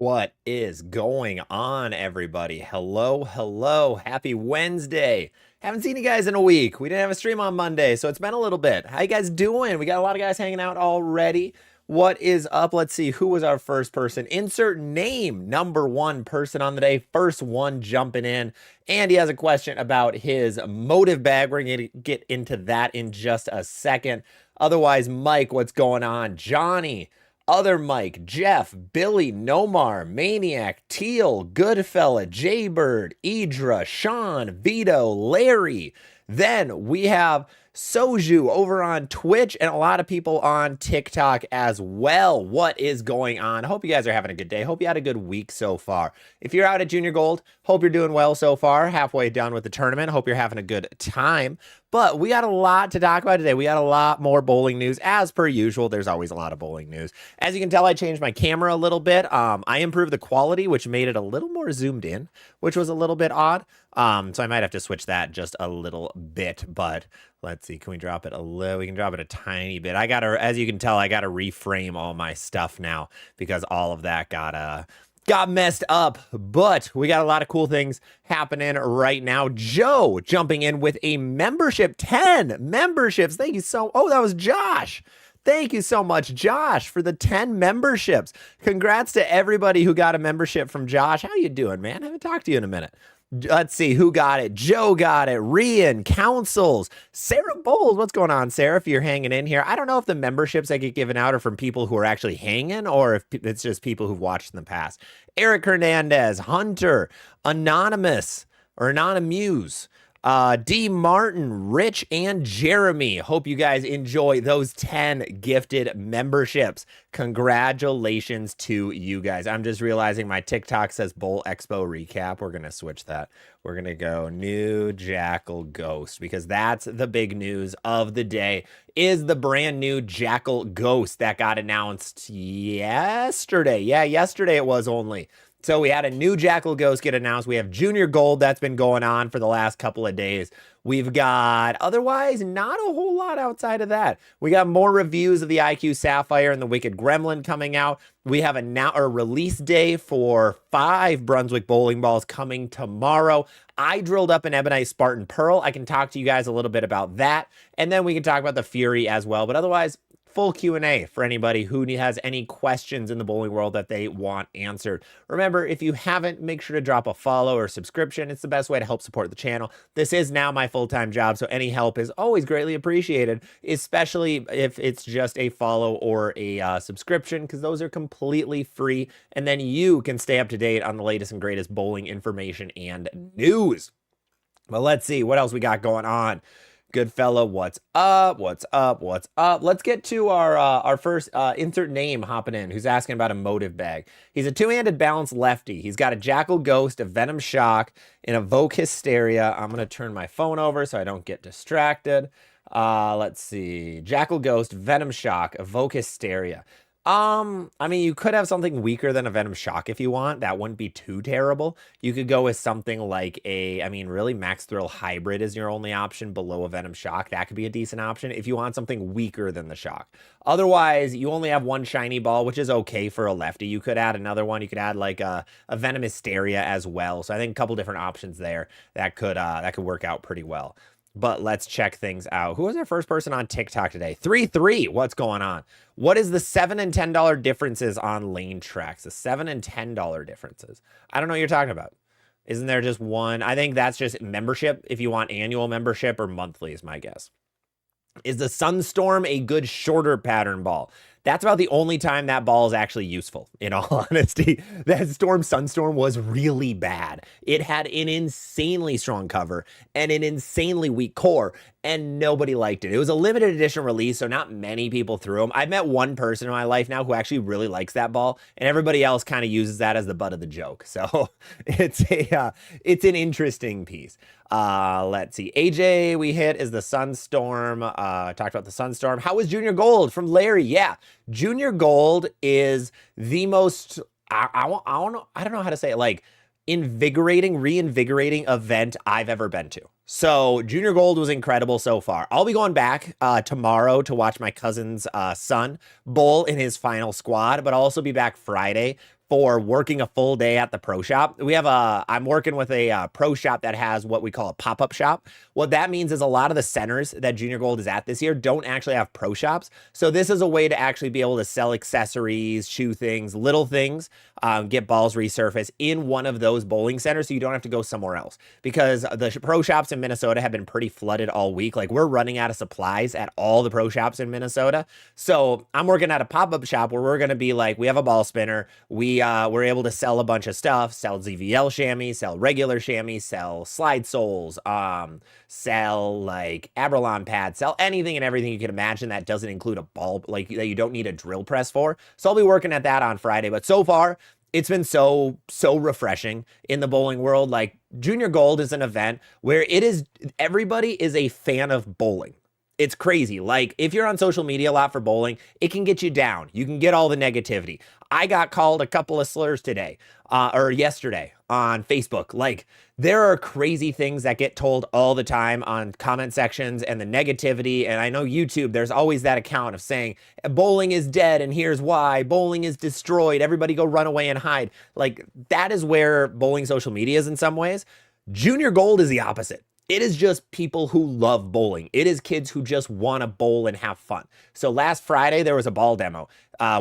What is going on, everybody? Hello, hello. Happy Wednesday. Haven't seen you guys in a week. We didn't have a stream on Monday, so it's been a little bit. How you guys doing? We got a lot of guys hanging out already. What is up? Let's see. Who was our first person? Insert name. Number one person on the day. First one jumping in. And he has a question about his motive bag. We're going to get into that in just a second. Otherwise, Mike, what's going on? Johnny. Other Mike, Jeff, Billy, Nomar, Maniac, Teal, Goodfella, Jaybird, Idra, Sean, Vito, Larry. Then we have Soju over on Twitch and a lot of people on TikTok as well. What is going on? Hope you guys are having a good day. Hope you had a good week so far. If you're out at Junior Gold, hope you're doing well so far. Halfway done with the tournament. Hope you're having a good time. But we got a lot to talk about today. We got a lot more bowling news. As per usual, there's always a lot of bowling news. As you can tell, I changed my camera a little bit. I improved the quality, which made it a little more zoomed in, which was a little bit odd. So I might have to switch that just a little bit. But let's see. Can we drop it a little? We can drop it a tiny bit. As you can tell, I got to reframe all my stuff now because all of that got messed up, but we got a lot of cool things happening right now. Joe jumping in with a membership, 10 memberships. Thank you oh, that was Josh. Thank you so much, Josh, for the 10 memberships. Congrats to everybody who got a membership from Josh. How you doing, man? I haven't talked to you in a minute. Let's see who got it. Joe got it. Rian, Councils, Sarah Bowles. What's going on, Sarah? If you're hanging in here, I don't know if the memberships that get given out are from people who are actually hanging or if it's just people who've watched in the past. Eric Hernandez, Hunter, Anonymous or Anonymous. D. Martin, Rich, and Jeremy. Hope you guys enjoy those 10 gifted memberships. Congratulations to you guys. I'm just realizing my TikTok says Bowl Expo recap. We're going to switch that. We're going to go new Jackal Ghost because that's the big news of the day is the brand new Jackal Ghost that got announced yesterday. Yeah, yesterday it was only. So we had a new Jackal Ghost get announced. We have Junior Gold that's been going on for the last couple of days. We've got otherwise not a whole lot outside of that. We got more reviews of the IQ Sapphire and the Wicked Gremlin coming out. We have a release day for 5 Brunswick bowling balls coming tomorrow. I drilled up an Ebonite Spartan Pearl. I can talk to you guys a little bit about that. And then we can talk about the Fury as well. But otherwise, full Q&A for anybody who has any questions in the bowling world that they want answered. Remember, if you haven't, make sure to drop a follow or subscription. It's the best way to help support the channel. This is now my full-time job, so any help is always greatly appreciated, especially if it's just a follow or a subscription, because those are completely free, and then you can stay up to date on the latest and greatest bowling information and news. But let's see what else we got going on. Good fella, what's up? What's up? What's up? Let's get to our first insert name hopping in, who's asking about a motive bag. He's a two-handed balanced lefty. He's got a Jackal Ghost, a Venom Shock, and a Evoke Hysteria. I'm going to turn my phone over so I don't get distracted. Let's see. Jackal Ghost, Venom Shock, Evoke Hysteria. I mean, you could have something weaker than a Venom Shock if you want. That wouldn't be too terrible. You could go with something like really Max Thrill Hybrid is your only option below a Venom Shock. That could be a decent option if you want something weaker than the Shock. Otherwise, you only have one shiny ball, which is okay for a lefty. You could add another one. You could add like a Venom Hysteria as well. So I think a couple different options there that could work out pretty well. But let's check things out. Who was our first person on TikTok today? 3-3. What's going on? What is the $7 and $10 differences on lane tracks? The $7 and $10 differences. I don't know what you're talking about. Isn't there just one? I think that's just membership. If you want annual membership or monthly is my guess. Is the Sunstorm a good shorter pattern ball? That's about the only time that ball is actually useful, in all honesty. That Sunstorm was really bad. It had an insanely strong cover and an insanely weak core, and nobody liked it. It was a limited edition release, so not many people threw them. I've met one person in my life now who actually really likes that ball, and everybody else kind of uses that as the butt of the joke. So it's an interesting piece. Let's see. AJ we hit is the Sunstorm. Talked about the Sunstorm. How was Junior Gold from Larry? Yeah. Junior Gold is the most, I don't know how to say it, like reinvigorating event I've ever been to. So Junior Gold was incredible so far. I'll be going back tomorrow to watch my cousin's son bowl in his final squad, but I'll also be back Friday for working a full day at the pro shop. I'm working with a pro shop that has what we call a pop-up shop. What that means is a lot of the centers that Junior Gold is at this year don't actually have pro shops. So this is a way to actually be able to sell accessories, shoe things, little things, get balls resurfaced in one of those bowling centers so you don't have to go somewhere else. Because the pro shops in Minnesota have been pretty flooded all week. Like we're running out of supplies at all the pro shops in Minnesota. So I'm working at a pop-up shop where we're going to be like, we have a ball spinner. We're able to sell a bunch of stuff, sell ZVL chamois, sell regular chamois, sell slide soles, sell like Abralon pads, sell anything and everything you can imagine that doesn't include a ball, like that you don't need a drill press for. So I'll be working at that on Friday. But so far, it's been so refreshing in the bowling world. Like Junior Gold is an event where everybody is a fan of bowling. It's crazy. Like if you're on social media a lot for bowling, it can get you down. You can get all the negativity. I got called a couple of slurs today, or yesterday on Facebook. Like there are crazy things that get told all the time on comment sections and the negativity. And I know YouTube, there's always that account of saying bowling is dead and here's why. Bowling is destroyed. Everybody go run away and hide. Like that is where bowling social media is in some ways. Junior Gold is the opposite. It is just people who love bowling. It is kids who just want to bowl and have fun. So last Friday, there was a ball demo.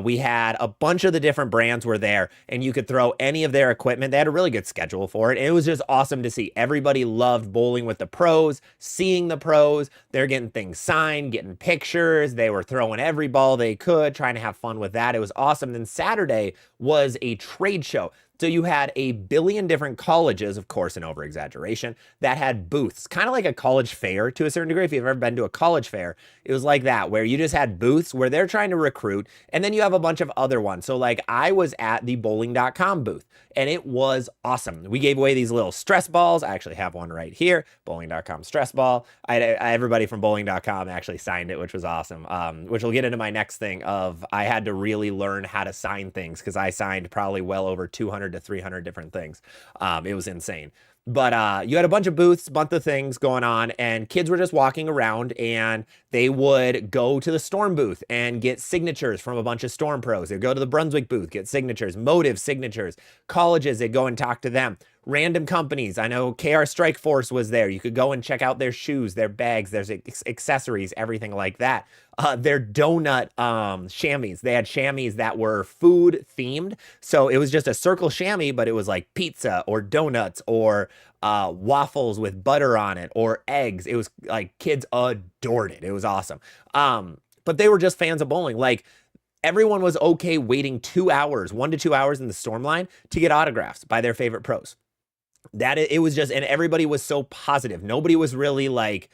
We had a bunch of the different brands were there, and you could throw any of their equipment. They had a really good schedule for it, and it was just awesome to see. Everybody loved bowling with the pros, seeing the pros. They're getting things signed, getting pictures. They were throwing every ball they could, trying to have fun with that. It was awesome. Then Saturday was a trade show. So you had a billion different colleges, of course, an over-exaggeration, that had booths, kind of like a college fair to a certain degree. If you've ever been to a college fair, it was like that, where you just had booths where they're trying to recruit, and then you have a bunch of other ones. So like I was at the bowling.com booth, and it was awesome. We gave away these little stress balls. I actually have one right here, bowling.com stress ball. Everybody from bowling.com actually signed it, which was awesome, which will get into my next thing of I had to really learn how to sign things because I signed probably well over 200 to 300 different things. It was insane. But you had a bunch of booths, bunch of things going on, and kids were just walking around, and they would go to the Storm booth and get signatures from a bunch of Storm pros. They'd go to the Brunswick booth, get signatures, Motive signatures. Colleges, they'd go and talk to them. Random companies. I know KR Strike Force was there. You could go and check out their shoes, their bags, there's accessories, everything like that. Their donut chamois. They had chamois that were food themed. So it was just a circle chamois, but it was like pizza or donuts or waffles with butter on it or eggs. It was like kids adored it. It was awesome. But they were just fans of bowling. Like everyone was okay waiting 2 hours, 1 to 2 hours in the Storm line to get autographs by their favorite pros. It was just, and everybody was so positive. Nobody was really like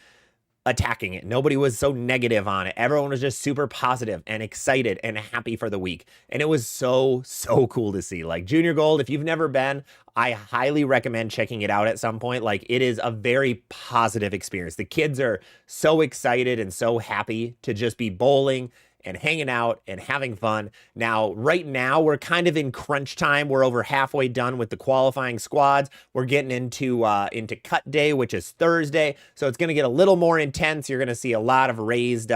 attacking it. Nobody was so negative on it. Everyone was just super positive and excited and happy for the week. And it was so cool to see. Like Junior Gold, if you've never been, I highly recommend checking it out at some point. Like it is a very positive experience. The kids are so excited and so happy to just be bowling and hanging out and having fun. Now, right now, we're kind of in crunch time. We're over halfway done with the qualifying squads. We're getting into cut day, which is Thursday. So it's going to get a little more intense. You're going to see a lot of raised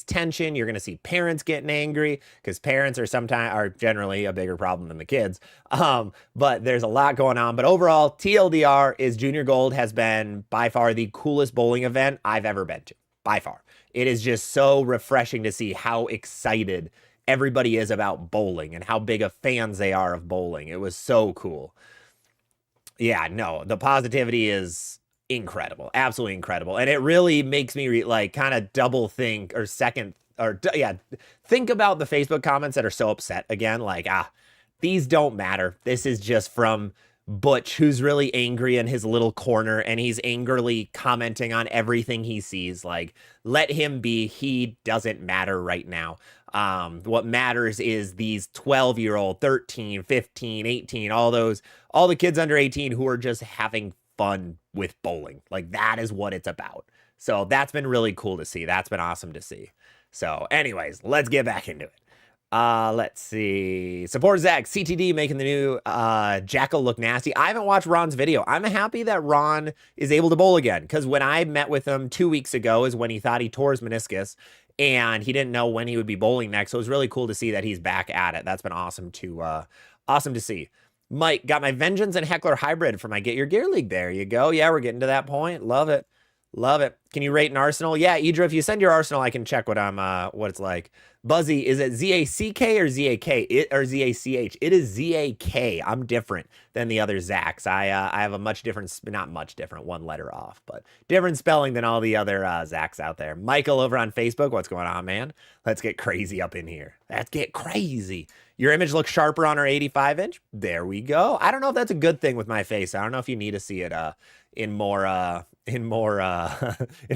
tension. You're going to see parents getting angry because parents are generally a bigger problem than the kids. But there's a lot going on. But overall, TLDR is Junior Gold has been by far the coolest bowling event I've ever been to. By far. It is just so refreshing to see how excited everybody is about bowling and how big of fans they are of bowling. It was so cool. Yeah, no, the positivity is incredible, absolutely incredible. And it really makes me like kind of double think or think about the Facebook comments that are so upset again. Like, these don't matter. This is just from Butch, who's really angry in his little corner, and he's angrily commenting on everything he sees. Like, let him be. He doesn't matter right now. What matters is these 12-year-old, 13, 15, 18, all the kids under 18 who are just having fun with bowling. Like, that is what it's about. So that's been really cool to see. That's been awesome to see. So anyways, let's get back into it. Let's see. Support Zach, CTD making the new Jackal look nasty. I haven't watched Ron's video. I'm happy that Ron is able to bowl again, because when I met with him 2 weeks ago is when he thought he tore his meniscus, and he didn't know when he would be bowling next. So it was really cool to see that he's back at it. That's been awesome to see. Mike, got my Vengeance and Heckler hybrid for my Get Your Gear League. There you go. Yeah, we're getting to that point. Love it. Love it. Can you rate an Arsenal? Yeah, Idra, if you send your Arsenal, I can check what it's like. Buzzy, is it Z-A-C-K or Z-A-K? Or Z-A-C-H? It is Z-A-K. I'm different than the other Zacks. I have a much different, not much different, one letter off, but different spelling than all the other Zacks out there. Michael over on Facebook, what's going on, man? Let's get crazy up in here. Let's get crazy. Your image looks sharper on our 85-inch. There we go. I don't know if that's a good thing with my face. I don't know if you need to see it in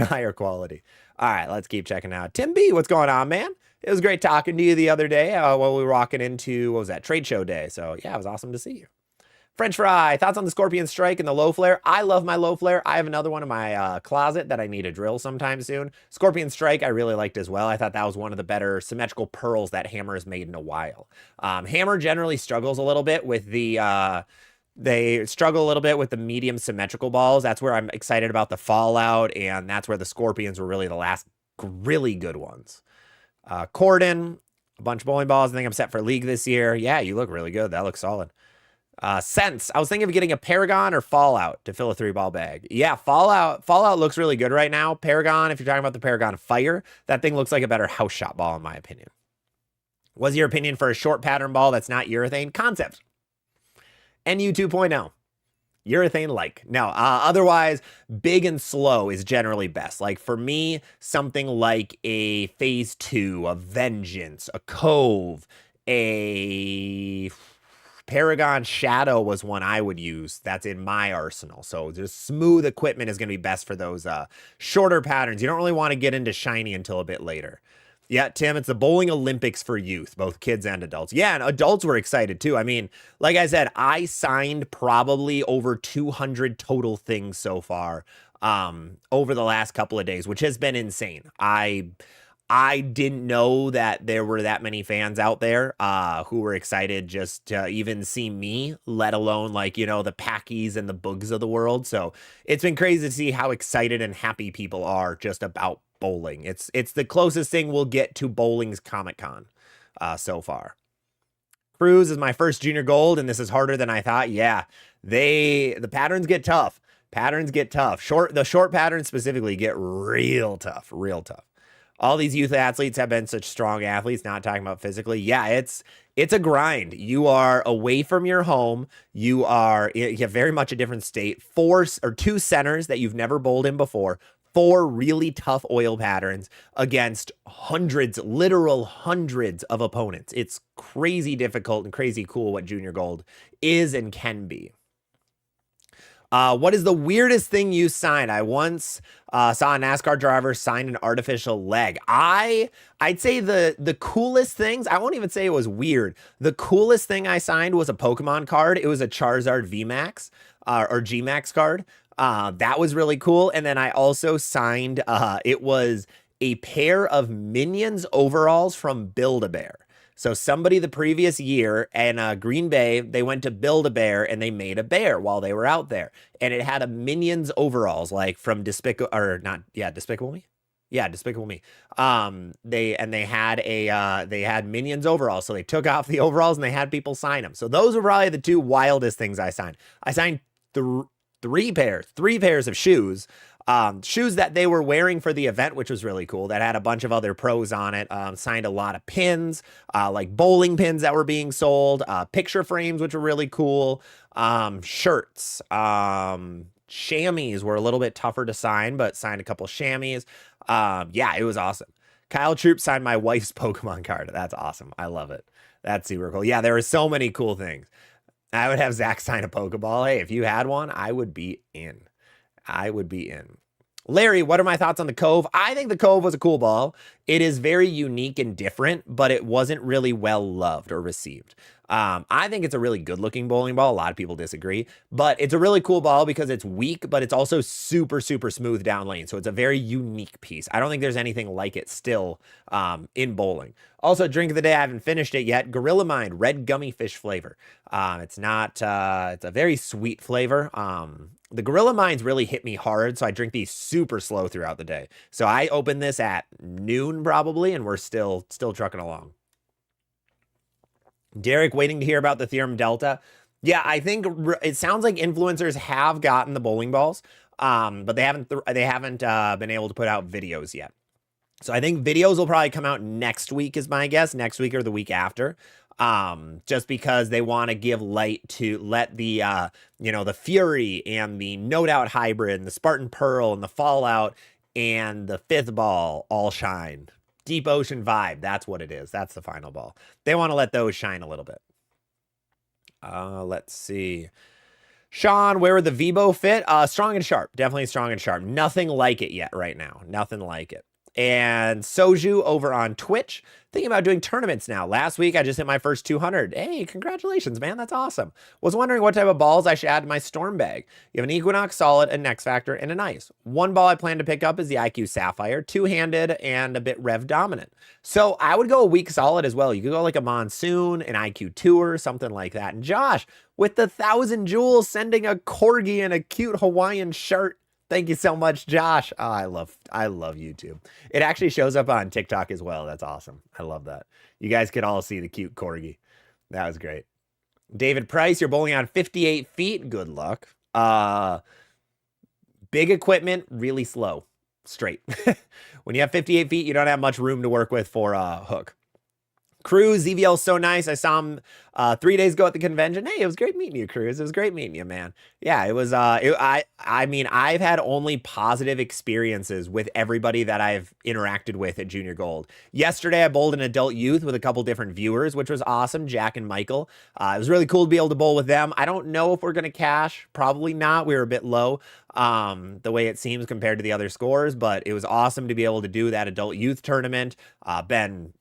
higher quality. All right, let's keep checking out. Tim B, what's going on, man? It was great talking to you the other day while we were walking into, what was that, trade show day. So yeah, it was awesome to see you. French fry, thoughts on the Scorpion Strike and the low flare? I love my low flare. I have another one in my closet that I need to drill sometime soon. Scorpion Strike I really liked as well. I thought that was one of the better symmetrical pearls that Hammer has made in a while. Hammer generally struggles a little bit with the... They struggle a little bit with the medium symmetrical balls. That's where I'm excited about the Fallout, and that's where the Scorpions were really the last really good ones. Corden, a bunch of bowling balls. I think I'm set for League this year. Yeah, you look really good. That looks solid. Sense. I was thinking of getting a Paragon or Fallout to fill a 3-ball bag. Yeah, Fallout looks really good right now. Paragon, if you're talking about the Paragon Fire, that thing looks like a better house shot ball in my opinion. What's your opinion for a short pattern ball that's not urethane? Concept. NU 2.0. Urethane-like. No, otherwise, big and slow is generally best. Like, for me, something like a Phase 2, a Vengeance, a Cove, a Paragon Shadow was one I would use. That's in my arsenal. So just smooth equipment is going to be best for those shorter patterns. You don't really want to get into shiny until a bit later. Yeah, Tim, it's the bowling Olympics for youth, both kids and adults. Yeah, and adults were excited too. I mean, like I said, I signed probably over 200 total things so far over the last couple of days, which has been insane. I didn't know that there were that many fans out there who were excited just to even see me, let alone like, you know, the Packies and the Boogs of the world. So it's been crazy to see how excited and happy people are just about bowling. It's the closest thing we'll get to bowling's Comic-Con so far. Cruise is my first junior gold, and this is harder than I thought. Yeah, the patterns get tough. The short patterns specifically get real tough. All these youth athletes have been such strong athletes, not talking about physically. Yeah, it's a grind. You are away from your home. You have very much a different state. 2 centers that you've never bowled in before. 4 really tough oil patterns against literal hundreds of opponents. It's crazy difficult and crazy cool what junior gold is and can be. What is the weirdest thing you signed? I once saw a NASCAR driver sign an artificial leg. I'd say the coolest things, I won't even say it was weird. The coolest thing I signed was a Pokemon card. It was a Charizard VMAX or GMAX card. That was really cool. And then I also signed, it was a pair of Minions overalls from Build-A-Bear. So somebody the previous year in Green Bay, they went to Build-A-Bear and they made a bear while they were out there. And it had a Minions overalls, like from Despicable Me? Yeah, Despicable Me. They had Minions overalls. So they took off the overalls and they had people sign them. So those were probably the 2 wildest things I signed. I signed 3 pairs of shoes. Shoes that they were wearing for the event, which was really cool. That had a bunch of other pros on it. Signed a lot of pins, like bowling pins that were being sold, picture frames, which were really cool. Shirts, chamois were a little bit tougher to sign, but signed a couple chamois. Yeah, it was awesome. Kyle Troop signed my wife's Pokemon card. That's awesome. I love it. That's super cool. Yeah, there were so many cool things. I would have Zach sign a Pokeball. Hey, if you had one, I would be in. Larry, what are my thoughts on the Cove? I think the Cove was a cool ball. It is very unique and different, but it wasn't really well loved or received. I think it's a really good looking bowling ball. A lot of people disagree, but it's a really cool ball because it's weak, but it's also super, super smooth down lane. So it's a very unique piece. I don't think there's anything like it still in bowling. Also, drink of the day, I haven't finished it yet. Gorilla Mind, red gummy fish flavor. It's a very sweet flavor. The Gorilla Mines really hit me hard, so I drink these super slow throughout the day. So I opened this at noon probably, and we're still trucking along. Derek, waiting to hear about the Theorem Delta. Yeah, I think it sounds like influencers have gotten the bowling balls, but they haven't been able to put out videos yet. So I think videos will probably come out next week is my guess, next week or the week after. Just because they want to give light to let the the Fury and the No Doubt Hybrid and the Spartan Pearl and the Fallout and the fifth ball all shine. Deep Ocean Vibe, that's what it is. That's the final ball. They want to let those shine a little bit. Let's see. Sean, where would the Vibo fit? Strong and sharp. Definitely strong and sharp. Nothing like it yet right now. Nothing like it. And Soju over on Twitch, thinking about doing tournaments now. Last week, I just hit my first 200. Hey, congratulations, man. That's awesome. Was wondering what type of balls I should add to my Storm bag. You have an Equinox Solid, a Next Factor, and an Ice. One ball I plan to pick up is the IQ Sapphire, two-handed and a bit rev dominant. So I would go a weak Solid as well. You could go like a Monsoon, an IQ Tour, something like that. And Josh, with the 1,000 jewels, sending a Corgi and a cute Hawaiian shirt. Thank you so much, Josh. Oh, I love YouTube. It actually shows up on TikTok as well. That's awesome. I love that. You guys could all see the cute Corgi. That was great. David Price, you're bowling on 58 feet. Good luck. Big equipment, really slow. Straight. When you have 58 feet, you don't have much room to work with for a hook. Cruz, ZVL so nice. I saw him 3 days ago at the convention. Hey, it was great meeting you, Cruz. It was great meeting you, man. Yeah, it was. I mean, I've had only positive experiences with everybody that I've interacted with at Junior Gold. Yesterday, I bowled an adult youth with a couple different viewers, which was awesome. Jack and Michael. It was really cool to be able to bowl with them. I don't know if we're gonna cash. Probably not. We were a bit low. The way it seems compared to the other scores, but it was awesome to be able to do that adult youth tournament.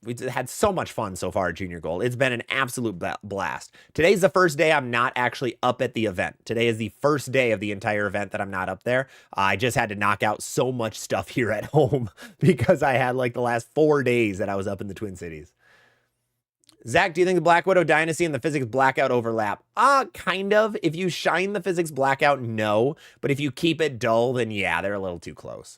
We had so much fun so far at Junior Gold. It's been an absolute blast. Today's the first day I'm not actually up at the event. Today is the first day of the entire event that I'm not up there. I just had to knock out so much stuff here at home because I had like the last 4 days that I was up in the Twin Cities. Zach, do you think the Black Widow Dynasty and the Physics Blackout overlap? Kind of. If you shine the Physics Blackout, no. But if you keep it dull, then yeah, they're a little too close.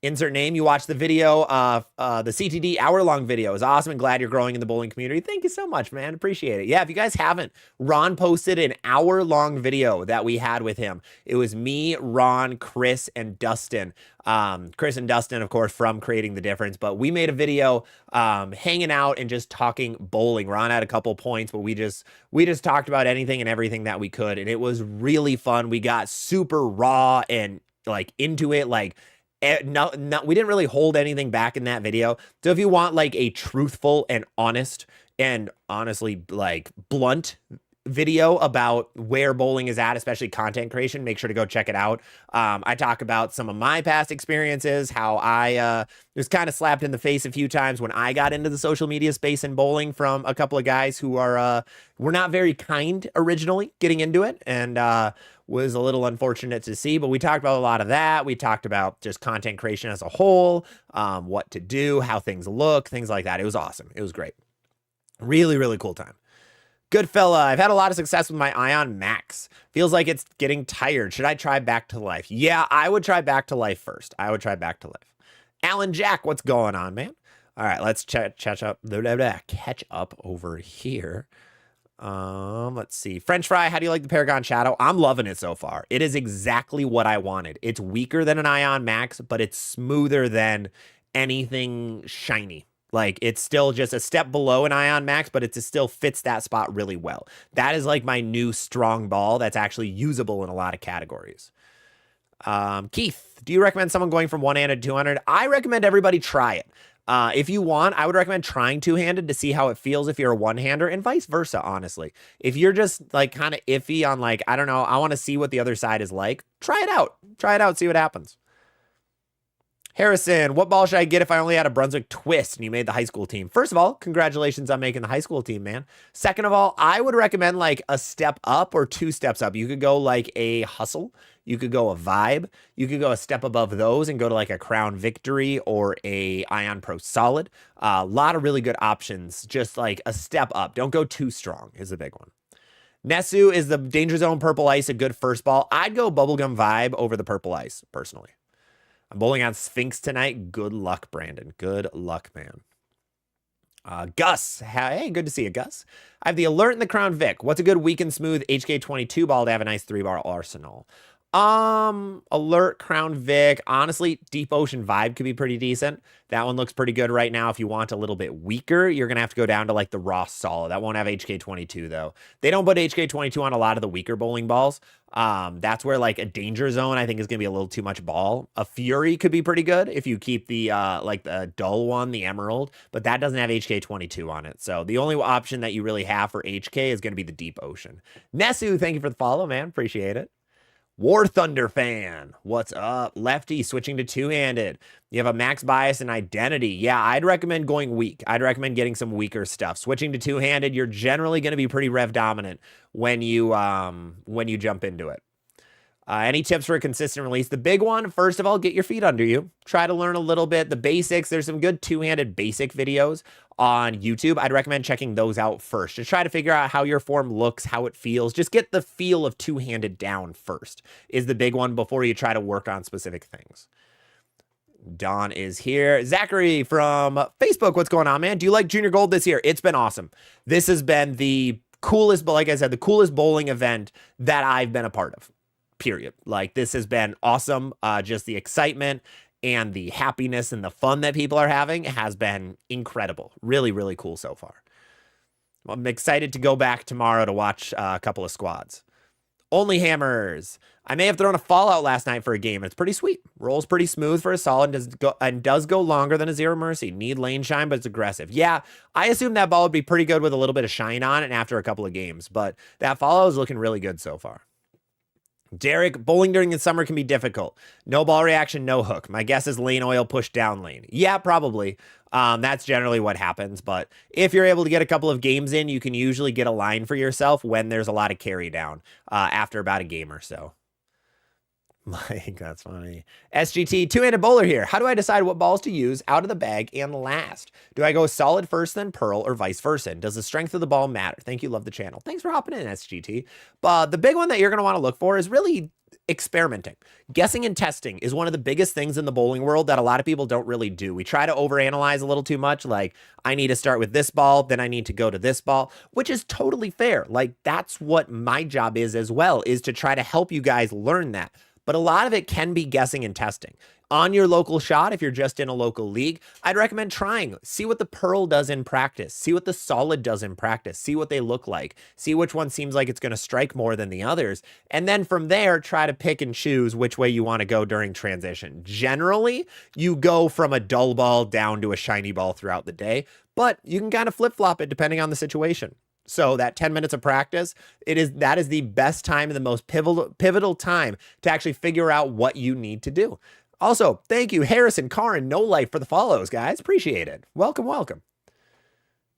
Insert name. You watched the video, the CTD hour-long video. It was awesome and glad you're growing in the bowling community. Thank you so much, man. Appreciate it. Yeah, if you guys haven't, Ron posted an hour-long video that we had with him. It was me, Ron, Chris, and Dustin. Chris and Dustin, of course, from Creating the Difference. But we made a video hanging out and just talking bowling. Ron had a couple points, but we just talked about anything and everything that we could. And it was really fun. We got super raw and like into it, like, no, we didn't really hold anything back in that video. So if you want like a truthful and honest and honestly like blunt video about where bowling is at, especially content creation, make sure to go check it out. I talk about some of my past experiences, how I was kind of slapped in the face a few times when I got into the social media space in bowling from a couple of guys who were not very kind originally getting into it, and was a little unfortunate to see, but we talked about a lot of that. We talked about just content creation as a whole, what to do, how things look, things like that. It was awesome. It was great. Really, really cool time. Good fella. I've had a lot of success with my Ion Max. Feels like it's getting tired. Should I try Back to Life? Yeah, I would try Back to Life first. I would try Back to Life. Alan Jack, what's going on, man? All right, let's catch up over here. Let's see. French Fry, how do you like the Paragon Shadow? I'm loving it so far. It is exactly what I wanted. It's weaker than an Ion Max, but it's smoother than anything shiny. Like, it's still just a step below an Ion Max, but it still fits that spot really well. That is like my new strong ball that's actually usable in a lot of categories. Keith, do you recommend someone going from one-handed to two-handed? I recommend everybody try it. If you want, I would recommend trying two-handed to see how it feels if you're a one-hander, and vice versa, honestly. If you're just like kind of iffy on like, I don't know, I want to see what the other side is like, try it out. Try it out, see what happens. Harrison, what ball should I get if I only had a Brunswick twist and you made the high school team? First of all, congratulations on making the high school team, man. Second of all, I would recommend like a step up or 2 steps up. You could go like a hustle. You could go a vibe. You could go a step above those and go to like a Crown Victory or a Ion Pro Solid. A lot of really good options. Just like a step up. Don't go too strong is a big one. Nesu, is the Danger Zone Purple Ice a good first ball? I'd go Bubblegum Vibe over the Purple Ice, personally. I'm bowling on Sphinx tonight. Good luck, Brandon. Good luck, man. Gus. Hey, good to see you, Gus. I have the Alert and the Crown Vic. What's a good weak and smooth HK22 ball to have a nice 3-bar arsenal? Alert, Crown Vic. Honestly, Deep Ocean Vibe could be pretty decent. That one looks pretty good right now. If you want a little bit weaker, you're going to have to go down to like the Raw Solid. That won't have HK22 though. They don't put HK22 on a lot of the weaker bowling balls. That's where like a Danger Zone, I think, is going to be a little too much ball. A Fury could be pretty good if you keep the, like the dull one, the Emerald, but that doesn't have HK22 on it. So the only option that you really have for HK is going to be the Deep Ocean. Nesu, thank you for the follow, man. Appreciate it. War Thunder fan, what's up? Lefty switching to two-handed. You have a max bias and identity. Yeah, I'd recommend going weak. I'd recommend getting some weaker stuff. Switching to two-handed, you're generally going to be pretty rev dominant when you jump into it. Any tips for a consistent release? The big one, first of all, get your feet under you. Try to learn a little bit. The basics, there's some good two-handed basic videos on YouTube. I'd recommend checking those out first. Just try to figure out how your form looks, how it feels. Just get the feel of two-handed down first is the big one before you try to work on specific things. Don is here. Zachary from Facebook, what's going on, man? Do you like Junior Gold this year? It's been awesome. This has been the coolest, but like I said, the coolest bowling event that I've been a part of. Period. Like, this has been awesome. Just the excitement and the happiness and the fun that people are having has been incredible. Really, really cool so far. I'm excited to go back tomorrow to watch a couple of squads. Only Hammers. I may have thrown a Fallout last night for a game. It's pretty sweet. Rolls pretty smooth for a solid and does go longer than a Zero Mercy. Need lane shine, but it's aggressive. Yeah, I assume that ball would be pretty good with a little bit of shine on it after a couple of games, but that Fallout is looking really good so far. Derek, bowling during the summer can be difficult. No ball reaction, no hook. My guess is lane oil pushed down lane. Yeah, probably. That's generally what happens. But if you're able to get a couple of games in, you can usually get a line for yourself when there's a lot of carry down after about a game or so. Mike, that's funny. SGT, two-handed bowler here. How do I decide what balls to use out of the bag and last? Do I go solid first, then pearl, or vice versa? Does the strength of the ball matter? Thank you. Love the channel. Thanks for hopping in, SGT. But the big one that you're going to want to look for is really experimenting. Guessing and testing is one of the biggest things in the bowling world that a lot of people don't really do. We try to overanalyze a little too much. Like, I need to start with this ball, then I need to go to this ball, which is totally fair. Like, that's what my job is as well, is to try to help you guys learn that. But a lot of it can be guessing and testing. On your local shot, if you're just in a local league, I'd recommend trying. See what the pearl does in practice. See what the solid does in practice. See what they look like. See which one seems like it's going to strike more than the others. And then from there, try to pick and choose which way you want to go during transition. Generally, you go from a dull ball down to a shiny ball throughout the day, but you can kind of flip-flop it depending on the situation. So that 10 minutes of practice, that is the best time and the most pivotal time to actually figure out what you need to do. Also, thank you, Harrison, Karin, No Life, for the follows, guys. Appreciate it. Welcome, welcome.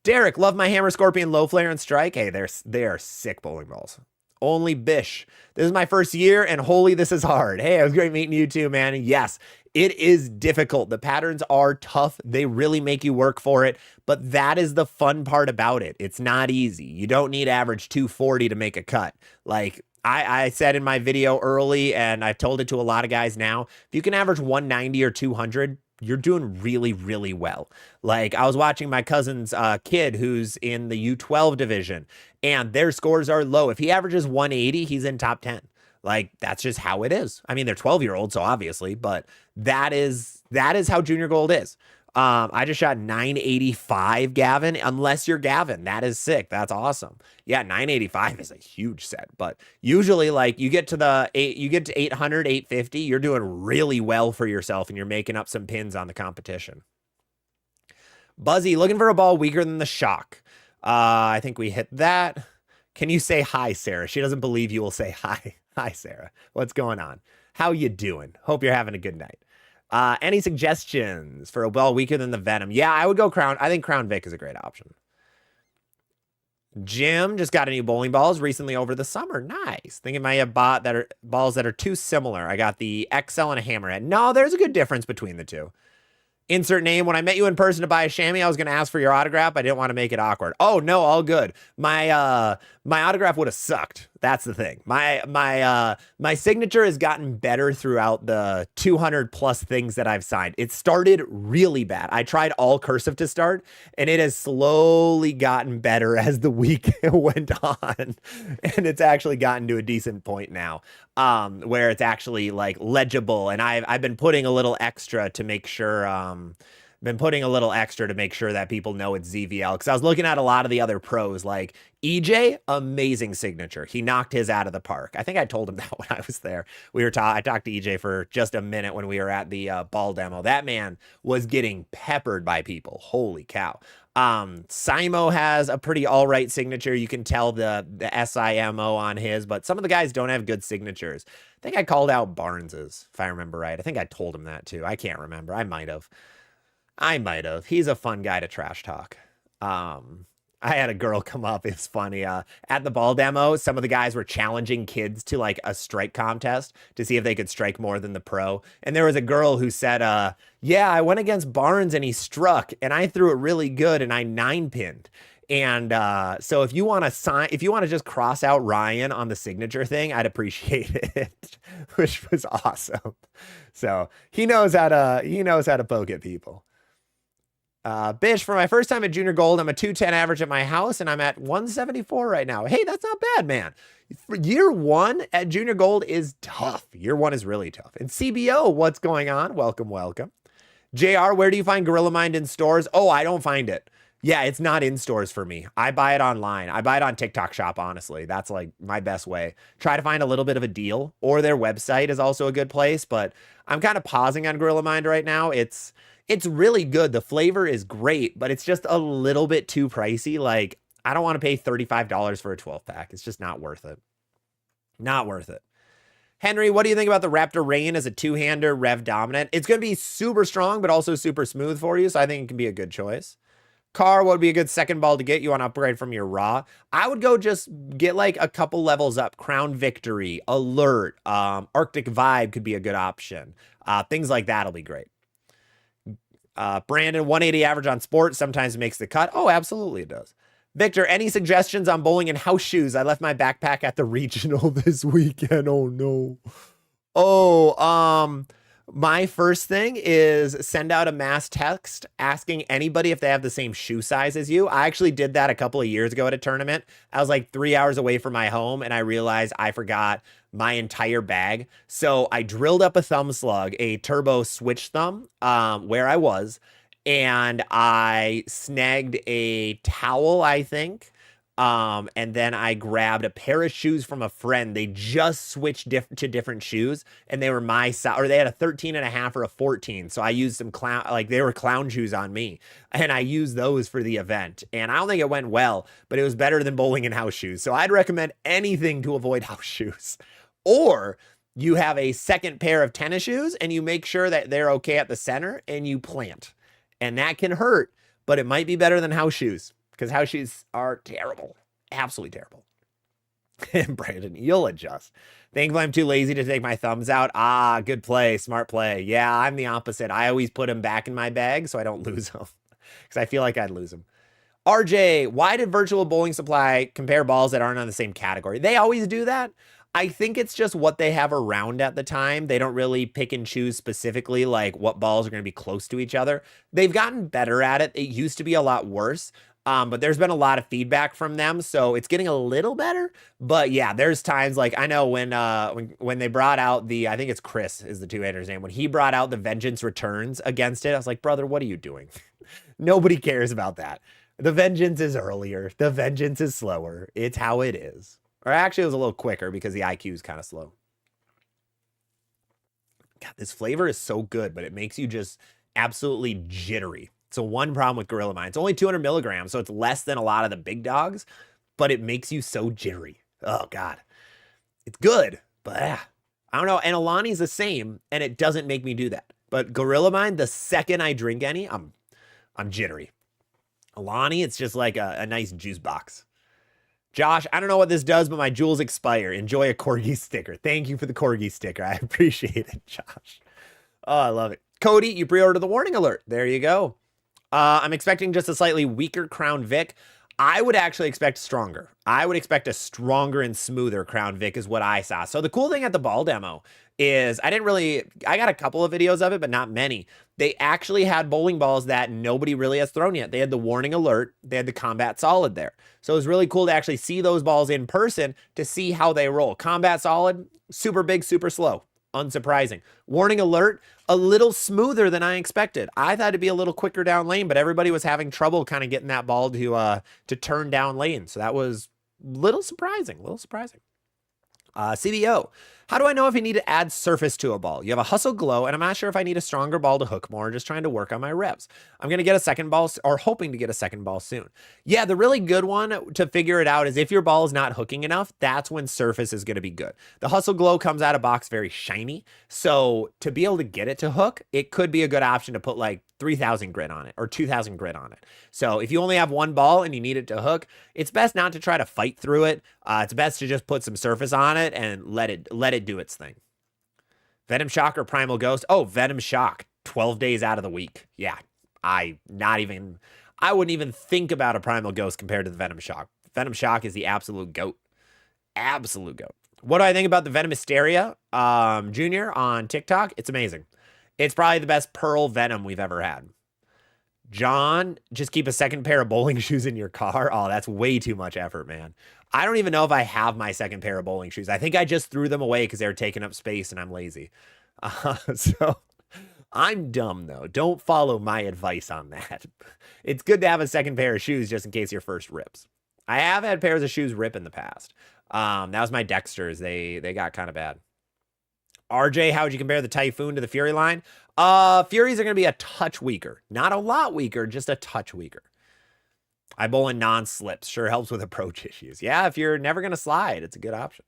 Derek, love my Hammer, Scorpion, Low Flare, and Strike. Hey, they are sick bowling balls. Only Bish. This is my first year, and holy, this is hard. Hey, it was great meeting you too, man. And yes, it is difficult. The patterns are tough. They really make you work for it, but that is the fun part about it. It's not easy. You don't need average 240 to make a cut. Like I said in my video early, and I've told it to a lot of guys now, if you can average 190 or 200, you're doing really, really well. Like, I was watching my cousin's kid who's in the U12 division, and their scores are low. If he averages 180, he's in top 10. Like, that's just how it is. I mean, they're 12-year-olds, so obviously, but that is how Junior Gold is. I just shot 985, Gavin, unless you're Gavin. That is sick. That's awesome. Yeah, 985 is a huge set, but usually, like, you get to 800, 850, you're doing really well for yourself, and you're making up some pins on the competition. Buzzy, looking for a ball weaker than the Shock. I think we hit that. Can you say hi, Sarah? She doesn't believe you will say hi. Hi, Sarah. What's going on? How you doing? Hope you're having a good night. Any suggestions for a ball weaker than the Venom? Yeah, I would go Crown. I think Crown Vic is a great option. Jim just got a new bowling balls recently over the summer. Nice. Thinking I have bought that are balls that are too similar. I got the XL and a Hammerhead. No, there's a good difference between the two. Insert name. When I met you in person to buy a chamois, I was going to ask for your autograph. I didn't want to make it awkward. Oh no, all good. My autograph would have sucked. That's the thing. My signature has gotten better throughout the 200 plus things that I've signed. It started really bad. I tried all cursive to start, and it has slowly gotten better as the week went on, and it's actually gotten to a decent point now, where it's actually like legible. And I've been putting a little extra to make sure. Been putting a little extra to make sure that people know it's ZVL, because I was looking at a lot of the other pros, like EJ, amazing signature. He knocked his out of the park. I think I told him that when I was there. I talked to EJ for just a minute when we were at the ball demo. That man was getting peppered by people. Holy cow. Simo has a pretty all right signature. You can tell the SIMO on his, but some of the guys don't have good signatures. I think I called out Barnes's, if I remember right. I think I told him that too. I can't remember. I might have. He's a fun guy to trash talk. I had a girl come up. It's funny. At the ball demo, some of the guys were challenging kids to like a strike contest to see if they could strike more than the pro. And there was a girl who said, yeah, I went against Barnes and he struck and I threw it really good and I 9-pinned. And so if you want to just cross out Ryan on the signature thing, I'd appreciate it, which was awesome. So he knows how to poke at people. Bish, for my first time at Junior Gold, I'm a 210 average at my house, and I'm at 174 right now. Hey, that's not bad, man. For year one at Junior Gold is tough. Year one is really tough. And CBO, what's going on? Welcome, welcome. JR, where do you find Gorilla Mind in stores? Oh, I don't find it. Yeah, it's not in stores for me. I buy it online. I buy it on TikTok Shop, honestly. That's like my best way. Try to find a little bit of a deal, or their website is also a good place, but I'm kind of pausing on Gorilla Mind right now. It's really good. The flavor is great, but it's just a little bit too pricey. Like, I don't want to pay $35 for a 12 pack. It's just not worth it. Not worth it. Henry, what do you think about the Raptor Rain as a two-hander rev dominant? It's going to be super strong, but also super smooth for you. So I think it can be a good choice. Car, what would be a good second ball to get you on upgrade from your raw? I would go just get like a couple levels up. Crown Victory, Alert, Arctic Vibe could be a good option. Things like that'll be great. Brandon, 180 average on sports sometimes makes the cut. Oh, absolutely it does. Victor, any suggestions on bowling and house shoes? I left my backpack at the regional this weekend. Oh no. My first thing is send out a mass text asking anybody if they have the same shoe size as you. I actually did that a couple of years ago at a tournament. I was like 3 hours away from my home and I realized I forgot my entire bag. So I drilled up a thumb slug, a turbo switch thumb, where I was, and I snagged a towel, I think. And then I grabbed a pair of shoes from a friend. They just switched to different shoes and they were my size, or they had a 13.5 or a 14. So I used some they were clown shoes on me and I used those for the event. And I don't think it went well, but it was better than bowling and house shoes. So I'd recommend anything to avoid house shoes. Or you have a second pair of tennis shoes and you make sure that they're okay at the center and you plant. And that can hurt, but it might be better than house shoes. Because house shoes are terrible. Absolutely terrible. And Brandon, you'll adjust. Thankfully, I'm too lazy to take my thumbs out. Ah, good play. Smart play. Yeah, I'm the opposite. I always put them back in my bag so I don't lose them. Because I feel like I'd lose them. RJ, why did Virtual Bowling Supply compare balls that aren't on the same category? They always do that. I think it's just what they have around at the time. They don't really pick and choose specifically like what balls are going to be close to each other. They've gotten better at it. It used to be a lot worse. But there's been a lot of feedback from them, so it's getting a little better. But yeah, there's times like I know when they brought out I think it's Chris is the two-hander's name. When he brought out the Vengeance Returns against it, I was like, brother, what are you doing? Nobody cares about that. The Vengeance is earlier. The Vengeance is slower. It's how it is. Or actually, it was a little quicker because the IQ is kind of slow. God, this flavor is so good, but it makes you just absolutely jittery. So one problem with Gorilla Mind, it's only 200 milligrams, so it's less than a lot of the big dogs, but it makes you so jittery. Oh God, it's good, but I don't know. And Alani's the same, and it doesn't make me do that. But Gorilla Mind, the second I drink any, I'm jittery. Alani, it's just like a nice juice box. Josh, I don't know what this does, but my jewels expire. Enjoy a Corgi sticker. Thank you for the Corgi sticker. I appreciate it, Josh. Oh, I love it. Cody, you pre-ordered the warning alert. There you go. I'm expecting just a slightly weaker Crown Vic. I would actually expect stronger. I would expect a stronger and smoother Crown Vic is what I saw. So the cool thing at the ball demo is I got a couple of videos of it, but not many. They actually had bowling balls that nobody really has thrown yet. They had the warning alert. They had the combat solid there. So it was really cool to actually see those balls in person to see how they roll. Combat solid, super big, super slow. Unsurprising. Warning alert, a little smoother than I expected. I thought it'd be a little quicker down lane, but everybody was having trouble kind of getting that ball to turn down lane. So that was a little surprising, CBO. How do I know if I need to add surface to a ball? You have a hustle glow, and I'm not sure if I need a stronger ball to hook more, just trying to work on my reps. I'm going to get a second ball, or hoping to get a second ball soon. Yeah, the really good one to figure it out is if your ball is not hooking enough, that's when surface is going to be good. The hustle glow comes out of box very shiny, so to be able to get it to hook, it could be a good option to put like 3,000 grit on it or 2,000 grit on it. So if you only have one ball and you need it to hook, it's best not to try to fight through it. It's best to just put some surface on it and let it do its thing. Venom Shock or Primal Ghost? Oh, Venom Shock. 12 days out of the week. Yeah, I wouldn't even think about a Primal Ghost compared to the Venom Shock. Venom Shock is the absolute GOAT. Absolute GOAT. What do I think about the Venom Hysteria Junior on TikTok? It's amazing. It's probably the best Pearl Venom we've ever had. John, just keep a second pair of bowling shoes in your car. Oh, that's way too much effort, man. I don't even know if I have my second pair of bowling shoes. I think I just threw them away because they were taking up space and I'm lazy. So I'm dumb, though. Don't follow my advice on that. It's good to have a second pair of shoes just in case your first rips. I have had pairs of shoes rip in the past. That was my Dexters. They got kind of bad. RJ, how would you compare the Typhoon to the Fury line? Furies are going to be a touch weaker. Not a lot weaker, just a touch weaker. I bowl in non-slips. Sure helps with approach issues. Yeah, if you're never going to slide, it's a good option.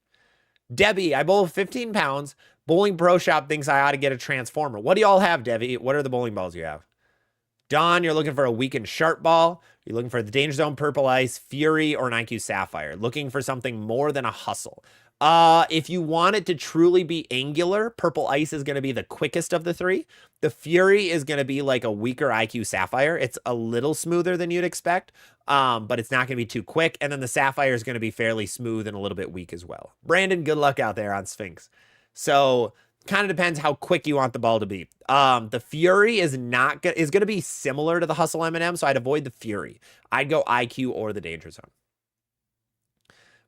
Debbie, I bowl 15 pounds. Bowling Pro Shop thinks I ought to get a transformer. What do y'all have, Debbie? What are the bowling balls you have? Don, you're looking for a weakened sharp ball. You're looking for the Danger Zone Purple Ice, Fury, or an IQ Sapphire. Looking for something more than a hustle. If you want it to truly be angular, Purple Ice is going to be the quickest of the three. The Fury is going to be like a weaker IQ Sapphire. It's a little smoother than you'd expect, but it's not going to be too quick. And then the Sapphire is going to be fairly smooth and a little bit weak as well. Brandon, good luck out there on Sphinx. So kind of depends how quick you want the ball to be. The Fury is going to be similar to the Hustle M&M, so I'd avoid the Fury. I'd go IQ or the Danger Zone.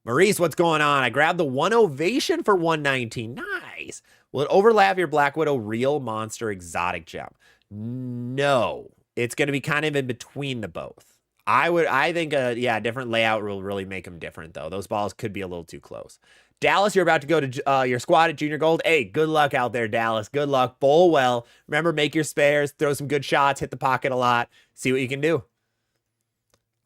Maurice, what's going on? I grabbed the One Ovation for $119. Nice. Will it overlap your Black Widow Real Monster Exotic Gem? No. It's going to be kind of in between the both. I think a different layout will really make them different, though. Those balls could be a little too close. Dallas, you're about to go to your squad at Junior Gold. Hey, good luck out there, Dallas. Good luck. Bowl well. Remember, make your spares. Throw some good shots. Hit the pocket a lot. See what you can do.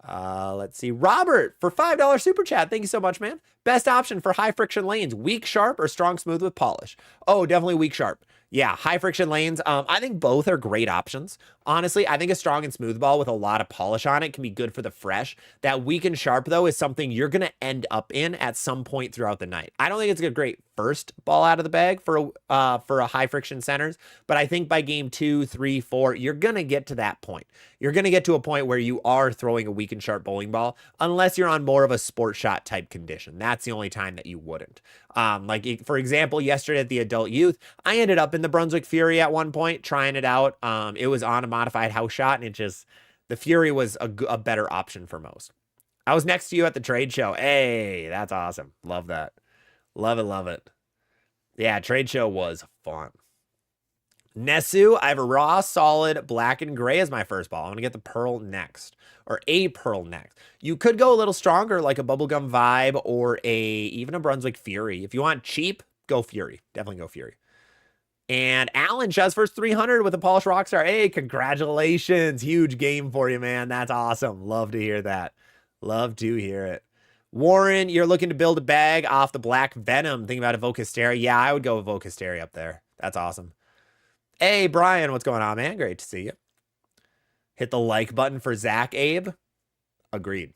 Let's see. Robert for $5 super chat. Thank you so much, man. Best option for high friction lanes, weak sharp or strong smooth with polish? Oh, definitely weak sharp. Yeah, high friction lanes. I think both are great options. Honestly, I think a strong and smooth ball with a lot of polish on it can be good for the fresh. That weak and sharp, though, is something you're going to end up in at some point throughout the night. I don't think it's a great first ball out of the bag for a high friction centers, but I think by game 2, 3, 4, you're going to get to that point. You're going to get to a point where you are throwing a weak and sharp bowling ball, unless you're on more of a sport shot type condition. That's the only time that you wouldn't. For example, yesterday at the adult youth, I ended up in the Brunswick Fury at one point, trying it out. It was on a modified house shot, and the Fury was a better option for most. I was next to you at the trade show. Hey, that's awesome. Love that. Love it, love it. Yeah, trade show was fun. Nesu, I have a raw, solid black and gray as my first ball. I'm going to get the pearl next, or a pearl next. You could go a little stronger, like a bubblegum vibe or even a Brunswick Fury. If you want cheap, go Fury. Definitely go Fury. And Alan shots first 300 with a polished Rockstar. Hey, congratulations. Huge game for you, man. That's awesome. Love to hear that. Love to hear it. Warren, you're looking to build a bag off the Black Venom. Think about Evoke Hysteria. Yeah, I would go Evoke Hysteria up there. That's awesome. Hey, Brian, what's going on, man? Great to see you. Hit the like button for Zach, Abe. Agreed.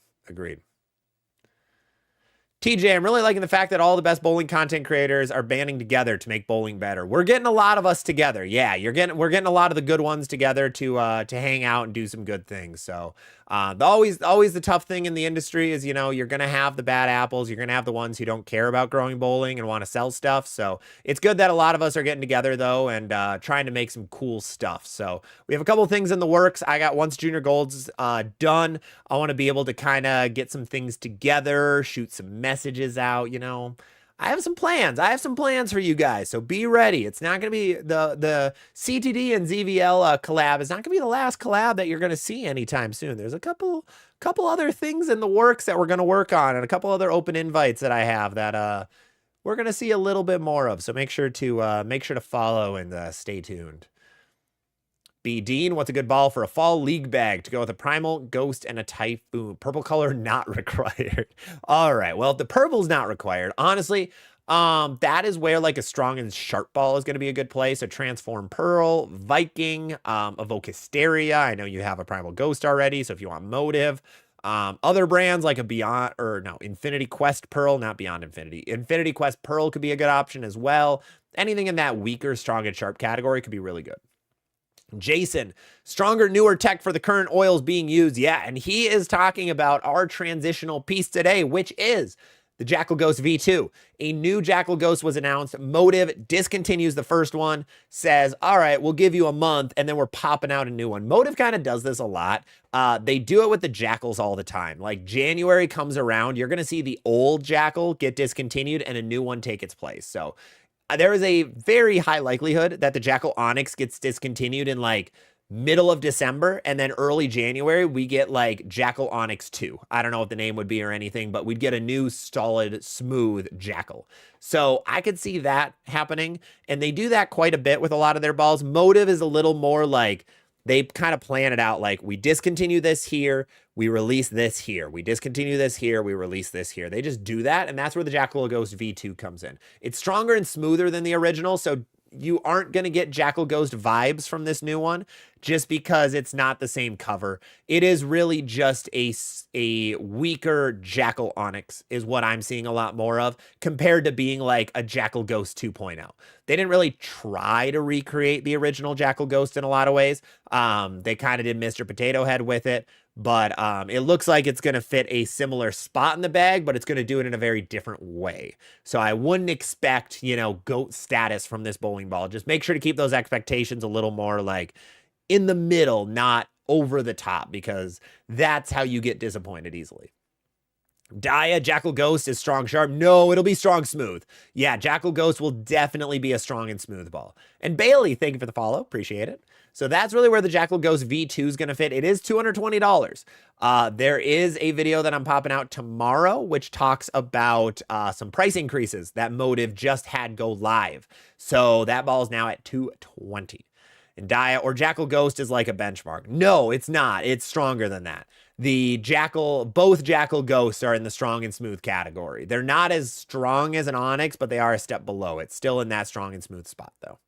TJ, I'm really liking the fact that all the best bowling content creators are banding together to make bowling better. We're getting a lot of us together. Yeah, we're getting a lot of the good ones together to hang out and do some good things. So always the tough thing in the industry is, you know, you're gonna have the bad apples. You're gonna have the ones who don't care about growing bowling and want to sell stuff. So it's good that a lot of us are getting together though and trying to make some cool stuff. So we have a couple of things in the works. I got once Junior Gold's done, I want to be able to kind of get some things together, shoot some messages out, you know. I have some plans. I have some plans for you guys, so be ready. It's not going to be the CTD and ZVL collab is not going to be the last collab that you're going to see anytime soon. There's a couple other things in the works that we're going to work on, and a couple other open invites that I have that we're going to see a little bit more of. So make sure to follow and stay tuned. B. Dean, what's a good ball for a fall league bag to go with a primal, ghost, and a typhoon? Purple color not required. All right. Well, if the purple's not required, honestly, that is where like a strong and sharp ball is going to be a good play. So Transform Pearl, Viking, Evoke Hysteria. I know you have a primal ghost already. So if you want motive, other brands like a Infinity Quest Pearl, not Beyond Infinity. Infinity Quest Pearl could be a good option as well. Anything in that weaker, strong, and sharp category could be really good. Jason, stronger, newer tech for the current oils being used. Yeah, and he is talking about our transitional piece today, which is the Jackal Ghost V2. A new Jackal Ghost was announced. Motive discontinues the first one, says, all right, we'll give you a month, and then we're popping out a new one. Motive kind of does this a lot. They do it with the Jackals all the time. Like January comes around, you're going to see the old Jackal get discontinued and a new one take its place. So there is a very high likelihood that the Jackal Onyx gets discontinued in like middle of December, and then early January we get like Jackal Onyx 2. I don't know what the name would be or anything, but we'd get a new solid smooth Jackal. So I could see that happening, and they do that quite a bit with a lot of their balls. Motive is a little more like they kind of plan it out, like we discontinue this here, we release this here. We discontinue this here, we release this here. They just do that, and that's where the Jackal Ghost V2 comes in. It's stronger and smoother than the original, so you aren't going to get Jackal Ghost vibes from this new one just because it's not the same cover. It is really just a weaker Jackal Onyx is what I'm seeing a lot more of compared to being like a Jackal Ghost 2.0. They didn't really try to recreate the original Jackal Ghost in a lot of ways. They kind of did Mr. Potato Head with it, but it looks like it's going to fit a similar spot in the bag, but it's going to do it in a very different way. So I wouldn't expect, you know, GOAT status from this bowling ball. Just make sure to keep those expectations a little more like in the middle, not over the top, because that's how you get disappointed easily. Dia, Jackal Ghost is strong sharp. No, it'll be strong smooth. Yeah, Jackal Ghost will definitely be a strong and smooth ball. And Bailey, thank you for the follow. Appreciate it. So that's really where the Jackal Ghost V2 is going to fit. It is $220. There is a video that I'm popping out tomorrow, which talks about some price increases that Motive just had go live. So that ball is now at $220. And Dia or Jackal Ghost is like a benchmark. No, it's not. It's stronger than that. Both Jackal Ghosts are in the strong and smooth category. They're not as strong as an Onyx, but they are a step below it. Still in that strong and smooth spot, though.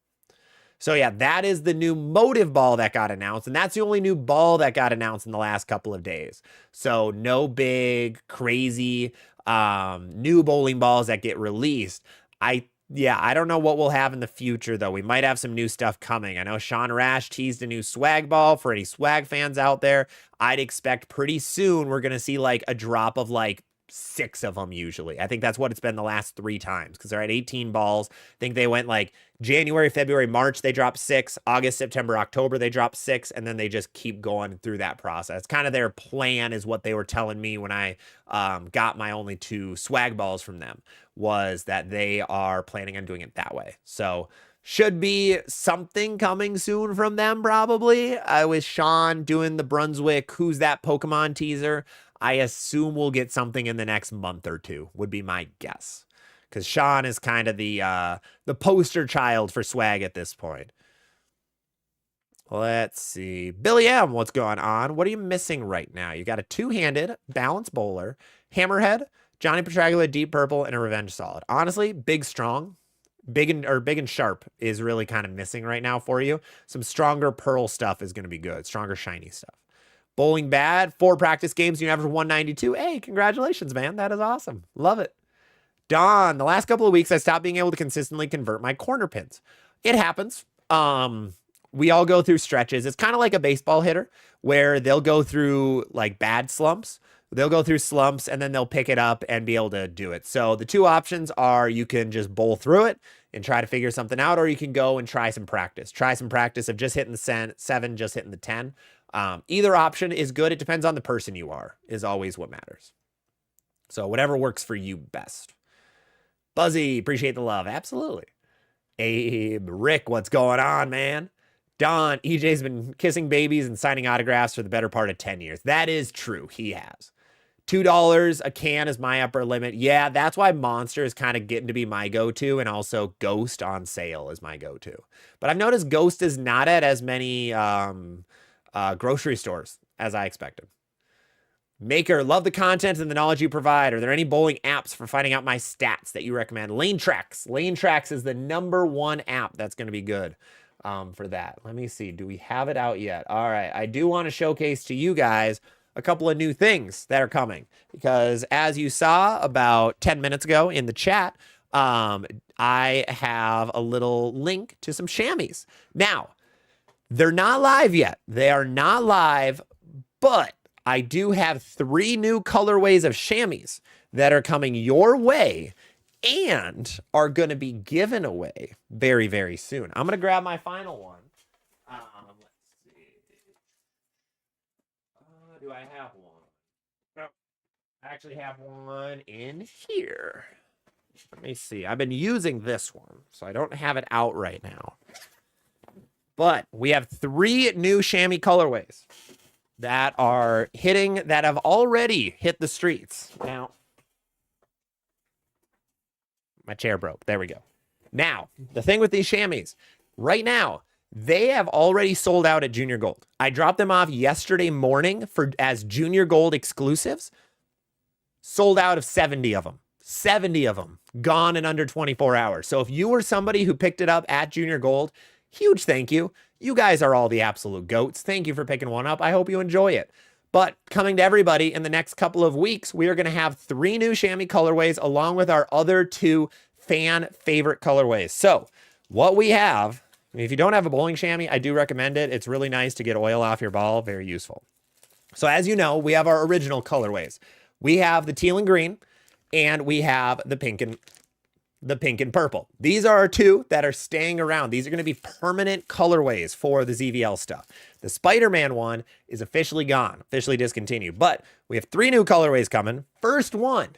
So yeah, that is the new Motive ball that got announced, and that's the only new ball that got announced in the last couple of days. So no big, crazy new bowling balls that get released. I don't know what we'll have in the future, though. We might have some new stuff coming. I know Sean Rash teased a new swag ball for any swag fans out there. I'd expect pretty soon we're going to see like a drop of like 6 of them usually. I think that's what it's been the last 3 times because they're at 18 balls. I think they went like January, February, March, they dropped 6. August, September, October, they dropped 6. And then they just keep going through that process. Kind of their plan is what they were telling me when I got my only 2 swag balls from them, was that they are planning on doing it that way. So should be something coming soon from them, probably. With Sean doing the Brunswick Who's That Pokemon teaser, I assume we'll get something in the next month or 2, would be my guess. Because Sean is kind of the poster child for swag at this point. Let's see. Billy M, what's going on? What are you missing right now? You got a 2-handed balanced bowler, Hammerhead, Johnny Petragula, Deep Purple, and a Revenge Solid. Honestly, big strong. Big and sharp is really kind of missing right now for you. Some stronger pearl stuff is going to be good. Stronger shiny stuff. Bowling Bad, 4 practice games. You average 192. Hey, congratulations, man. That is awesome. Love it. Don, the last couple of weeks, I stopped being able to consistently convert my corner pins. It happens. We all go through stretches. It's kind of like a baseball hitter where they'll go through like bad slumps. They'll go through slumps and then they'll pick it up and be able to do it. So the two options are you can just bowl through it and try to figure something out, or you can go and try some practice. Try some practice of just hitting the 7, just hitting the 10. Either option is good. It depends on the person you are, is always what matters. So whatever works for you best. Buzzy, appreciate the love. Absolutely. Abe, Rick, what's going on, man? Don, EJ's been kissing babies and signing autographs for the better part of 10 years. That is true. He has. $2 a can is my upper limit. Yeah, that's why Monster is kind of getting to be my go-to, and also Ghost on sale is my go-to. But I've noticed Ghost is not at as many grocery stores as I expected. Maker, love the content and the knowledge you provide. Are there any bowling apps for finding out my stats that you recommend? Lane Tracks. Lane Tracks is the #1 app that's going to be good for that. Let me see. Do we have it out yet? All right. I do want to showcase to you guys a couple of new things that are coming, because as you saw about 10 minutes ago in the chat, I have a little link to some chamois. Now, they're not live yet. They are not live, but I do have 3 new colorways of chamois that are coming your way and are going to be given away very, very soon. I'm going to grab my final one. Let's see. Do I have one? No. I actually have one in here. Let me see. I've been using this one, so I don't have it out right now. But we have 3 new chamois colorways that are hitting, that have already hit the streets. Now, my chair broke. There we go. Now, the thing with these chamois, right now, they have already sold out at Junior Gold. I dropped them off yesterday morning as Junior Gold exclusives. Sold out of 70 of them. 70 of them gone in under 24 hours. So if you were somebody who picked it up at Junior Gold, huge thank you. You guys are all the absolute goats. Thank you for picking one up. I hope you enjoy it. But coming to everybody in the next couple of weeks, we are going to have 3 new chamois colorways along with our other 2 fan favorite colorways. So what we have, if you don't have a bowling chamois, I do recommend it. It's really nice to get oil off your ball. Very useful. So as you know, we have our original colorways. We have the teal and green, and we have the pink and purple. These are our 2 that are staying around. These are going to be permanent colorways for the ZVL stuff. The Spider-Man one is officially gone, officially discontinued, but we have 3 new colorways coming. First one,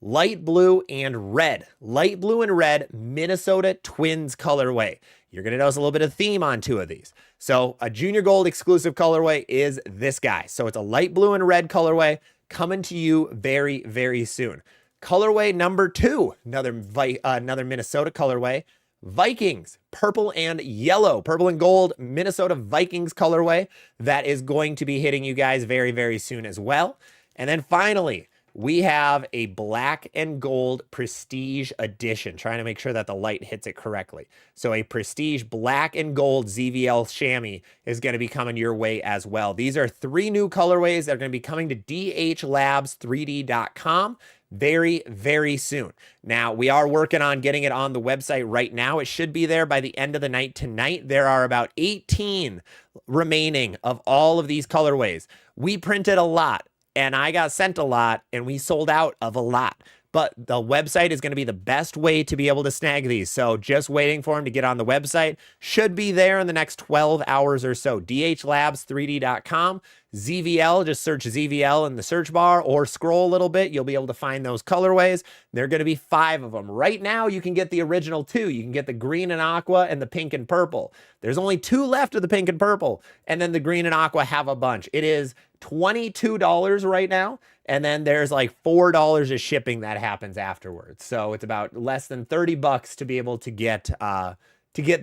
light blue and red. Light blue and red Minnesota Twins colorway. You're going to notice a little bit of theme on 2 of these. So a Junior Gold exclusive colorway is this guy. So it's a light blue and red colorway coming to you very, very soon. Colorway number 2, another Minnesota colorway, Vikings, purple and yellow, purple and gold Minnesota Vikings colorway that is going to be hitting you guys very, very soon as well. And then finally, we have a black and gold Prestige edition, trying to make sure that the light hits it correctly. So a Prestige black and gold ZVL chamois is going to be coming your way as well. These are 3 new colorways that are going to be coming to dhlabs3d.com very, very soon. Now, we are working on getting it on the website right now. It should be there by the end of the night tonight. There are about 18 remaining of all of these colorways. We printed a lot, and I got sent a lot, and we sold out of a lot. But the website is going to be the best way to be able to snag these. So just waiting for them to get on the website. Should be there in the next 12 hours or so. dhlabs3d.com. ZVL, just search ZVL in the search bar or scroll a little bit. You'll be able to find those colorways. There are going to be 5 of them. Right now, you can get the original 2. You can get the green and aqua and the pink and purple. There's only 2 left of the pink and purple. And then the green and aqua have a bunch. It is $22 right now. And then there's like $4 of shipping that happens afterwards. So it's about less than 30 bucks to be able to get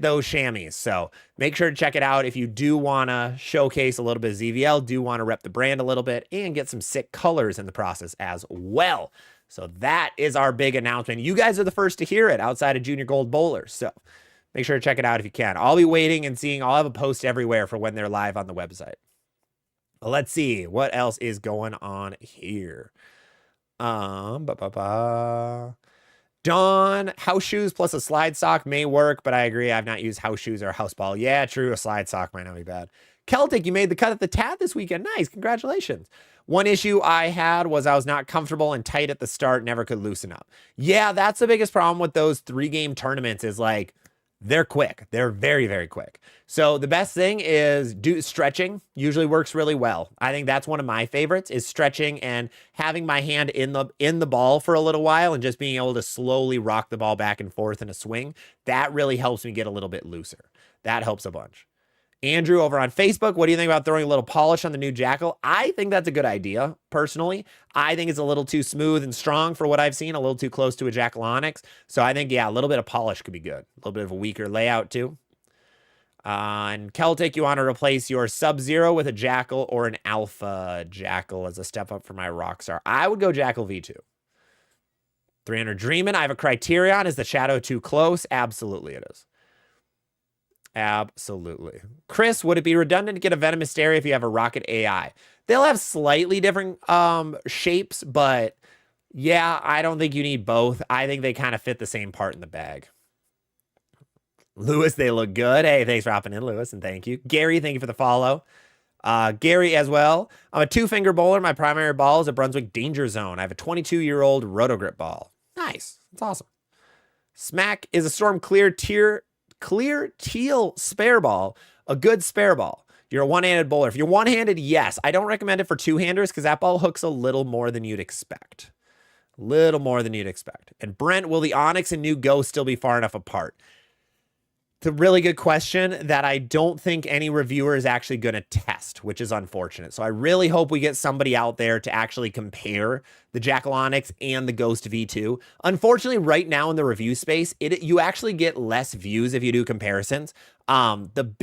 those chamois. So make sure to check it out if you do want to showcase a little bit of ZVL, do want to rep the brand a little bit, and get some sick colors in the process as well. So that is our big announcement. You guys are the first to hear it outside of Junior Gold Bowlers. So make sure to check it out if you can. I'll be waiting and seeing. I'll have a post everywhere for when they're live on the website. Let's see what else is going on here. Ba, ba, ba. Dawn, house shoes plus a slide sock may work, but I agree. I've not used house shoes or a house ball. Yeah, true. A slide sock might not be bad. Celtic, you made the cut at the tat this weekend. Nice. Congratulations. One issue I had was I was not comfortable and tight at the start, never could loosen up. Yeah, that's the biggest problem with those 3-game tournaments is like they're quick. They're very, very quick. So the best thing is do stretching usually works really well. I think that's one of my favorites is stretching and having my hand in the ball for a little while and just being able to slowly rock the ball back and forth in a swing. That really helps me get a little bit looser. That helps a bunch. Andrew over on Facebook, what do you think about throwing a little polish on the new Jackal? I think that's a good idea, personally. I think it's a little too smooth and strong for what I've seen, a little too close to a Jackal Onyx. So I think, yeah, a little bit of polish could be good. A little bit of a weaker layout, too. And Celtic, you want to replace your Sub-Zero with a Jackal or an Alpha Jackal as a step up for my Rockstar. I would go Jackal V2. 300 Dreamin', I have a criterion. Is the shadow too close? Absolutely it is. Absolutely. Chris, would it be redundant to get a Venom Hysteria if you have a Rocket AI? They'll have slightly different shapes, but yeah, I don't think you need both. I think they kind of fit the same part in the bag. Lewis, they look good. Hey, thanks for hopping in, Lewis, and thank you. Gary, thank you for the follow. Gary as well. I'm a 2-finger bowler. My primary ball is a Brunswick Danger Zone. I have a 22-year-old Rotogrip ball. Nice. That's awesome. Smack is a Storm Clear teal spare ball, a good spare ball. You're a one-handed bowler. If you're one-handed, yes. I don't recommend it for two-handers because that ball hooks a little more than you'd expect. Little more than you'd expect. And Brent, will the Onyx and new Ghost still be far enough apart? It's a really good question that I don't think any reviewer is actually going to test, which is unfortunate. So I really hope we get somebody out there to actually compare the Jackal Onyx and the Ghost V2. Unfortunately, right now in the review space, you actually get less views if you do comparisons. The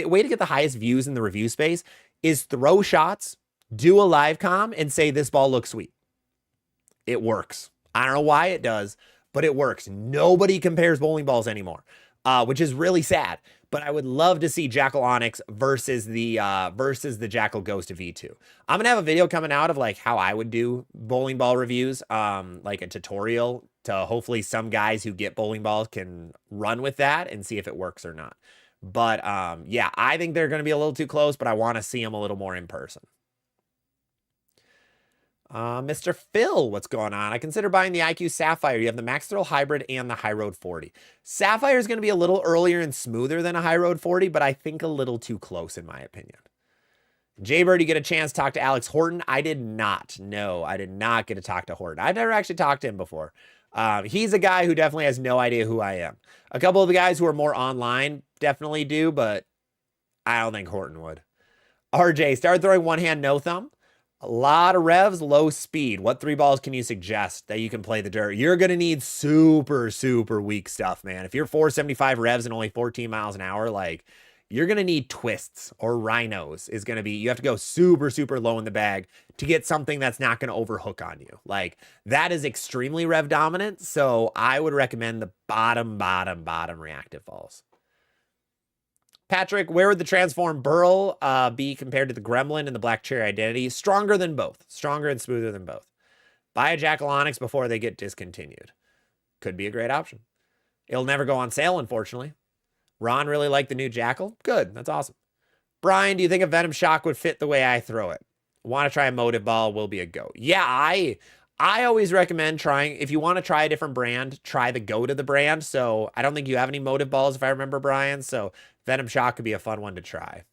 way to get the highest views in the review space is throw shots, do a live comm, and say this ball looks sweet. It works. I don't know why it does, but it works. Nobody compares bowling balls anymore. Which is really sad. But I would love to see Jackal Onyx versus the Jackal Ghost V2. I'm gonna have a video coming out of like how I would do bowling ball reviews, like a tutorial to hopefully some guys who get bowling balls can run with that and see if it works or not. But yeah, I think they're gonna be a little too close, but I want to see them a little more in person. Mr. Phil, what's going on? I consider buying the IQ Sapphire. You have the Max Thrill Hybrid and the High Road 40. Sapphire is going to be a little earlier and smoother than a High Road 40, but I think a little too close in my opinion. Jaybird, you get a chance to talk to Alex Horton? I did not. No, I did not get to talk to Horton. I've never actually talked to him before. He's a guy who definitely has no idea who I am. A couple of the guys who are more online definitely do, but I don't think Horton would. RJ, start throwing one hand, no thumb. A lot of revs, low speed. What 3 balls can you suggest that you can play the dirt? You're going to need super, super weak stuff, man. If you're 475 revs and only 14 miles an hour, like, you're going to need twists or rhinos is going to be, you have to go super, super low in the bag to get something that's not going to overhook on you. Like, that is extremely rev dominant. So I would recommend the bottom reactive balls. Patrick, where would the Transform Burl be compared to the Gremlin and the Black Cherry Identity? Stronger than both. Stronger and smoother than both. Buy a Jackal Onyx before they get discontinued. Could be a great option. It'll never go on sale, unfortunately. Ron really liked the new Jackal. Good. That's awesome. Brian, do you think a Venom Shock would fit the way I throw it? Want to try a Motive Ball? Will be a go. Yeah, I always recommend trying, if you want to try a different brand, try the go to the brand. So I don't think you have any Motive Balls, if I remember, Brian. So Venom Shock could be a fun one to try.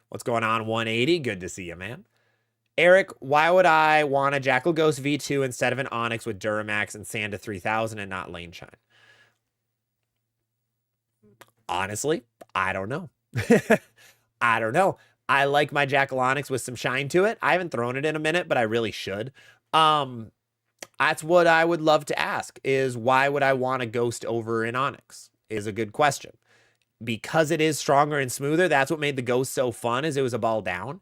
What's going on, 180? Good to see you, man. Eric, why would I want a Jackal Ghost V2 instead of an Onyx with Duramax and Sanda 3000 and not Lane Shine? Honestly, I don't know. I don't know. I like my Jackal Onyx with some shine to it. I haven't thrown it in a minute, but I really should. That's what I would love to ask is why would I want a Ghost over an Onyx is a good question. Because it is stronger and smoother, that's what made the Ghost so fun is it was a ball down.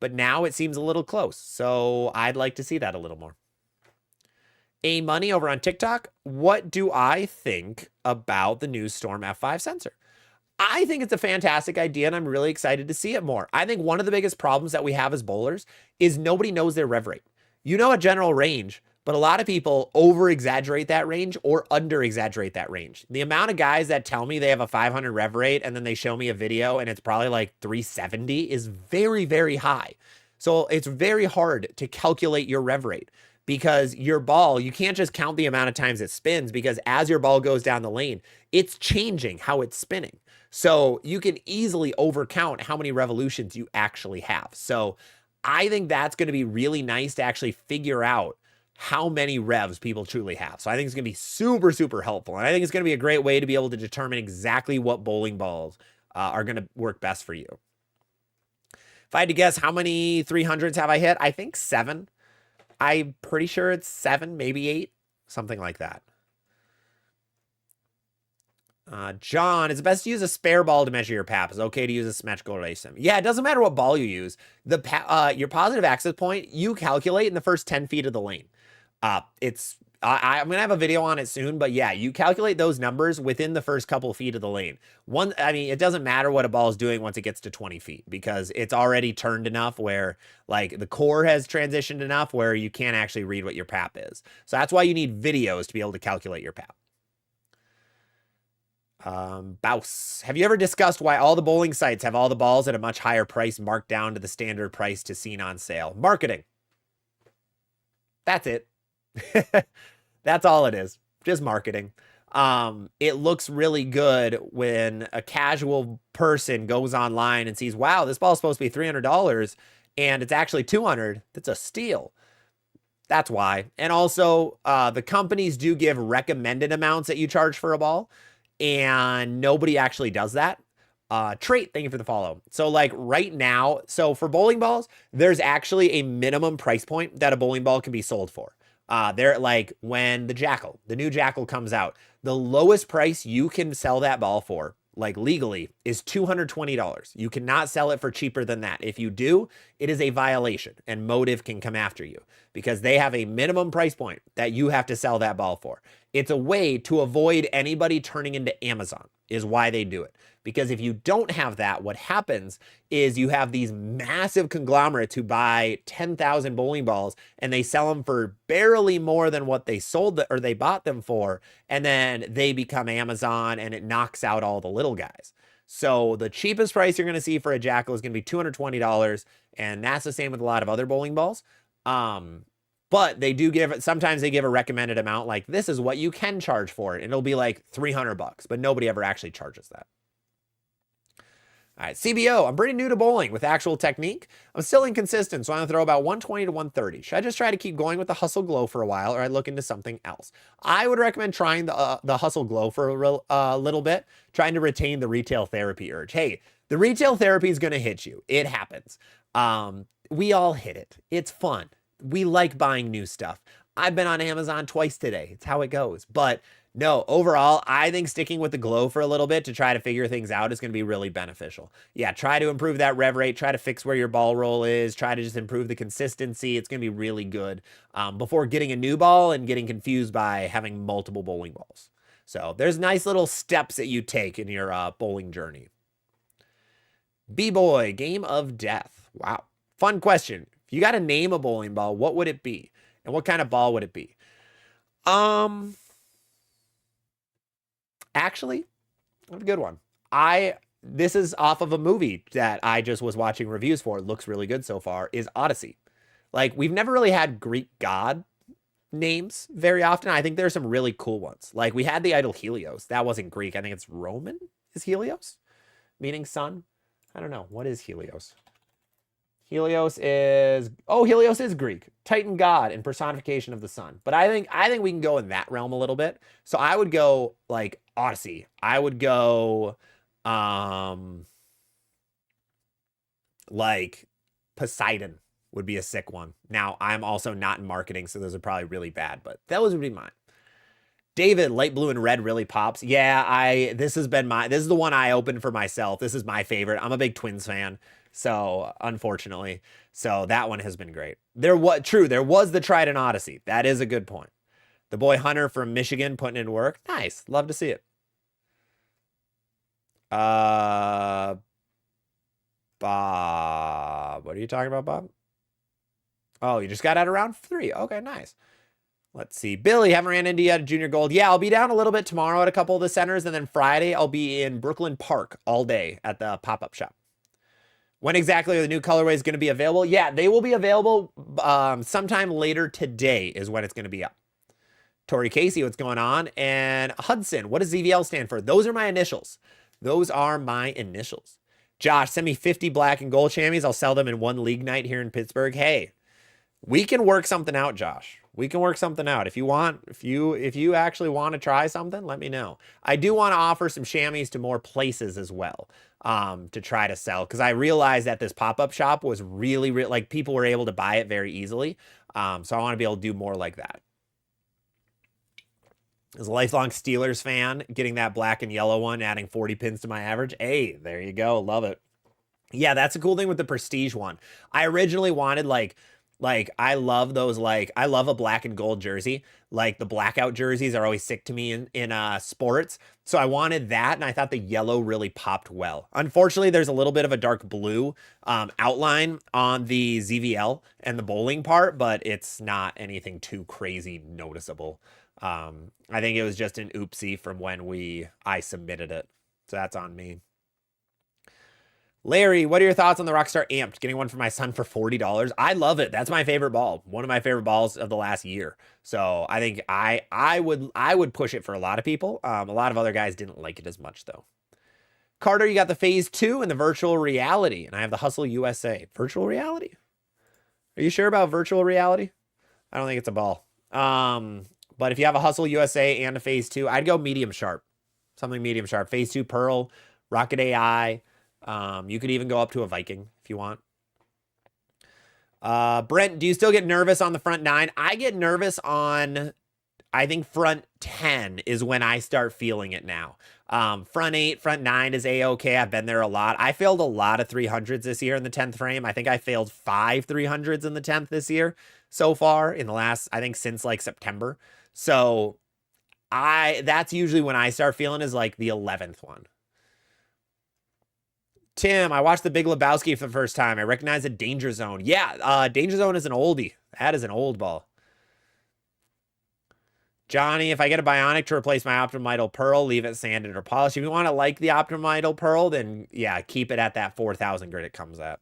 But now it seems a little close. So I'd like to see that a little more. A Money over on TikTok. What do I think about the new Storm F5 sensor? I think it's a fantastic idea, and I'm really excited to see it more. I think one of the biggest problems that we have as bowlers is nobody knows their rev rate. You know a general range, but a lot of people over-exaggerate that range or under-exaggerate that range. The amount of guys that tell me they have a 500 rev rate and then they show me a video and it's probably like 370 is very, very high. So it's very hard to calculate your rev rate because your ball, you can't just count the amount of times it spins because as your ball goes down the lane, it's changing how it's spinning. So you can easily overcount how many revolutions you actually have. So I think that's going to be really nice to actually figure out how many revs people truly have. So I think it's going to be super, super helpful. And I think it's going to be a great way to be able to determine exactly what bowling balls are going to work best for you. If I had to guess how many 300s have I hit, I think 7. I'm pretty sure it's 7, maybe 8, something like that. John, it's best to use a spare ball to measure your PAP. It's okay to use a symmetrical racing. Yeah, it doesn't matter what ball you use. Your positive access point, you calculate in the first 10 feet of the lane. I'm going to have a video on it soon, but yeah, you calculate those numbers within the first couple feet of the lane. I mean, it doesn't matter what a ball is doing once it gets to 20 feet because it's already turned enough where like the core has transitioned enough where you can't actually read what your PAP is. So that's why you need videos to be able to calculate your PAP. Bouse. Have you ever discussed why all the bowling sites have all the balls at a much higher price marked down to the standard price to seen on sale? Marketing. That's it. That's all it is. Just marketing. It looks really good when a casual person goes online and sees, wow, this ball is supposed to be $300 and it's actually $200. That's a steal. That's why. And also, the companies do give recommended amounts that you charge for a ball. And nobody actually does that. Trait, thank you for the follow. So like right now, so for bowling balls, there's actually a minimum price point that a bowling ball can be sold for. They're like when the new Jackal comes out, the lowest price you can sell that ball for, like legally, is $220. You cannot sell it for cheaper than that. If you do, it is a violation and Motive can come after you because they have a minimum price point that you have to sell that ball for. It's a way to avoid anybody turning into Amazon is why they do it. Because if you don't have that, what happens is you have these massive conglomerates who buy 10,000 bowling balls and they sell them for barely more than what they they bought them for. And then they become Amazon and it knocks out all the little guys. So the cheapest price you're going to see for a Jackal is going to be $220. And that's the same with a lot of other bowling balls. But they do sometimes they give a recommended amount like this is what you can charge for it. And it'll be like $300, but nobody ever actually charges that. All right, CBO, I'm pretty new to bowling with actual technique. I'm still inconsistent, so I'm going to throw about 120 to 130. Should I just try to keep going with the Hustle Glow for a while, or I look into something else? I would recommend trying the Hustle Glow for a little bit, trying to retain the retail therapy urge. Hey, the retail therapy is going to hit you. It happens. We all hit it. It's fun. We like buying new stuff. I've been on Amazon twice today. It's how it goes. But no, overall, I think sticking with the Glow for a little bit to try to figure things out is going to be really beneficial. Yeah, try to improve that rev rate. Try to fix where your ball roll is. Try to just improve the consistency. It's going to be really good before getting a new ball and getting confused by having multiple bowling balls. So there's nice little steps that you take in your bowling journey. B-Boy, Game of Death. Wow. Fun question. If you got to name a bowling ball, what would it be? And what kind of ball would it be? Actually, I have a good one. This is off of a movie that I just was watching reviews for. It looks really good so far, is Odyssey. Like, we've never really had Greek god names very often. I think there's some really cool ones. Like, we had the idol Helios. That wasn't Greek. I think it's Roman, is Helios? Meaning sun? I don't know. What is Helios? Helios is Greek, Titan god and personification of the sun. But I think we can go in that realm a little bit. So I would go like Odyssey. I would go like Poseidon would be a sick one. Now I'm also not in marketing, so those are probably really bad, but those would be mine. David, light blue and red really pops. Yeah, this is the one I opened for myself. This is my favorite. I'm a big Twins fan. So unfortunately, that one has been great. There was the Trident Odyssey. That is a good point. The boy Hunter from Michigan putting in work. Nice. Love to see it. Uh, Bob. What are you talking about, Bob? Oh, you just got out of round 3. Okay, nice. Let's see. Billy, haven't ran into yet Junior Gold. Yeah, I'll be down a little bit tomorrow at a couple of the centers, and then Friday I'll be in Brooklyn Park all day at the pop-up shop. When exactly are the new colorways going to be available? Yeah, they will be available sometime later today is when it's going to be up. Tori Casey, what's going on? And Hudson, what does ZVL stand for? Those are my initials. Those are my initials. Josh, send me 50 black and gold chamois. I'll sell them in one league night here in Pittsburgh. Hey, we can work something out, Josh. We can work something out. If you want, if you actually want to try something, let me know. I do want to offer some chamois to more places as well, to try to sell, because I realized that this pop-up shop was really like people were able to buy it very easily. So I want to be able to do more like that. As a lifelong Steelers fan, getting that black and yellow one, adding 40 pins to my average. Hey, there you go. Love it. Yeah, that's a cool thing with the Prestige one. I originally wanted like I love those, like I love a black and gold jersey. Like the blackout jerseys are always sick to me in sports. So I wanted that, and I thought the yellow really popped well. Unfortunately, there's a little bit of a dark blue outline on the ZVL and the bowling part, but it's not anything too crazy noticeable. I think it was just an oopsie from when I submitted it. So that's on me. Larry, what are your thoughts on the Rockstar Amped? Getting one for my son for $40. I love it. That's my favorite ball. One of my favorite balls of the last year. So I think I would push it for a lot of people. A lot of other guys didn't like it as much though. Carter, you got the Phase 2 and the virtual reality, and I have the Hustle USA. Virtual reality? Are you sure about virtual reality? I don't think it's a ball. But if you have a Hustle USA and a Phase 2, I'd go medium sharp. Something medium sharp. Phase 2 Pearl, Rocket AI. You could even go up to a Viking if you want. Brent, do you still get nervous on the front 9? I get nervous on, I think front 10 is when I start feeling it now. Front 8, front 9 is A-okay. I've been there a lot. I failed a lot of 300s this year in the 10th frame. I think I failed 5 300s in the 10th this year so far in the last, I think since like September. So that's usually when I start feeling is like the 11th one. Tim, I watched The Big Lebowski for the first time. I recognize a Danger Zone. Yeah, Danger Zone is an oldie. That is an old ball. Johnny, if I get a Bionic to replace my Optimidal Pearl, leave it sanded or polished. If you want to like the Optimidal Pearl, then yeah, keep it at that 4,000 grit it comes at.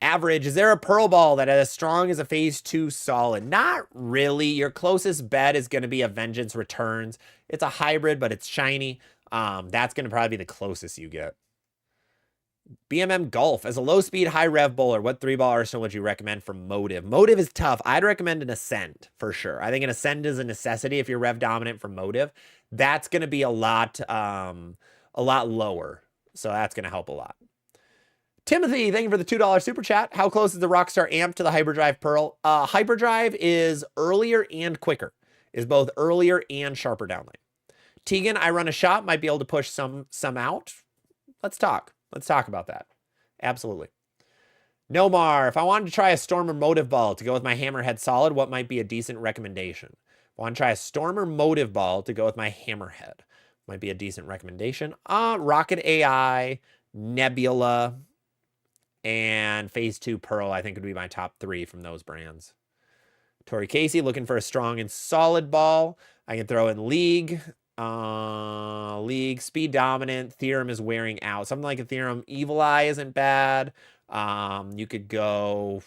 Average, is there a Pearl ball that is as strong as a Phase 2 solid? Not really. Your closest bet is going to be a Vengeance Returns. It's a hybrid, but it's shiny. That's going to probably be the closest you get. BMM Golf, as a low-speed, high-rev bowler, what 3-ball arsenal would you recommend for Motive? Motive is tough. I'd recommend an Ascend, for sure. I think an Ascend is a necessity if you're rev dominant for Motive. That's going to be a lot lower, so that's going to help a lot. Timothy, thank you for the $2 super chat. How close is the Rockstar Amp to the Hyperdrive Pearl? Hyperdrive is earlier and quicker. Is both earlier and sharper downlane. Tegan, I run a shop, might be able to push some out. Let's talk. Let's talk about that. Absolutely. Nomar, if I wanted to try a Stormer Motive Ball to go with my Hammerhead Solid, what might be a decent recommendation? If I want to try a Stormer Motive Ball to go with my Hammerhead, might be a decent recommendation. Rocket AI, Nebula, and Phase 2 Pearl, I think would be my top 3 from those brands. Tori Casey, looking for a strong and solid ball. I can throw in League. League, Speed Dominant, Theorem is wearing out. Something like a Theorem. Evil Eye isn't bad. You could go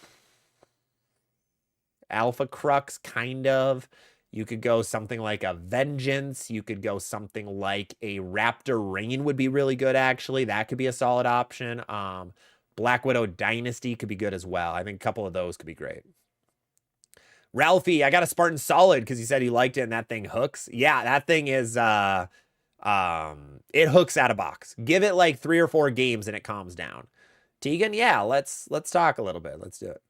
Alpha Crux, kind of. You could go something like a Vengeance. You could go something like a Raptor Rain would be really good, actually. That could be a solid option. Black Widow Dynasty could be good as well. I think a couple of those could be great. Ralphie, I got a Spartan Solid because he said he liked it and that thing hooks. Yeah, that thing is, it hooks out of box. Give it like 3 or 4 games and it calms down. Tegan, yeah, let's talk a little bit. Let's do it.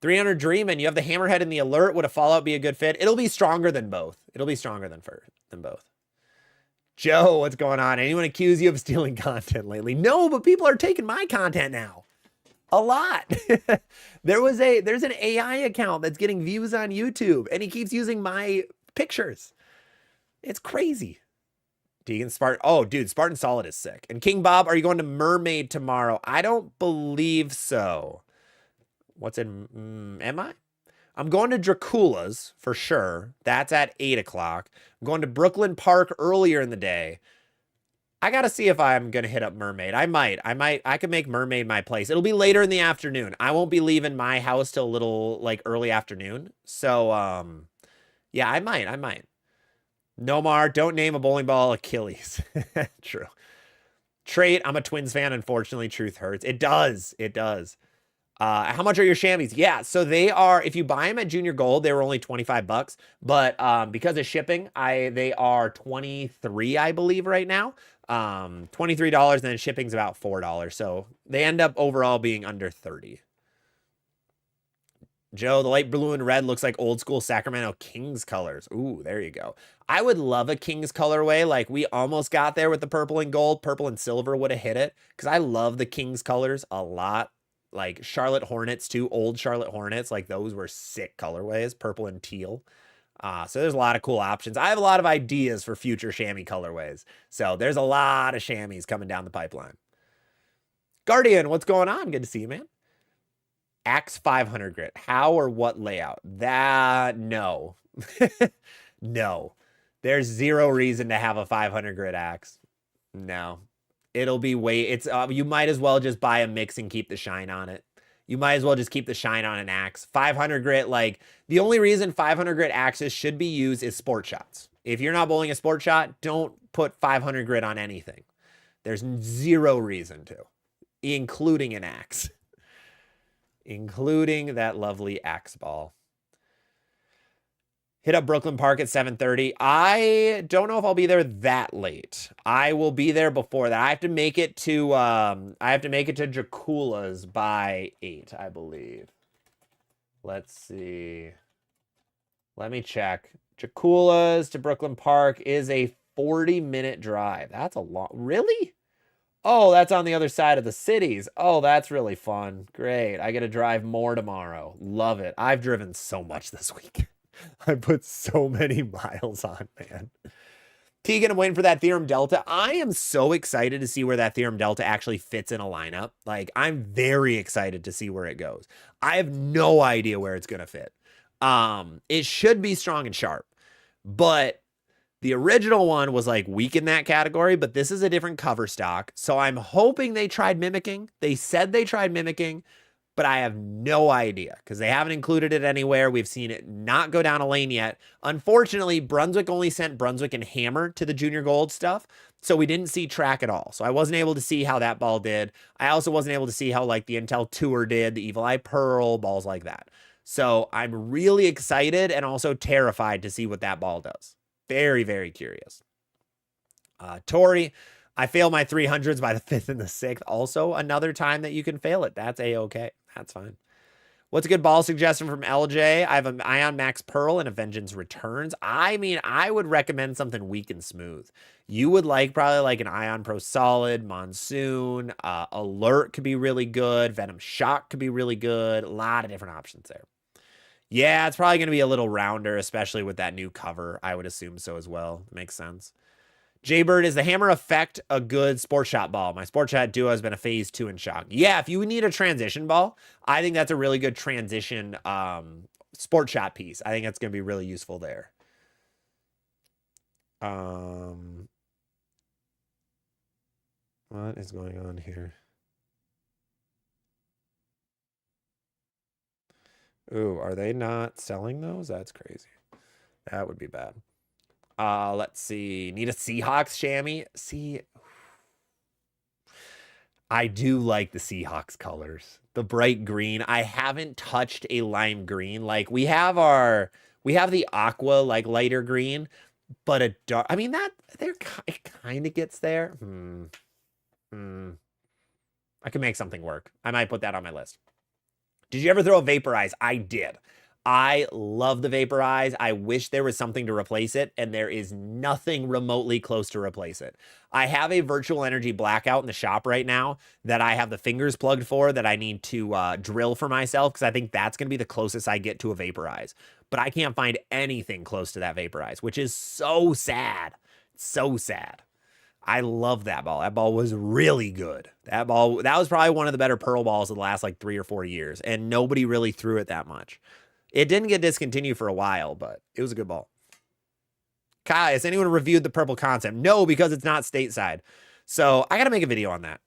300 Dreamin', you have the Hammerhead and the Alert. Would a Fallout be a good fit? It'll be stronger than both. It'll be stronger than both. Joe, what's going on? Anyone accuse you of stealing content lately? No, but people are taking my content now. A lot. There's an AI account that's getting views on YouTube and he keeps using my pictures. It's crazy. Deegan Spartan. Oh, dude, Spartan Solid is sick. And King Bob, are you going to Mermaid tomorrow? I don't believe so. What's in? Am I? I'm going to Dracula's for sure. That's at 8 o'clock. I'm going to Brooklyn Park earlier in the day. I got to see if I'm going to hit up Mermaid. I might. I could make Mermaid my place. It'll be later in the afternoon. I won't be leaving my house till a little like early afternoon. So, yeah, I might. Nomar, don't name a bowling ball Achilles. True. Trait, I'm a Twins fan. Unfortunately, truth hurts. It does. It does. How much are your chamois? Yeah, so they are, if you buy them at Junior Gold, they were only 25 bucks, but because of shipping, they are 23, I believe, right now. $23, and then shipping's about $4. So they end up overall being under 30. Joe, the light blue and red looks like old school Sacramento Kings colors. Ooh, there you go. I would love a Kings colorway. Like we almost got there with the purple and gold. Purple and silver would have hit it because I love the Kings colors a lot. Like Charlotte Hornets too, old Charlotte Hornets. Like those were sick colorways, purple and teal. So there's a lot of cool options. I have a lot of ideas for future chamois colorways. So there's a lot of chamois coming down the pipeline. Guardian, what's going on? Good to see you, man. Axe 500 grit. How or what layout? That, no. No. There's zero reason to have a 500 grit axe. No. It'll be you might as well just buy a mix and keep the shine on it. You might as well just keep the shine on an axe. 500 grit, like, the only reason 500 grit axes should be used is sport shots. If you're not bowling a sport shot, don't put 500 grit on anything. There's zero reason to, including an axe. Including that lovely axe ball. Hit up Brooklyn Park at 7:30. I don't know if I'll be there that late. I will be there before that. I have to make it to Dracula's by 8, I believe. Let's see. Let me check. Dracula's to Brooklyn Park is a 40-minute drive. That's a long. Really? Oh, that's on the other side of the cities. Oh, that's really fun. Great. I get to drive more tomorrow. Love it. I've driven so much this week. I put so many miles on, man. Tegan, I'm waiting for that Theorem Delta. I am so excited to see where that Theorem Delta actually fits in a lineup. Like, I'm very excited to see where it goes. I have no idea where it's going to fit. It should be strong and sharp, but the original one was like weak in that category, but this is a different cover stock. So I'm hoping they tried mimicking. They said they tried mimicking, but I have no idea because they haven't included it anywhere. We've seen it not go down a lane yet. Unfortunately, Brunswick only sent Brunswick and Hammer to the Junior Gold stuff. So we didn't see track at all. So I wasn't able to see how that ball did. I also wasn't able to see how like the Intel Tour did, the Evil Eye Pearl, balls like that. So I'm really excited and also terrified to see what that ball does. Very, very curious. Tori, I fail my 300s by the 5th and the 6th. Also, another time that you can fail it. That's A-okay. That's fine. What's a good ball suggestion from LJ? I have an Ion Max Pearl and a Vengeance Returns. I mean, I would recommend something weak and smooth. You would like probably like an Ion Pro Solid, Monsoon, Alert could be really good. Venom Shock could be really good. A lot of different options there. Yeah, it's probably going to be a little rounder, especially with that new cover. I would assume so as well. Makes sense. Jaybird, is the Hammer Effect a good sport shot ball? My sport shot duo has been a phase 2 in shock. Yeah, if you need a transition ball, I think that's a really good transition sport shot piece. I think that's going to be really useful there. What is going on here? Ooh, are they not selling those? That's crazy. That would be bad. Let's see. Need a Seahawks chamois? See, I do like the Seahawks colors. The bright green. I haven't touched a lime green. Like we have the aqua, like lighter green, but a dark, I mean, it kind of gets there. I can make something work. I might put that on my list. Did you ever throw a Vaporize? I did. I love the Vaporize. I wish there was something to replace it, and there is nothing remotely close to replace it. I have a virtual energy blackout in the shop right now that I have the fingers plugged for that I need to drill for myself because I think that's going to be the closest I get to a Vaporize. But I can't find anything close to that Vaporize, which is so sad. So sad. I love that ball. That ball was really good. That was probably one of the better Pearl balls of the last like 3 or 4 years, and nobody really threw it that much. It didn't get discontinued for a while, but it was a good ball. Kai, has anyone reviewed the purple concept? No, because it's not stateside. So I got to make a video on that.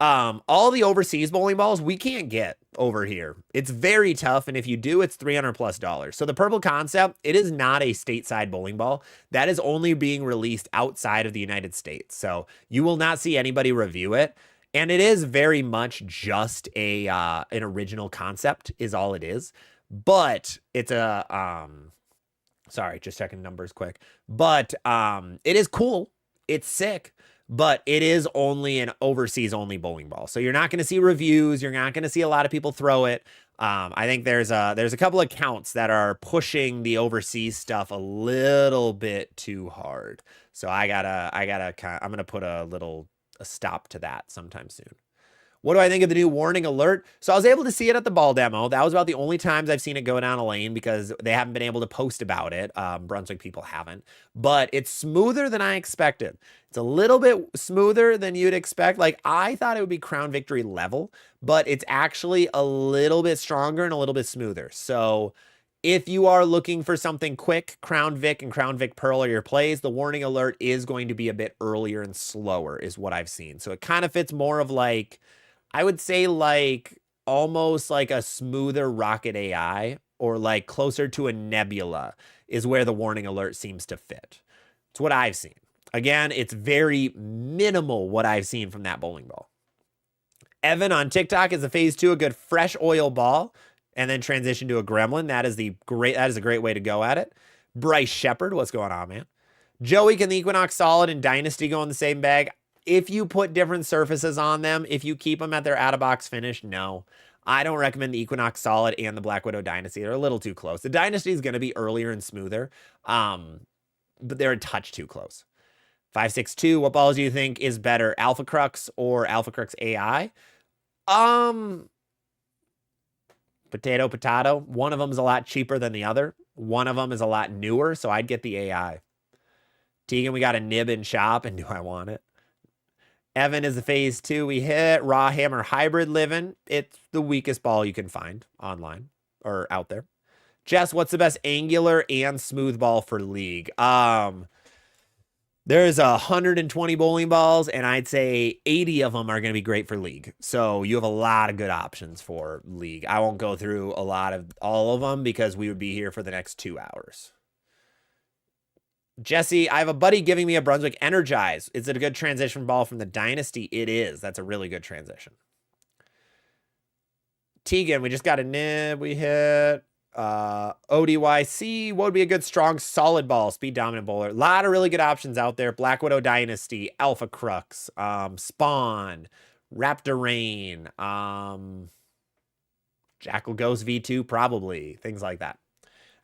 All the overseas bowling balls we can't get over here. It's very tough, and if you do, it's $300+. So the purple concept, it is not a stateside bowling ball. That is only being released outside of the United States. So you will not see anybody review it. And it is very much just an original concept is all it is. But it's a sorry, just checking numbers quick. But it is cool. It's sick. But it is only an overseas only bowling ball. So you're not going to see reviews. You're not going to see a lot of people throw it. I think there's a couple of accounts that are pushing the overseas stuff a little bit too hard. So I'm going to put a stop to that sometime soon. What do I think of the new warning alert? So I was able to see it at the ball demo. That was about the only times I've seen it go down a lane because they haven't been able to post about it. Brunswick people haven't. But it's smoother than I expected. It's a little bit smoother than you'd expect. Like, I thought it would be Crown Victory level, but it's actually a little bit stronger and a little bit smoother. So if you are looking for something quick, Crown Vic and Crown Vic Pearl are your plays. The warning alert is going to be a bit earlier and slower is what I've seen. So it kind of fits more of like, I would say like almost like a smoother Rocket AI or like closer to a Nebula is where the warning alert seems to fit. It's what I've seen. Again, it's very minimal what I've seen from that bowling ball. Evan on TikTok is a phase 2, a good fresh oil ball, and then transition to a gremlin. That is a great way to go at it. Bryce Shepard, what's going on, man? Joey, can the Equinox Solid and Dynasty go in the same bag? If you put different surfaces on them, if you keep them at their out-of-box finish, no. I don't recommend the Equinox Solid and the Black Widow Dynasty. They're a little too close. The Dynasty is going to be earlier and smoother, but they're a touch too close. 562, what balls do you think is better, Alpha Crux or Alpha Crux AI? Potato. One of them is a lot cheaper than the other. One of them is a lot newer, so I'd get the AI. Tegan, we got a nib in shop, and do I want it? Evan is the phase 2 we hit. Raw Hammer Hybrid living. It's the weakest ball you can find online or out there. Jess, what's the best angular and smooth ball for league? There's 120 bowling balls, and I'd say 80 of them are going to be great for league. So you have a lot of good options for league. I won't go through all of them because we would be here for the next 2 hours. Jesse, I have a buddy giving me a Brunswick Energize. Is it a good transition ball from the Dynasty? It is. That's a really good transition. Tegan, we just got a nib. We hit ODYC. What would be a good, strong, solid ball? Speed dominant bowler. A lot of really good options out there. Black Widow Dynasty, Alpha Crux, Spawn, Raptor Rain, Jackal Ghost V2, probably. Things like that.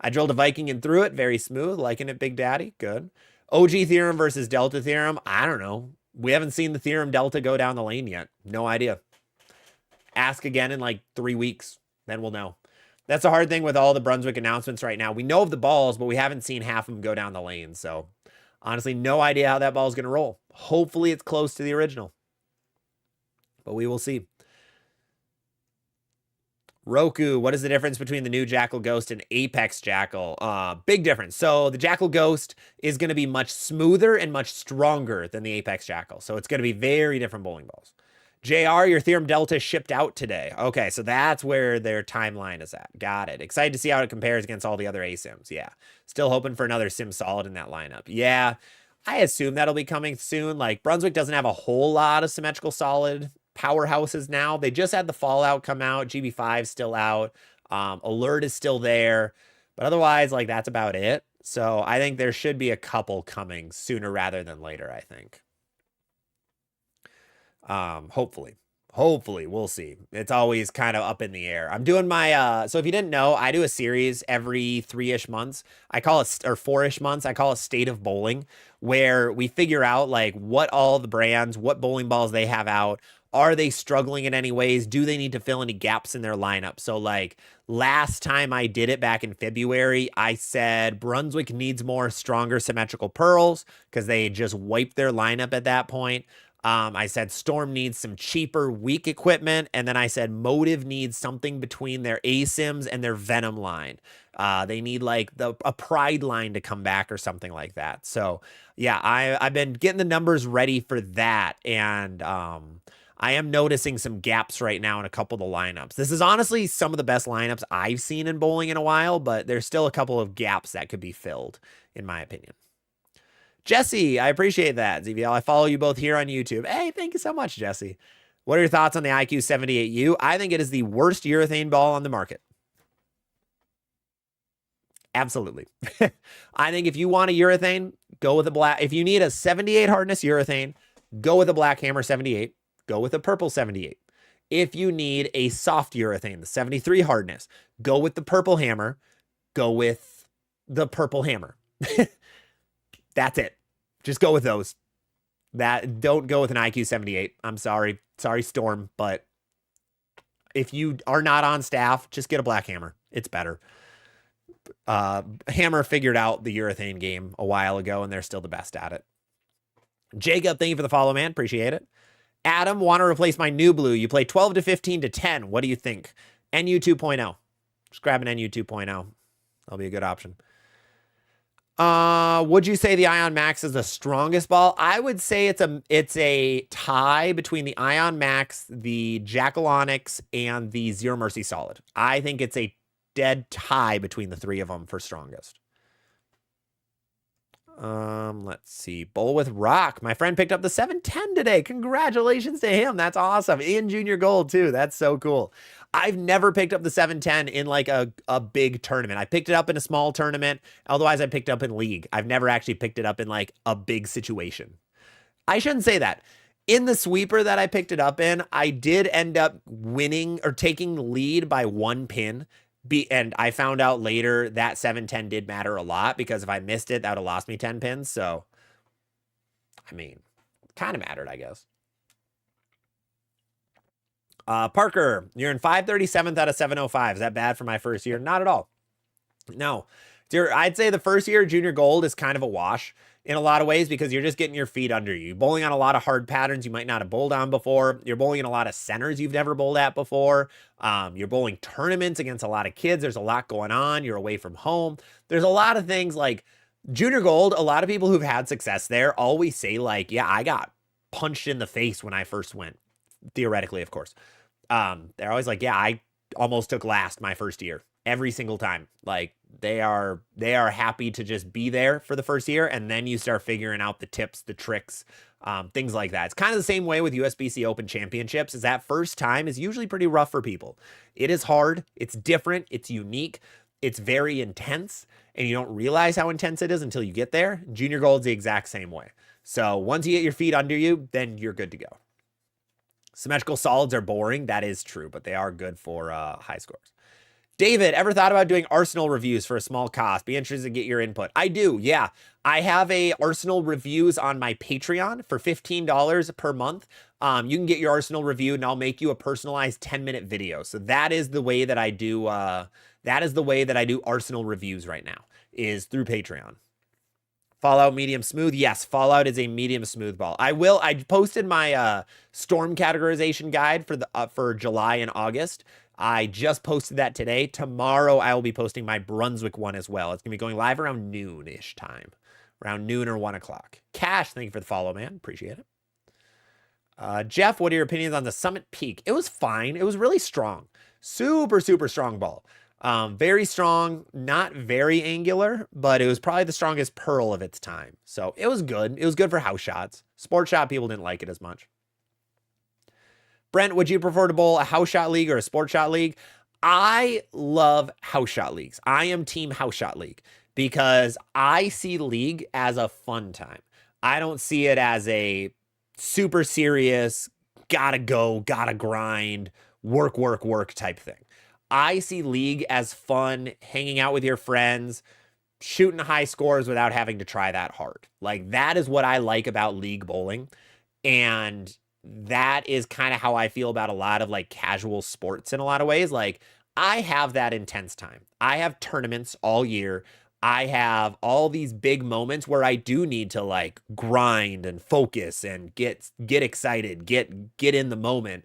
I drilled a Viking and threw it. Very smooth. Liking it, Big Daddy. Good. OG Theorem versus Delta Theorem. I don't know. We haven't seen the Theorem Delta go down the lane yet. No idea. Ask again in like 3 weeks. Then we'll know. That's a hard thing with all the Brunswick announcements right now. We know of the balls, but we haven't seen half of them go down the lane. So honestly, no idea how that ball is going to roll. Hopefully it's close to the original. But we will see. Roku, what is the difference between the new Jackal Ghost and Apex Jackal? Big difference. So the Jackal Ghost is going to be much smoother and much stronger than the Apex Jackal. So it's going to be very different bowling balls. JR, your Theorem Delta shipped out today. Okay, so that's where their timeline is at. Got it. Excited to see how it compares against all the other ASIMs. Yeah. Still hoping for another Sim Solid in that lineup. Yeah, I assume that'll be coming soon. Like, Brunswick doesn't have a whole lot of symmetrical solid powerhouses now. They just had the Fallout come out. GB5 still out. Alert is still there. But otherwise, like, that's about it. So I think there should be a couple coming sooner rather than later, I think. Hopefully, we'll see. It's always kind of up in the air. I'm doing my, so if you didn't know, I do a series every 3-ish months. I call it, or 4-ish months. I call it State of Bowling, where we figure out like what all the brands, what bowling balls they have out, Are they struggling in any ways? Do they need to fill any gaps in their lineup? So like last time I did it back in February, I said Brunswick needs more stronger symmetrical pearls because they just wiped their lineup at that point. I said Storm needs some cheaper, weak equipment. And then I said Motive needs something between their ASIMs and their Venom line. They need like a Pride line to come back or something like that. So yeah, I've been getting the numbers ready for that. And I am noticing some gaps right now in a couple of the lineups. This is honestly some of the best lineups I've seen in bowling in a while, but there's still a couple of gaps that could be filled, in my opinion. Jesse, I appreciate that. ZVL, I follow you both here on YouTube. Hey, thank you so much, Jesse. What are your thoughts on the IQ 78U? I think it is the worst urethane ball on the market. Absolutely. I think if you want a urethane, go with a black. If you need a 78 hardness urethane, go with a Black Hammer 78. Go with a purple 78. If you need a soft urethane, the 73 hardness, go with the purple hammer. Go with the purple hammer. That's it. Just go with those. Don't go with an IQ 78. I'm sorry. Sorry, Storm, but if you are not on staff, just get a Black Hammer. It's better. Hammer figured out the urethane game a while ago, and they're still the best at it. Jacob, thank you for the follow, man. Appreciate it. Adam, want to replace my new blue. You play 12 to 15 to 10. What do you think? NU 2.0. Just grab an NU 2.0. That'll be a good option. Would you say the Ion Max is the strongest ball? I would say it's a tie between the Ion Max, the Jackal Onyx, and the Zero Mercy Solid. I think it's a dead tie between the three of them for strongest. Let's see. Bowl with Rock. My friend picked up the 710 today. Congratulations to him. That's awesome. In Junior Gold too. That's so cool. I've never picked up the 710 in like a big tournament. I picked it up in a small tournament. Otherwise, I picked it up in League. I've never actually picked it up in like a big situation. I shouldn't say that. In the sweeper that I picked it up in, I did end up winning or taking lead by 1 pin. And I found out later that 710 did matter a lot because if I missed it, that would have lost me 10 pins. So, I mean, kind of mattered, I guess. Parker, you're in 537th out of 705. Is that bad for my first year? Not at all. No. I'd say the first year Junior Gold is kind of a wash in a lot of ways because you're just getting your feet under you. You're bowling on a lot of hard patterns you might not have bowled on before. You're bowling in a lot of centers you've never bowled at before. You're bowling tournaments against a lot of kids. There's a lot going on. You're away from home. There's a lot of things like Junior Gold. A lot of people who've had success there always say like, yeah, I got punched in the face when I first went. Theoretically, of course. They're always like, yeah, I almost took last my first year every single time. Like they are happy to just be there for the first year. And then you start figuring out the tips, the tricks, things like that. It's kind of the same way with USBC Open Championships is that first time is usually pretty rough for people. It is hard. It's different. It's unique. It's very intense. And you don't realize how intense it is until you get there. Junior Gold's the exact same way. So once you get your feet under you, then you're good to go. Symmetrical solids are boring. That is true, but they are good for high scores. David, ever thought about doing Arsenal reviews for a small cost? Be interested to get your input. I do, yeah. I have a Arsenal reviews on my Patreon for $15 per month. You can get your Arsenal review, and I'll make you a personalized 10-minute video. So that is the way that I do. That is the way that I do Arsenal reviews right now. Is through Patreon. Fallout medium smooth. Yes, Fallout is a medium smooth ball. I posted my storm categorization guide for July and August. I just posted that today. Tomorrow I will be posting my Brunswick one as well. It's gonna be going live around noon-ish time, around noon or 1 o'clock. Cash, thank you for the follow, man. Appreciate it. Jeff, what are your opinions on the Summit Peak? It was fine. It was really strong. Super, super strong ball. Very strong, not very angular, but it was probably the strongest pearl of its time. So it was good. It was good for house shots. Sport shot people didn't like it as much. Brent, would you prefer to bowl a house shot league or a sport shot league? I love house shot leagues. I am team house shot league because I see league as a fun time. I don't see it as a super serious, gotta go, gotta grind, work, work, work type thing. I see league as fun, hanging out with your friends, shooting high scores without having to try that hard. Like that is what I like about league bowling. And that is kind of how I feel about a lot of like casual sports in a lot of ways. Like I have that intense time. I have tournaments all year. I have all these big moments where I do need to like grind and focus and get excited, get in the moment.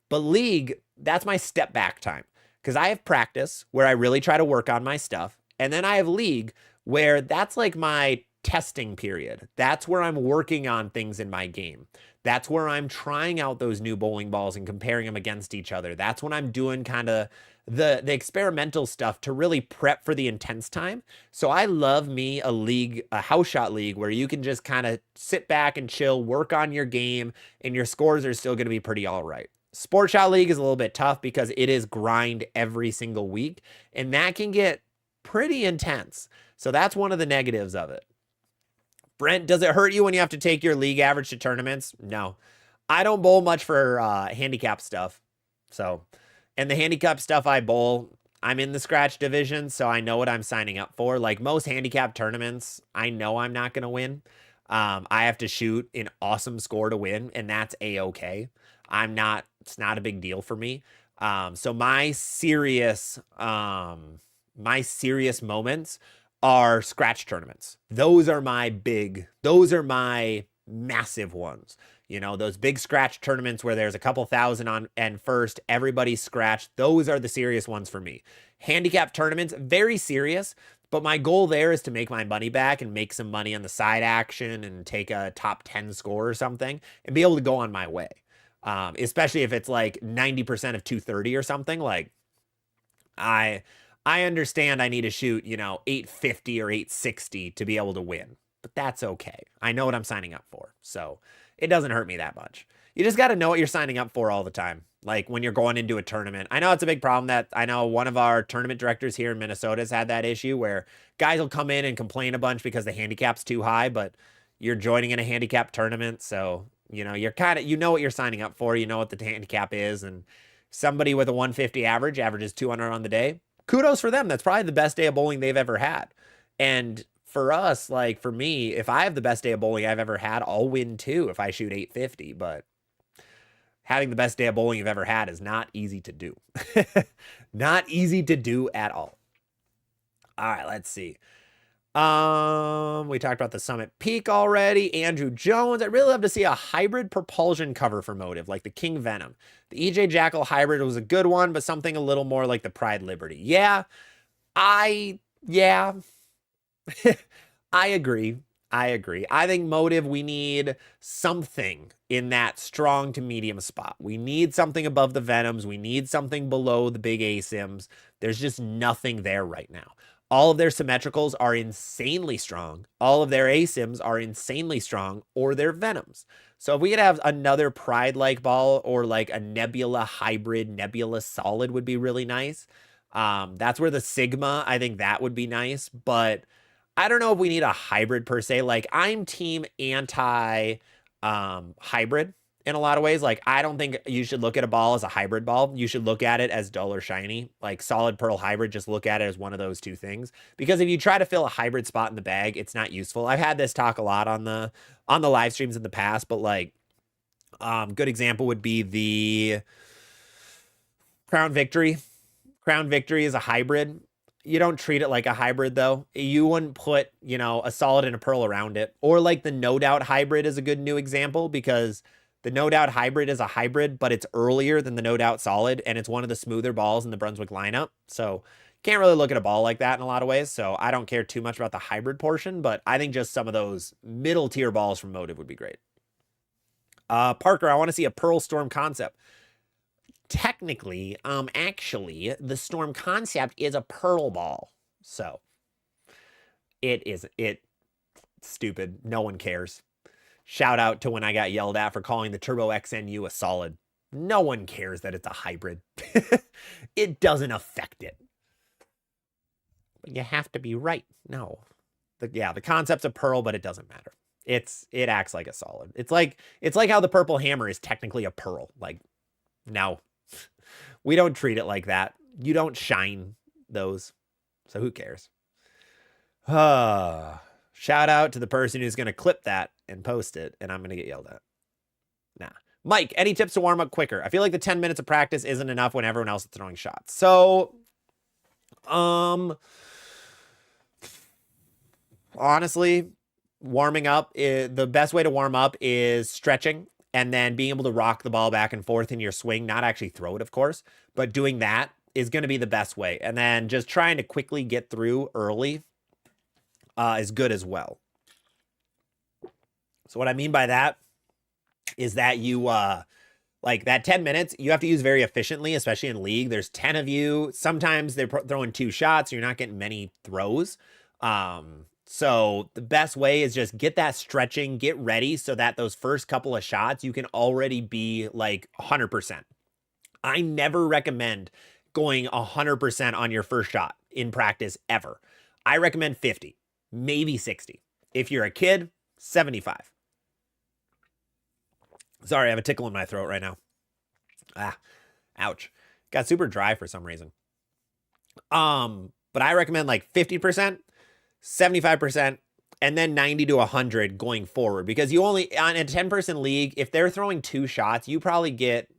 But league, that's my step back time because I have practice where I really try to work on my stuff. And then I have league where that's like my testing period. That's where I'm working on things in my game. That's where I'm trying out those new bowling balls and comparing them against each other. That's when I'm doing kind of the experimental stuff to really prep for the intense time. So I love me a league, a house shot league where you can just kind of sit back and chill, work on your game, and your scores are still going to be pretty all right. Sport shot league is a little bit tough because it is grind every single week, and that can get pretty intense. So that's one of the negatives of it. Brent, does it hurt you when you have to take your league average to tournaments? No. I don't bowl much for handicap stuff. So, and the handicap stuff I bowl, I'm in the scratch division, so I know what I'm signing up for. Like most handicap tournaments, I know I'm not going to win. I have to shoot an awesome score to win, and that's a-okay. It's not a big deal for me. So my serious moments are scratch tournaments. Those are my massive ones. You know, those big scratch tournaments where there's a couple thousand on and first, everybody's scratched. Those are the serious ones for me. Handicap tournaments, very serious, but my goal there is to make my money back and make some money on the side action and take a top 10 score or something and be able to go on my way. Especially if it's like 90% of 230 or something. Like I understand I need to shoot, 850 or 860 to be able to win, but that's okay. I know what I'm signing up for, so it doesn't hurt me that much. You just got to know what you're signing up for all the time. Like when you're going into a tournament, I know it's a big problem that I know one of our tournament directors here in Minnesota has had that issue where guys will come in and complain a bunch because the handicap's too high, but you're joining in a handicap tournament. So, you're you know what you're signing up for. You know what the handicap is. And somebody with a 150 averages 200 on the day. Kudos for them. That's probably the best day of bowling they've ever had. And for us, like for me, if I have the best day of bowling I've ever had, I'll win too if I shoot 850. But having the best day of bowling you've ever had is not easy to do. Not easy to do at all. All right, let's see. We talked about the Summit Peak already. Andrew Jones. I'd really love to see a hybrid propulsion cover for Motive, like the King Venom. The EJ Jackal hybrid was a good one, but something a little more like the Pride Liberty. Yeah, I agree. I think Motive, we need something in that strong to medium spot. We need something above the Venoms. We need something below the big ASIMs. There's just nothing there right now. All of their symmetricals are insanely strong. All of their ASIMs are insanely strong, or their Venoms. So if we could have another Pride-like ball or like a Nebula hybrid, Nebula solid would be really nice. That's where the Sigma, I think that would be nice. But I don't know if we need a hybrid per se. Like I'm team anti hybrid in a lot of ways. Like I don't think you should look at a ball as a hybrid ball. You should look at it as dull or shiny. Like solid pearl hybrid, just look at it as one of those two things. Because if you try to fill a hybrid spot in the bag, it's not useful. I've had this talk a lot on the live streams in the past, but like good example would be the Crown Victory. Crown Victory is a hybrid. You don't treat it like a hybrid though. You wouldn't put, a solid and a pearl around it. Or like the No Doubt hybrid is a good new example because the No Doubt hybrid is a hybrid, but it's earlier than the No Doubt solid, and it's one of the smoother balls in the Brunswick lineup. So can't really look at a ball like that in a lot of ways. So I don't care too much about the hybrid portion, but I think just some of those middle tier balls from Motive would be great. Parker, I want to see a Pearl Storm concept. Technically, actually, the Storm concept is a pearl ball. So it's stupid. No one cares. Shout out to when I got yelled at for calling the Turbo XNU a solid. No one cares that it's a hybrid. It doesn't affect it. But you have to be right. No. The concept's a pearl, but it doesn't matter. It acts like a solid. It's like how the Purple Hammer is technically a pearl. Like, no. We don't treat it like that. You don't shine those. So who cares? Shout out to the person who's going to clip that and post it, and I'm going to get yelled at. Nah. Mike, any tips to warm up quicker? I feel like the 10 minutes of practice isn't enough when everyone else is throwing shots. So, honestly, warming up, the best way to warm up is stretching and then being able to rock the ball back and forth in your swing, not actually throw it, of course, but doing that is going to be the best way. And then just trying to quickly get through early is good as well. So what I mean by that is that you, like that 10 minutes, you have to use very efficiently, especially in league. There's 10 of you. Sometimes they're throwing 2 shots. So you're not getting many throws. So the best way is just get that stretching, get ready so that those first couple of shots, you can already be like 100%. I never recommend going 100% on your first shot in practice ever. I recommend 50, maybe 60. If you're a kid, 75. Sorry, I have a tickle in my throat right now. Ah, ouch. Got super dry for some reason. But I recommend like 50%, 75%, and then 90 to 100 going forward. Because you only, on a 10-person league, if they're throwing 2 shots, you probably get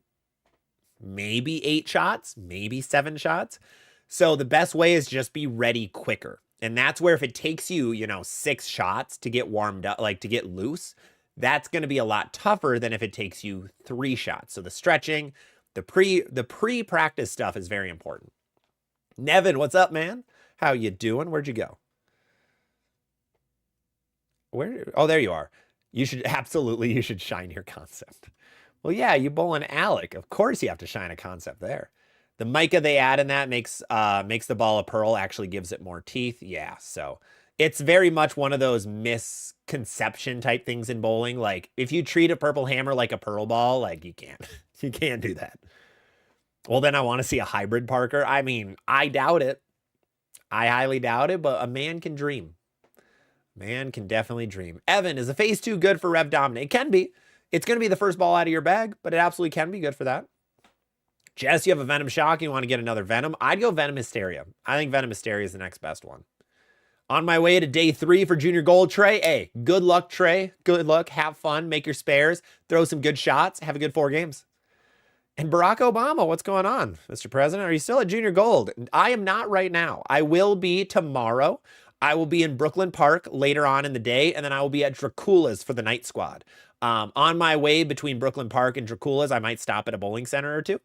maybe 8 shots, maybe 7 shots. So the best way is just be ready quicker. And that's where if it takes you, 6 shots to get warmed up, like to get loose, that's going to be a lot tougher than if it takes you 3 shots. So the stretching, the pre-practice stuff is very important. Nevin, what's up, man? How you doing? Where'd you go? Oh, there you are. You should shine your concept. Well, yeah, you bowling Alec. Of course you have to shine a concept there. The mica they add in that makes the ball a pearl, actually gives it more teeth. Yeah, so it's very much one of those misconception type things in bowling. Like if you treat a purple hammer like a pearl ball, like you can't do that. Well, then I want to see a hybrid Parker. I mean, I doubt it. I highly doubt it, but a man can dream. Man can definitely dream. Evan, is the phase 2 good for rev dominant? It can be. It's going to be the first ball out of your bag, but it absolutely can be good for that. Jess, you have a Venom Shock. You want to get another Venom? I'd go Venom Hysteria. I think Venom Hysteria is the next best one. On my way to day 3 for Junior Gold, Trey. Hey, good luck, Trey. Good luck. Have fun. Make your spares. Throw some good shots. Have a good 4 games. And Barack Obama, what's going on, Mr. President? Are you still at Junior Gold? I am not right now. I will be tomorrow. I will be in Brooklyn Park later on in the day, and then I will be at Dracula's for the night squad. On my way between Brooklyn Park and Dracula's, I might stop at a bowling center or 2.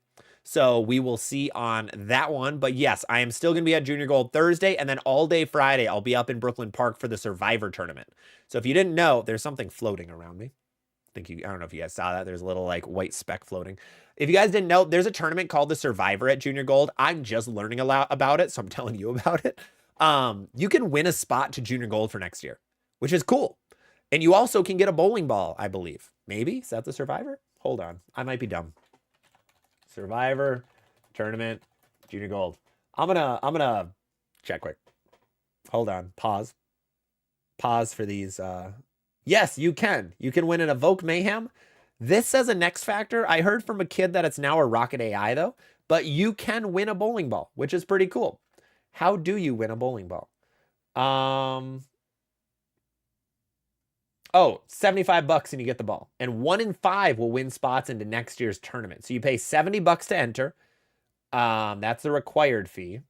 So we will see on that one. But yes, I am still going to be at Junior Gold Thursday, and then all day Friday, I'll be up in Brooklyn Park for the Survivor tournament. So if you didn't know, there's something floating around me. I don't know if you guys saw that. There's a little like white speck floating. If you guys didn't know, there's a tournament called the Survivor at Junior Gold. I'm just learning a lot about it, so I'm telling you about it. You can win a spot to Junior Gold for next year, which is cool. And you also can get a bowling ball, I believe. Maybe? Is that the Survivor? Hold on. I might be dumb. Survivor tournament, Junior Gold. I'm gonna check quick. Hold on. Pause for these. Yes, you can. You can win an Evoke Mayhem. This says a Next Factor. I heard from a kid that it's now a Rocket AI though, but you can win a bowling ball, which is pretty cool. How do you win a bowling ball? Oh, $75 and you get the ball. And 1 in 5 will win spots into next year's tournament. So you pay $70 to enter. That's the required fee.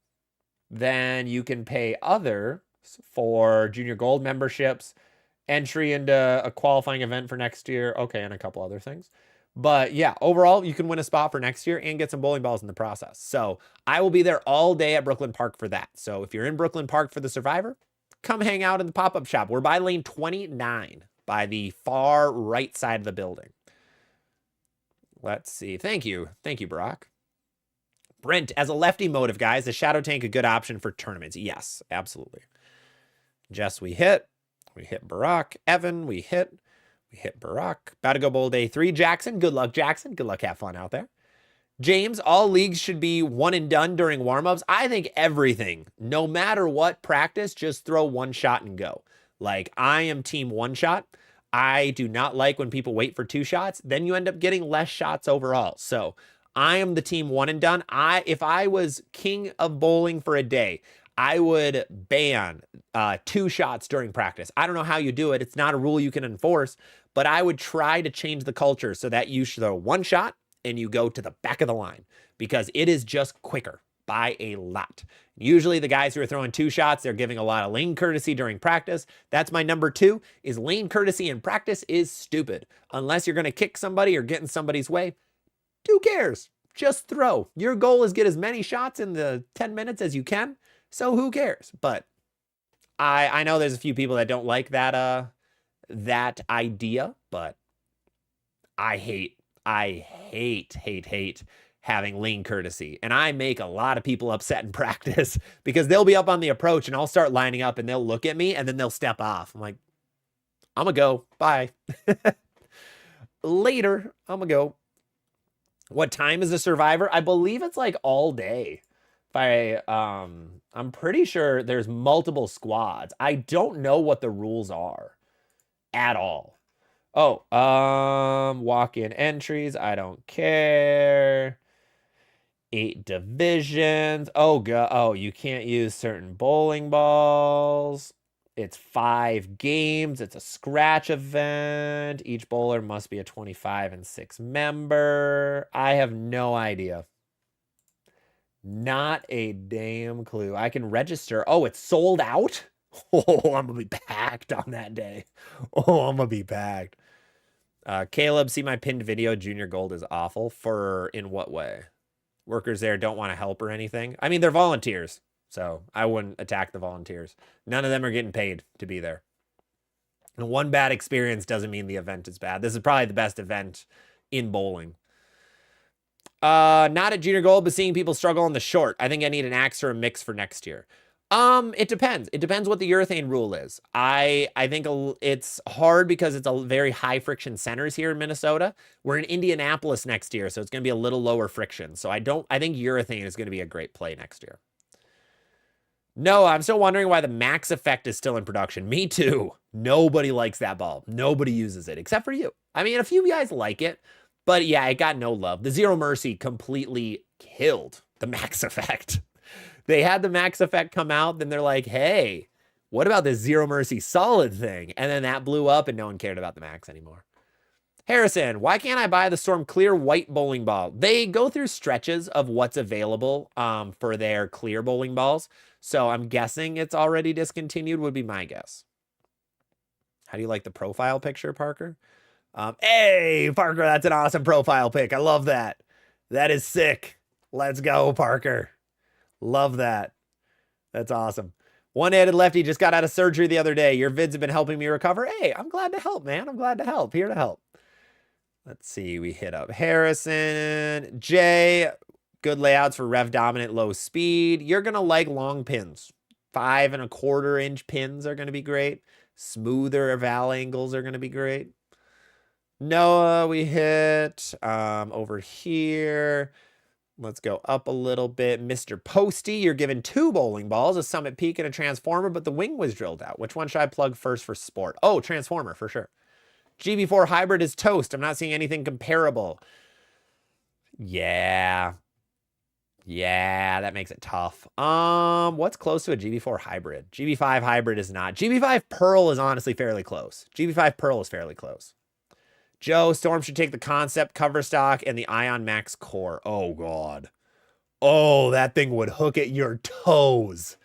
Then you can pay others for Junior Gold memberships, entry into a qualifying event for next year. Okay, and a couple other things. But yeah, overall, you can win a spot for next year and get some bowling balls in the process. So I will be there all day at Brooklyn Park for that. So if you're in Brooklyn Park for the Survivor, come hang out in the pop-up shop. We're by lane 29, by the far right side of the building. Let's see. Thank you. Thank you, Brock. Brent, as a lefty motive, guys, is Shadow Tank a good option for tournaments? Yes, absolutely. Jess, we hit. We hit Barack. Evan, we hit. We hit Barack. About to go bowl day 3. Jackson, good luck, Jackson. Good luck. Have fun out there. James, all leagues should be one and done during warmups. I think everything, no matter what practice, just throw 1 shot and go. Like, I am team 1 shot. I do not like when people wait for 2 shots. Then you end up getting less shots overall. So I am the team 1 and done. If I was king of bowling for a day, I would ban 2 shots during practice. I don't know how you do it. It's not a rule you can enforce, but I would try to change the culture so that you throw 1 shot and you go to the back of the line because it is just quicker by a lot. Usually the guys who are throwing 2 shots, they're giving a lot of lane courtesy during practice. That's my number 2 is lane courtesy in practice is stupid. Unless you're going to kick somebody or get in somebody's way, who cares? Just throw. Your goal is get as many shots in the 10 minutes as you can. So who cares? But I know there's a few people that don't like that that idea, but I hate having lane courtesy. And I make a lot of people upset in practice because they'll be up on the approach and I'll start lining up and they'll look at me and then they'll step off. I'm like, I'm gonna go. Bye. Later, I'm gonna go. What time is the Survivor? I believe it's like all day. I'm pretty sure there's multiple squads. I don't know what the rules are at all. Oh, walk-in entries. I don't care. 8 divisions. Oh, God. Oh, you can't use certain bowling balls. It's 5 games. It's a scratch event. Each bowler must be a 25 and 6 member. I have no idea. Not a damn clue. I can register. Oh, it's sold out? Oh, I'm going to be packed on that day. Oh, I'm going to be packed. Caleb, see my pinned video. Junior Gold is awful. In what way? Workers there don't want to help or anything. I mean, they're volunteers, so I wouldn't attack the volunteers. None of them are getting paid to be there. And one bad experience doesn't mean the event is bad. This is probably the best event in bowling. Not at Junior Gold, but seeing people struggle on the short. I think I need an axe or a mix for next year. It depends. It depends what the urethane rule is. I think it's hard because it's a very high friction centers here in Minnesota. We're in Indianapolis next year, so it's going to be a little lower friction. So I think urethane is going to be a great play next year. No, I'm still wondering why the Max Effect is still in production. Me too. Nobody likes that ball. Nobody uses it except for you. I mean, a few guys like it, but yeah, it got no love. The Zero Mercy completely killed the Max Effect. They had the Max Effect come out, then they're like, hey, what about this Zero Mercy solid thing? And then that blew up and no one cared about the Max anymore. Harrison, why can't I buy the Storm Clear white bowling ball? They go through stretches of what's available for their clear bowling balls. So I'm guessing it's already discontinued would be my guess. How do you like the profile picture, Parker? Hey, Parker, that's an awesome profile pic. I love that. That is sick. Let's go, Parker. Love that. That's awesome. One-handed lefty just got out of surgery the other day. Your vids have been helping me recover. Hey, I'm glad to help, man. I'm glad to help. Here to help. Let's see. We hit up Harrison. Jay, good layouts for rev dominant, low speed. You're going to like long pins. 5 1/4 inch pins are going to be great. Smoother val angles are going to be great. Noah, we hit over here. Let's go up a little bit. Mr. Posty, you're given 2 bowling balls, a Summit Peak and a Transformer, but the wing was drilled out. Which one should I plug first for sport? Oh, Transformer, for sure. GB4 Hybrid is toast. I'm not seeing anything comparable. Yeah. Yeah, that makes it tough. What's close to a GB4 Hybrid? GB5 Hybrid is not. GB5 Pearl is honestly fairly close. GB5 Pearl is fairly close. Joe, Storm should take the Concept cover stock and the Ion Max core. Oh, God. Oh, that thing would hook at your toes.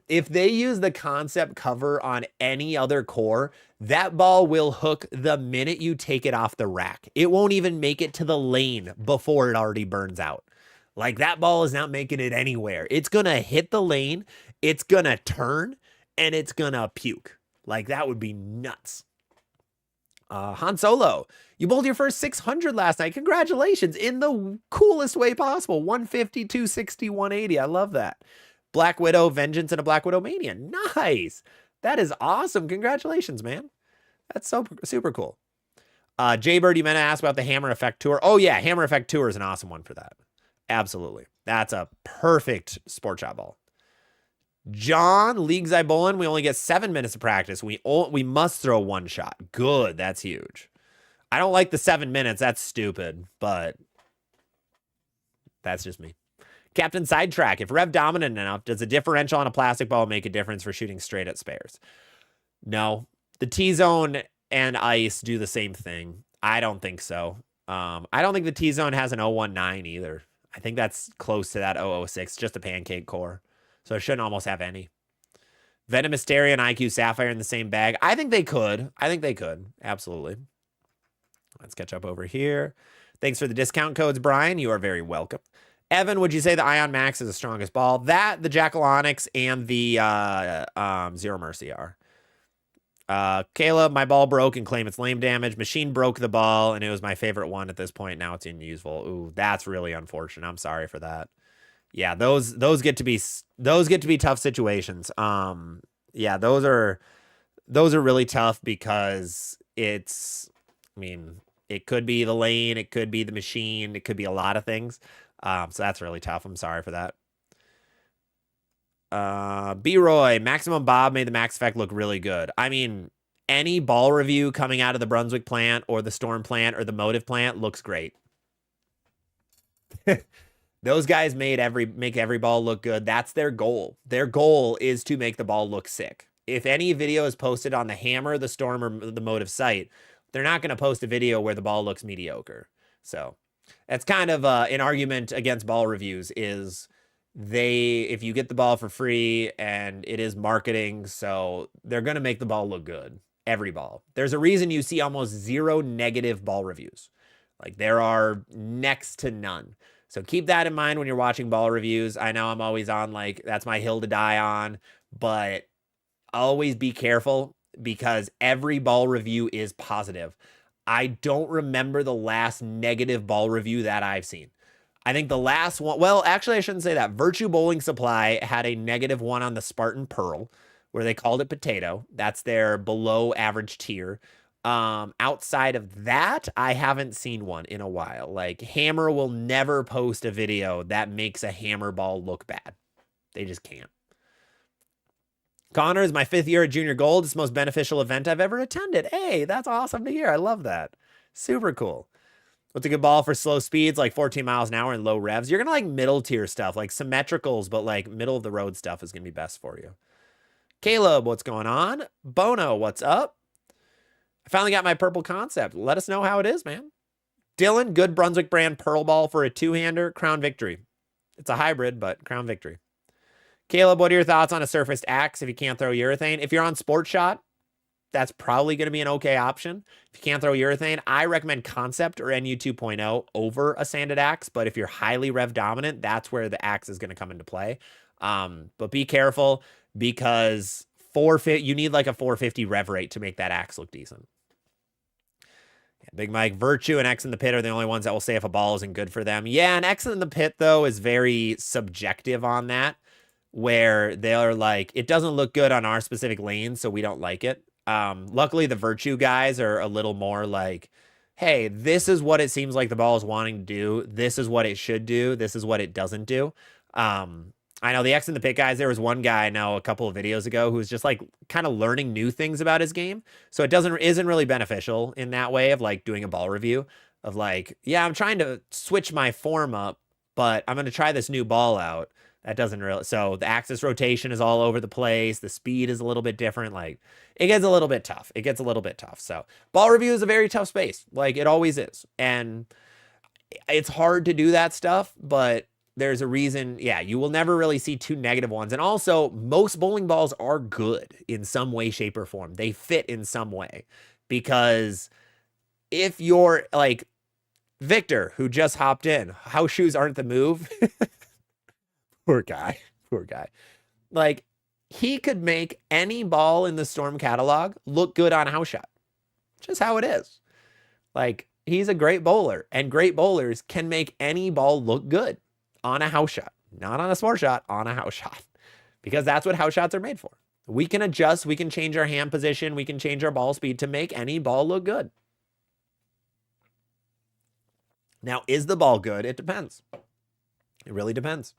If they use the Concept cover on any other core, that ball will hook the minute you take it off the rack. It won't even make it to the lane before it already burns out. Like, that ball is not making it anywhere. It's going to hit the lane, it's going to turn, and it's going to puke. Like, that would be nuts. Han Solo, you bowled your first 600 last night. Congratulations in the coolest way possible. 150, 260, 180. I love that. Black Widow Vengeance and a Black Widow Mania. Nice. That is awesome. Congratulations, man. That's so super cool. Jaybird, you meant to ask about the Hammer Effect Tour. Oh, yeah. Hammer Effect Tour is an awesome one for that. Absolutely. That's a perfect sport shot ball. John, Leagues I Bowling, we only get 7 minutes of practice. We must throw 1 shot. Good. That's huge. I don't like the 7 minutes. That's stupid, but that's just me. Captain Sidetrack. If rev dominant enough, does a differential on a plastic ball make a difference for shooting straight at spares? No. The T-zone and ice do the same thing. I don't think so. I don't think the T-zone has an 019 either. I think that's close to that 006, just a pancake core. So it shouldn't almost have any. Venom Mysteria and IQ Sapphire in the same bag. I think they could. Absolutely. Let's catch up over here. Thanks for the discount codes, Brian. You are very welcome. Evan, would you say the Ion Max is the strongest ball? That, the Jackal Onyx, and the Zero Mercy are. Caleb, my ball broke and claim it's lame damage. Machine broke the ball, and it was my favorite one at this point. Now it's unusable. Ooh, that's really unfortunate. I'm sorry for that. Yeah, those get to be tough situations. Yeah, those are really tough because it's, I mean, it could be the lane, it could be the machine, it could be a lot of things. So that's really tough. I'm sorry for that. B-Roy, Maximum Bob made the Max Effect look really good. I mean, any ball review coming out of the Brunswick plant or the Storm plant or the Motive plant looks great. Those guys make every ball look good. That's their goal. Their goal is to make the ball look sick. If any video is posted on the Hammer, the Storm, or the Motive site, they're not going to post a video where the ball looks mediocre. So that's kind of an argument against ball reviews is if you get the ball for free and it is marketing, so they're going to make the ball look good. Every ball. There's a reason you see almost zero negative ball reviews. Like there are next to none. So keep that in mind when you're watching ball reviews. I know I'm always on like, that's my hill to die on, but always be careful because every ball review is positive. I don't remember the last negative ball review that I've seen. I think the last one, well, actually, I shouldn't say that. Virtue Bowling Supply had a -1 on the Spartan Pearl, where they called it potato. That's their below average tier. Outside of that, I haven't seen one in a while. Like Hammer will never post a video that makes a hammer ball look bad. They just can't. Connor is my 5th year at Junior Gold. It's the most beneficial event I've ever attended. Hey, that's awesome to hear. I love that. Super cool. What's a good ball for slow speeds, like 14 miles an hour and low revs? You're going to like middle tier stuff, like symmetricals, but like middle of the road stuff is going to be best for you. Caleb, what's going on? Bono, what's up? I finally got my purple concept. Let us know how it is, man. Dylan, good Brunswick brand pearl ball for a 2-hander. Crown Victory. It's a hybrid, but Crown Victory. Caleb, what are your thoughts on a surfaced axe if you can't throw urethane? If you're on Sport Shot, that's probably going to be an okay option. If you can't throw urethane, I recommend Concept or NU 2.0 over a sanded axe. But if you're highly rev dominant, that's where the axe is going to come into play. But be careful because you need like a 450 rev rate to make that axe look decent. Yeah, Big Mike, Virtue and X in the Pit are the only ones that will say if a ball isn't good for them. Yeah, and X in the Pit, though, is very subjective on that, where they're like, it doesn't look good on our specific lane, so we don't like it. Luckily, the Virtue guys are a little more like, hey, this is what it seems like the ball is wanting to do. This is what it should do. This is what it doesn't do. I know the X in the Pit guys, there was one guy I know a couple of videos ago who was just like kind of learning new things about his game. So it isn't really beneficial in that way of like doing a ball review of like, yeah, I'm trying to switch my form up, but I'm going to try this new ball out. That doesn't really, so the axis rotation is all over the place. The speed is a little bit different. Like it gets a little bit tough. So ball review is a very tough space. Like it always is. And it's hard to do that stuff, but there's a reason. Yeah, you will never really see two negative ones. And also most bowling balls are good in some way, shape, or form. They fit in some way because if you're like Victor, who just hopped in, house shoes aren't the move. Poor guy. Like he could make any ball in the Storm catalog look good on a house shot. Just how it is. Like he's a great bowler and great bowlers can make any ball look good on a house shot, not on a Sport Shot, on a house shot, because that's what house shots are made for. We can adjust, we can change our hand position, we can change our ball speed to make any ball look good. Now, is the ball good? It depends. It really depends.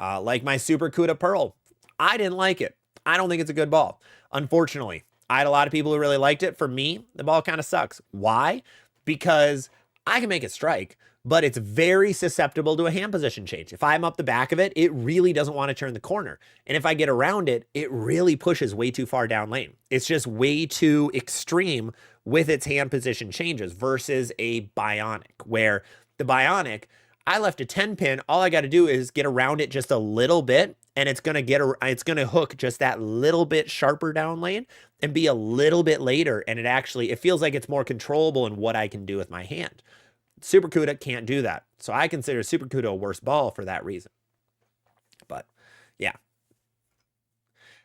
Like my Super Cuda Pearl, I didn't like it. I don't think it's a good ball. Unfortunately, I had a lot of people who really liked it. For me, the ball kind of sucks. Why? Because I can make it strike, but it's very susceptible to a hand position change. If I'm up the back of it, it really doesn't want to turn the corner. And if I get around it, it really pushes way too far down lane. It's just way too extreme with its hand position changes versus a bionic, where the bionic, I left a 10 pin. All I got to do is get around it just a little bit, and it's going to hook just that little bit sharper down lane and be a little bit later. And it feels like it's more controllable in what I can do with my hand. Super Cuda can't do that. So I consider Super Cuda a worse ball for that reason. But yeah,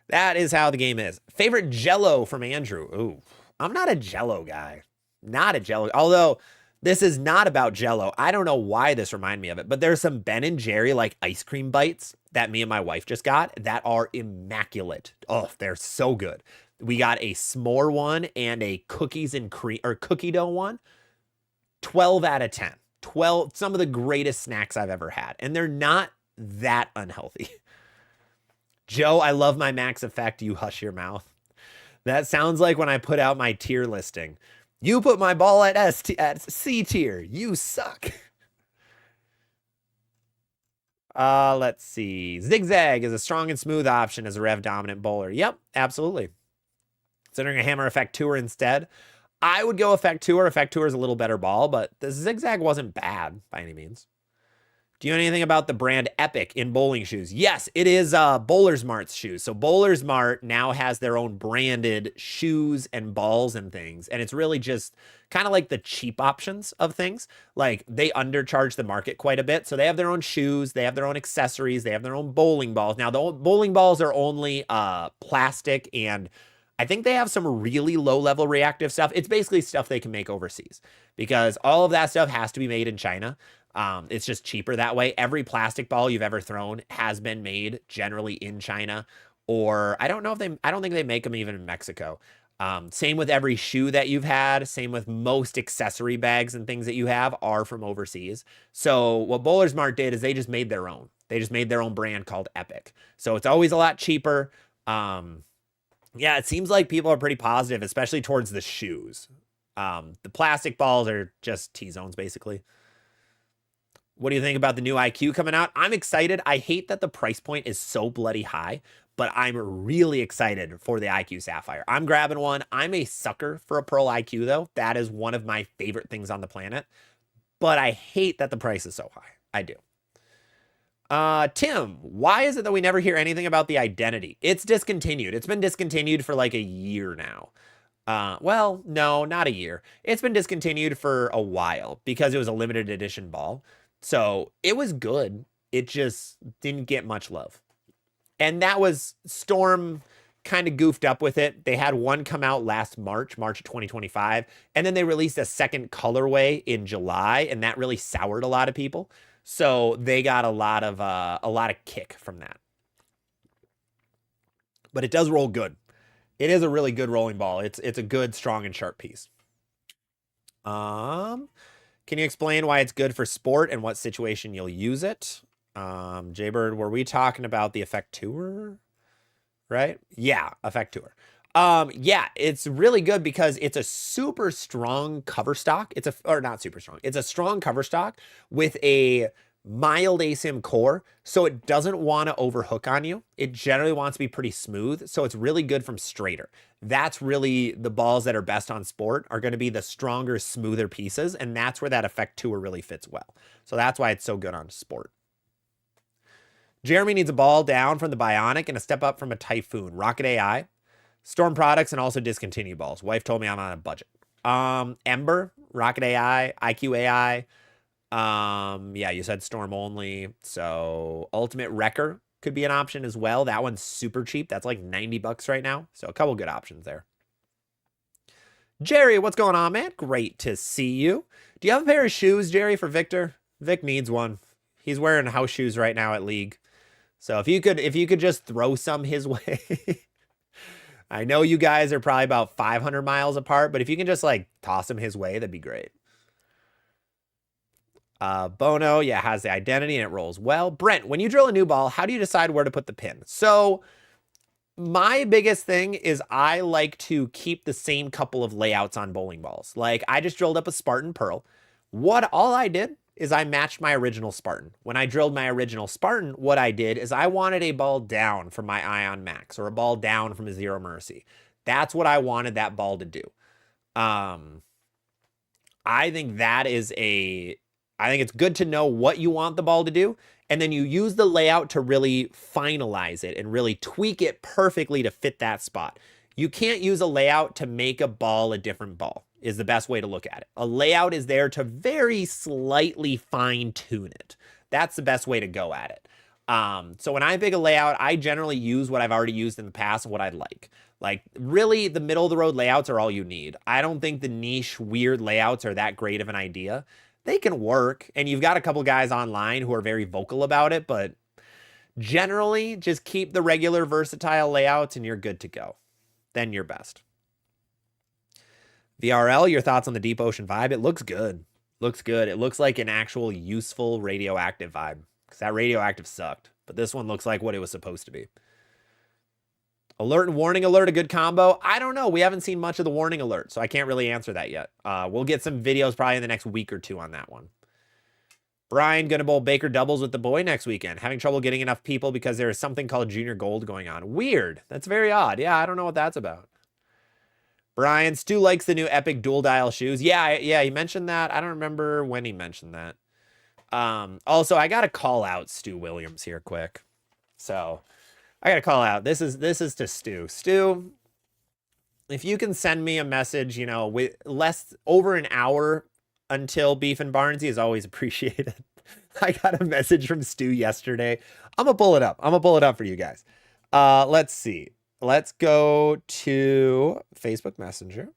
that is how the game is. Favorite Jello from Andrew. Ooh, I'm not a Jello guy. Not a Jello. Although this is not about Jello. I don't know why this reminded me of it, but there's some Ben & Jerry like ice cream bites that me and my wife just got that are immaculate. Oh, they're so good. We got a s'more one and a cookies and cream or cookie dough one. 12 out of 10. 12, some of the greatest snacks I've ever had. And they're not that unhealthy. Joe, I love my max effect. You hush your mouth. That sounds like when I put out my tier listing. You put my ball at C tier. You suck. Let's see. Zigzag is a strong and smooth option as a rev dominant bowler. Yep, absolutely. Considering a hammer effect tour instead, I would go effect tour. Effect tour is a little better ball, but the Zigzag wasn't bad by any means. Do you know anything about the brand Epic in bowling shoes? Yes, it is Bowler's Mart's shoes. So Bowler's Mart now has their own branded shoes and balls and things. And it's really just kind of like the cheap options of things. Like they undercharge the market quite a bit. So they have their own shoes. They have their own accessories. They have their own bowling balls. Now the bowling balls are only plastic, and I think they have some really low-level reactive stuff. It's basically stuff they can make overseas because all of that stuff has to be made in China. It's just cheaper that way. Every plastic ball you've ever thrown has been made generally in China, or I don't think they make them even in Mexico. Same with every shoe that you've had. Same with most accessory bags and things that you have are from overseas. So what Bowler's Mart did is they just made their own. They just made their own brand called Epic. So it's always a lot cheaper. Yeah, it seems like people are pretty positive, especially towards the shoes. The plastic balls are just T-zones, basically. What do you think about the new IQ coming out? I'm excited. I hate that the price point is so bloody high, but I'm really excited for the IQ Sapphire. I'm grabbing one. I'm a sucker for a Pearl IQ, though. That is one of my favorite things on the planet. But I hate that the price is so high. I do. Tim, why is it that we never hear anything about the identity? It's discontinued. It's been discontinued for like a year now. Well, no, not a year. It's been discontinued for a while because it was a limited edition ball. So it was good. It just didn't get much love. And that was Storm kind of goofed up with it. They had one come out last March of 2025. And then they released a second colorway in July. And that really soured a lot of people. So they got a lot of kick from that. But it does roll good. It is a really good rolling ball. It's a good, strong, and sharp piece. Can you explain why it's good for sport and what situation you'll use it? Jaybird, were we talking about the Effect Tour? Right? Yeah, Effect Tour. Yeah, it's really good because it's a super strong cover stock. Or not super strong. It's a strong cover stock with a mild ASIM core, so it doesn't want to overhook on you. It generally wants to be pretty smooth, so it's really good from straighter. That's really the balls that are best on sport are going to be the stronger, smoother pieces, and that's where that Effect Tour really fits well. So that's why it's so good on sport. Jeremy needs a ball down from the Bionic and a step up from a Typhoon. Rocket AI, Storm products, and also discontinued balls. Wife told me I'm on a budget. Ember, Rocket AI, IQ AI. Yeah, you said Storm only. So Ultimate Wrecker could be an option as well. That one's super cheap. That's like 90 bucks right now. So a couple good options there. Jerry, what's going on, man? Great to see you. Do you have a pair of shoes, Jerry, for Victor? Vic needs one. He's wearing house shoes right now at League. So if you could just throw some his way. I know you guys are probably about 500 miles apart, but if you can just like toss him his way, that'd be great. Bono, yeah, has the identity and it rolls well. Brent, when you drill a new ball, how do you decide where to put the pin? So my biggest thing is I like to keep the same couple of layouts on bowling balls. Like I just drilled up a Spartan Pearl. All I did is I matched my original Spartan. When I drilled my original Spartan, what I did is I wanted a ball down from my Ion Max or a ball down from a Zero Mercy. That's what I wanted that ball to do. I think it's good to know what you want the ball to do, and then you use the layout to really finalize it and really tweak it perfectly to fit that spot. You can't use a layout to make a ball a different ball, is the best way to look at it. A layout is there to very slightly fine tune it. That's the best way to go at it. So when I pick a layout, I generally use what I've already used in the past and what I like. Like, really, the middle of the road layouts are all you need. I don't think the niche, weird layouts are that great of an idea. They can work, and you've got a couple guys online who are very vocal about it, but generally, just keep the regular versatile layouts and you're good to go. Then you're best. VRL, your thoughts on the Deep Ocean vibe? It looks good. Looks good. It looks like an actual useful radioactive vibe, because that radioactive sucked, but this one looks like what it was supposed to be. Alert and warning alert, a good combo? I don't know. We haven't seen much of the warning alert, so I can't really answer that yet. We'll get some videos probably in the next week or two on that one. Brian, gonna bowl Baker doubles with the boy next weekend. Having trouble getting enough people because there is something called Junior Gold going on. Weird. That's very odd. Yeah, I don't know what that's about. Brian, Stu likes the new Epic dual dial shoes. Yeah, he mentioned that. I don't remember when he mentioned that. Also, I got to call out Stu Williams here quick. So... I gotta call out. This is to Stu. Stu, if you can send me a message, with over an hour until Beef and Barnesy is always appreciated. I got a message from Stu yesterday. I'm gonna pull it up. For you guys. Let's see. Let's go to Facebook Messenger.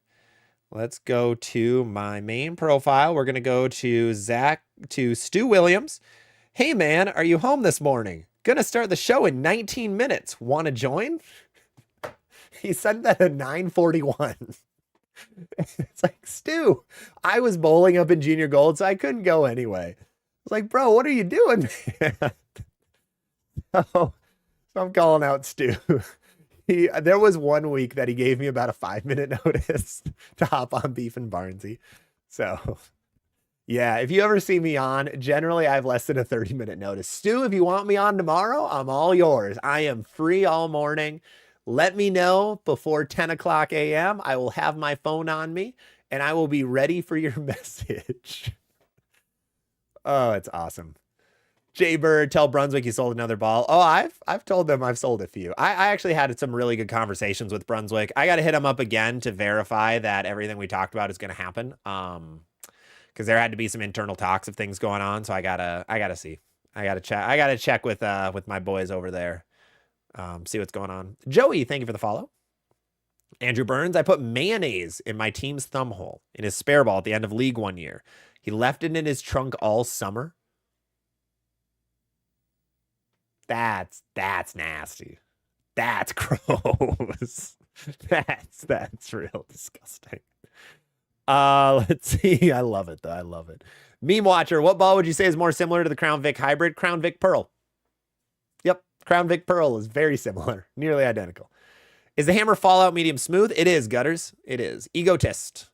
Let's go to my main profile. We're gonna go to Stu Williams. Hey man, are you home this morning? Gonna start the show in 19 minutes. Want to join? He sent that at 9:41. It's like, Stu, I was bowling up in Junior Gold, so I couldn't go anyway. I was like, bro, what are you doing, man? So I'm calling out Stu. There was 1 week that he gave me about a 5-minute notice to hop on Beef and Barnesy. So... yeah, if you ever see me on, generally I have less than a 30-minute notice. Stu, if you want me on tomorrow, I'm all yours. I am free all morning. Let me know before 10 o'clock a.m. I will have my phone on me, and I will be ready for your message. Oh, it's awesome. Jay Bird, tell Brunswick you sold another ball. Oh, I've told them I've sold a few. I actually had some really good conversations with Brunswick. I got to hit them up again to verify that everything we talked about is going to happen. Because there had to be some internal talks of things going on, so I gotta see. I gotta check with my boys over there, see what's going on. Joey, thank you for the follow. Andrew Burns, I put mayonnaise in my team's thumb hole in his spare ball at the end of league one year. He left it in his trunk all summer. That's nasty. That's gross. That's real disgusting. Let's see. I love it, though. I love it. Meme Watcher, what ball would you say is more similar to the Crown Vic hybrid? Crown Vic Pearl. Yep. Crown Vic Pearl is very similar. Nearly identical. Is the hammer fallout medium smooth? It is, Gutters. It is. Egotist.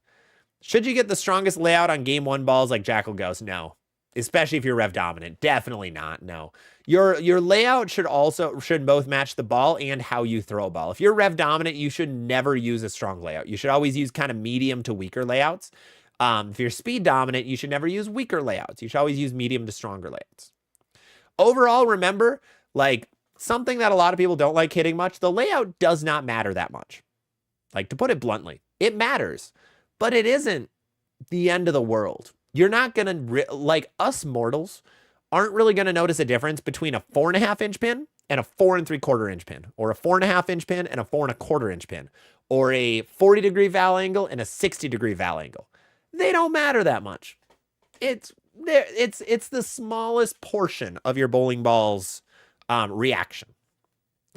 Should you get the strongest layout on game 1 balls like Jackal Ghost? No. Especially if you're rev dominant. Definitely not. No. Your layout should both match the ball and how you throw a ball. If you're rev dominant, you should never use a strong layout. You should always use kind of medium to weaker layouts. If you're speed dominant, you should never use weaker layouts. You should always use medium to stronger layouts. Overall, remember, like something that a lot of people don't like hitting much, the layout does not matter that much. Like, to put it bluntly, it matters, but it isn't the end of the world. You're not going to, like us mortals, aren't really going to notice a difference between a 4.5-inch pin and a 4 3/4 inch pin, or a 4.5-inch pin and a 4 1/4 inch pin, or a 40-degree val angle and a 60-degree val angle. They don't matter that much. It's the smallest portion of your bowling ball's reaction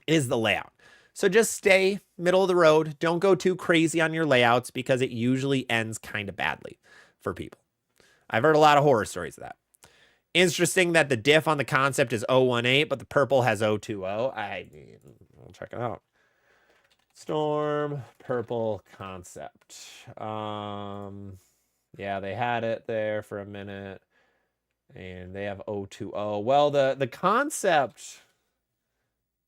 is the layout. So just stay middle of the road. Don't go too crazy on your layouts, because it usually ends kind of badly for people. I've heard a lot of horror stories of that. Interesting that the diff on the concept is 018, but the purple has 020. I'll check it out. Storm, purple concept. Yeah, they had it there for a minute. And they have 020. Well, the concept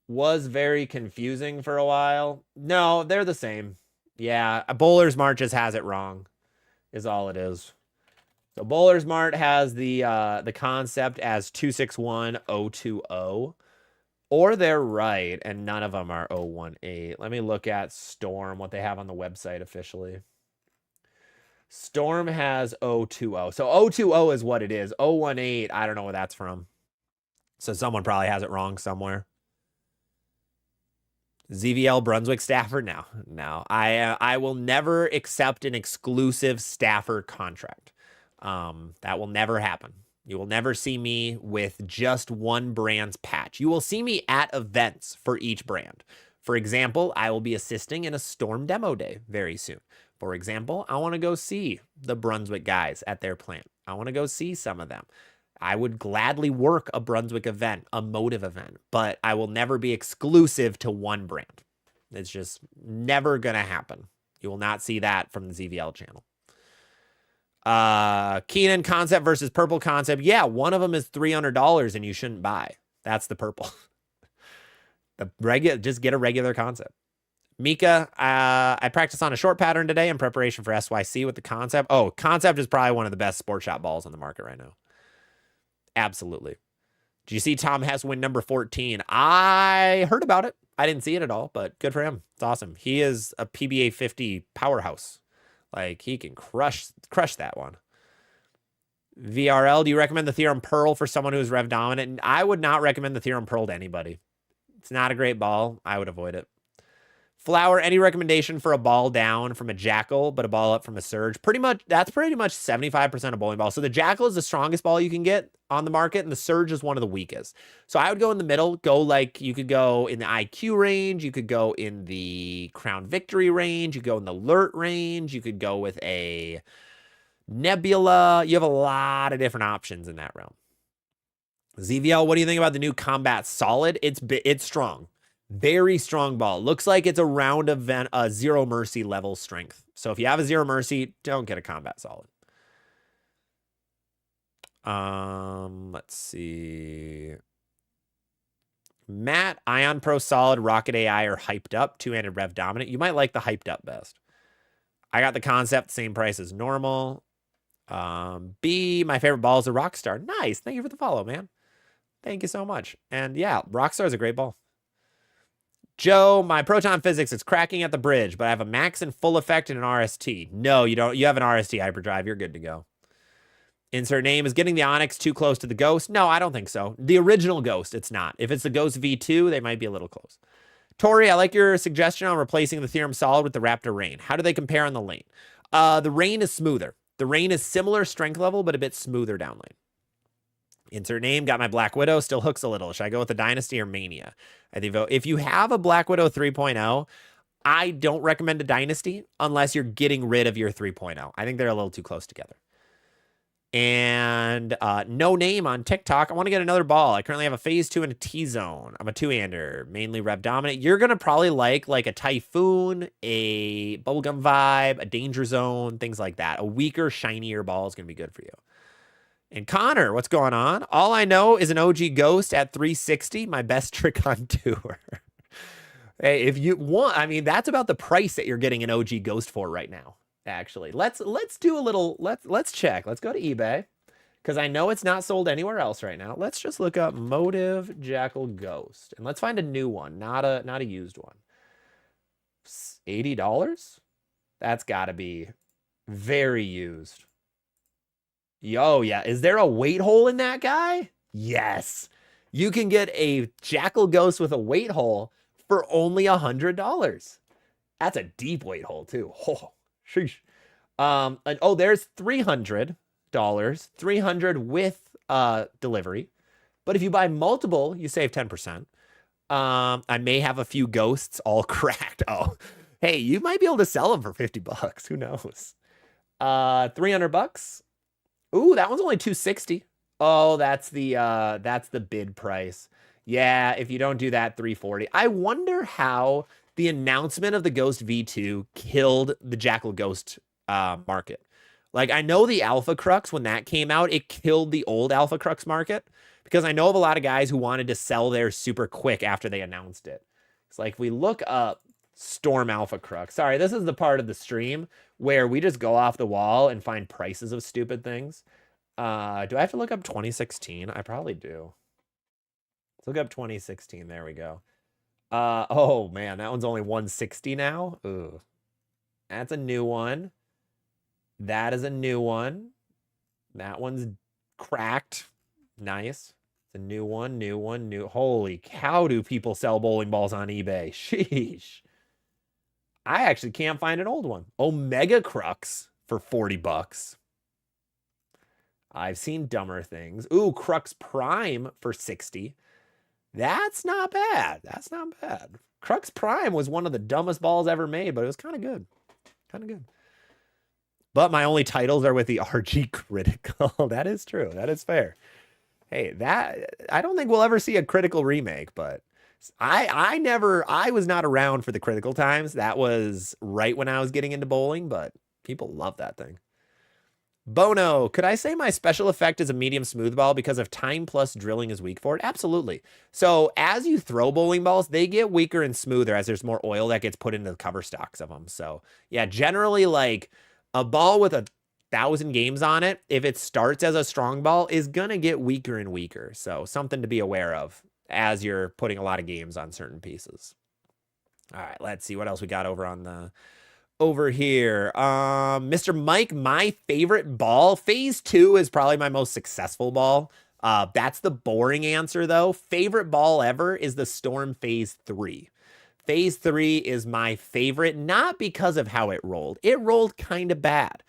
was very confusing for a while. No, they're the same. Yeah, Bowler's Mart just has it wrong, is all it is. So Bowler's Mart has the concept as 261020. Or they're right, and none of them are 018. Let me look at Storm, what they have on the website officially. Storm has 020. So 020 is what it is. 018, I don't know where that's from. So someone probably has it wrong somewhere. ZVL Brunswick Stafford? No. I will never accept an exclusive Stafford contract. That will never happen. You will never see me with just one brand's patch. You will see me at events for each brand. For example, I will be assisting in a Storm demo day very soon. For example, I want to go see the Brunswick guys at their plant. I want to go see some of them. I would gladly work a Brunswick event, a Motive event, but I will never be exclusive to one brand. It's just never going to happen. You will not see that from the ZVL channel. Keenan concept versus purple concept. Yeah, one of them is $300 and you shouldn't buy. That's the purple. Just get a regular concept. Mika, I practiced on a short pattern today in preparation for SYC with the concept. Oh, concept is probably one of the best sport shot balls on the market right now. Absolutely. Did you see Tom Hess win number 14? I heard about it. I didn't see it at all, but good for him. It's awesome. He is a PBA 50 powerhouse. Like, he can crush that one. VRL, do you recommend the Theorem Pearl for someone who's rev dominant? I would not recommend the Theorem Pearl to anybody. It's not a great ball. I would avoid it. Flower, any recommendation for a ball down from a Jackal, but a ball up from a Surge? That's pretty much 75% of bowling balls. So the Jackal is the strongest ball you can get on the market, and the Surge is one of the weakest. So I would go in the middle. You could go in the IQ range. You could go in the Crown Victory range. You could go in the Lurt range. You could go with a Nebula. You have a lot of different options in that realm. ZVL, what do you think about the new Combat Solid? It's strong. Very strong ball. Looks like it's around a Zero Mercy level strength. So if you have a Zero Mercy, don't get a Combat Solid. Let's see. Matt, Ion Pro Solid, Rocket AI are hyped up. Two-handed rev dominant. You might like the hyped up best. I got the concept, same price as normal. B, my favorite ball is a Rockstar. Nice. Thank you for the follow, man. Thank you so much. And yeah, Rockstar is a great ball. Joe, my proton physics is cracking at the bridge, but I have a max and full effect and an RST. No, you don't. You have an RST hyperdrive. You're good to go. Insert name. Is getting the Onyx too close to the Ghost? No, I don't think so. The original Ghost, it's not. If it's the Ghost V2, they might be a little close. Tori, I like your suggestion on replacing the Theorem Solid with the Raptor Rain. How do they compare on the lane? The Rain is smoother. The Rain is similar strength level, but a bit smoother down lane. Insert name. Got my Black Widow. Still hooks a little. Should I go with the Dynasty or Mania? I think if you have a Black Widow 3.0, I don't recommend a Dynasty unless you're getting rid of your 3.0. I think they're a little too close together. And no name on TikTok. I want to get another ball. I currently have a phase 2 and a T-zone. I'm a two-hander, mainly rev dominant. You're going to probably like a Typhoon, a Bubblegum Vibe, a Danger Zone, things like that. A weaker, shinier ball is going to be good for you. And Connor, what's going on? All I know is an OG Ghost at 360, my best trick on tour. Hey, if you want, I mean, that's about the price that you're getting an OG Ghost for right now. Actually, let's do a little, let's check. Let's go to eBay because I know it's not sold anywhere else right now. Let's just look up Motive Jackal Ghost and let's find a new one, not a used one. $80? That's got to be very used. Yo, yeah. Is there a weight hole in that guy? Yes. You can get a Jackal Ghost with a weight hole for only $100. That's a deep weight hole too. Oh, sheesh. And, oh, there's $300. $300 with delivery. But if you buy multiple, you save 10%. I may have a few ghosts all cracked. Oh, hey, you might be able to sell them for $50. Who knows? $300. Ooh, that one's only $260. Oh, that's the bid price. Yeah, if you don't do that, $340. I wonder how the announcement of the Ghost V2 killed the Jackal Ghost market. Like, I know the Alpha Crux, when that came out, it killed the old Alpha Crux market because I know of a lot of guys who wanted to sell theirs super quick after they announced it. It's like, if we look up Storm Alpha Crux. Sorry, this is the part of the stream where we just go off the wall and find prices of stupid things. Do I have to look up 2016? I probably do. Let's look up 2016. There we go. Oh man, that one's only 160 now. Ooh. That's a new one. That is a new one. That one's cracked. Nice. It's a new one, new. Holy cow, do people sell bowling balls on eBay? Sheesh. I actually can't find an old one. Omega Crux for 40 bucks. I've seen dumber things. Ooh, Crux Prime for 60. That's not bad. That's not bad. Crux Prime was one of the dumbest balls ever made, but it was kind of good. Kind of good. But my only titles are with the RG Critical. That is true. That is fair. Hey, I don't think we'll ever see a Critical remake, but I was not around for the Critical times. That was right when I was getting into bowling, but people love that thing. Bono, could I say my special effect is a medium smooth ball because of time plus drilling is weak for it? Absolutely. So as you throw bowling balls, they get weaker and smoother as there's more oil that gets put into the cover stocks of them. So yeah, generally like a ball with 1,000 games on it, if it starts as a strong ball, is gonna get weaker and weaker. So something to be aware of as you're putting a lot of games on certain pieces. All right, let's see what else we got over here. Mr. Mike, my favorite ball, phase 2 is probably my most successful ball. That's the boring answer though. Favorite ball ever is the Storm phase 3. Phase 3 is my favorite, not because of how it rolled. It rolled kind of bad,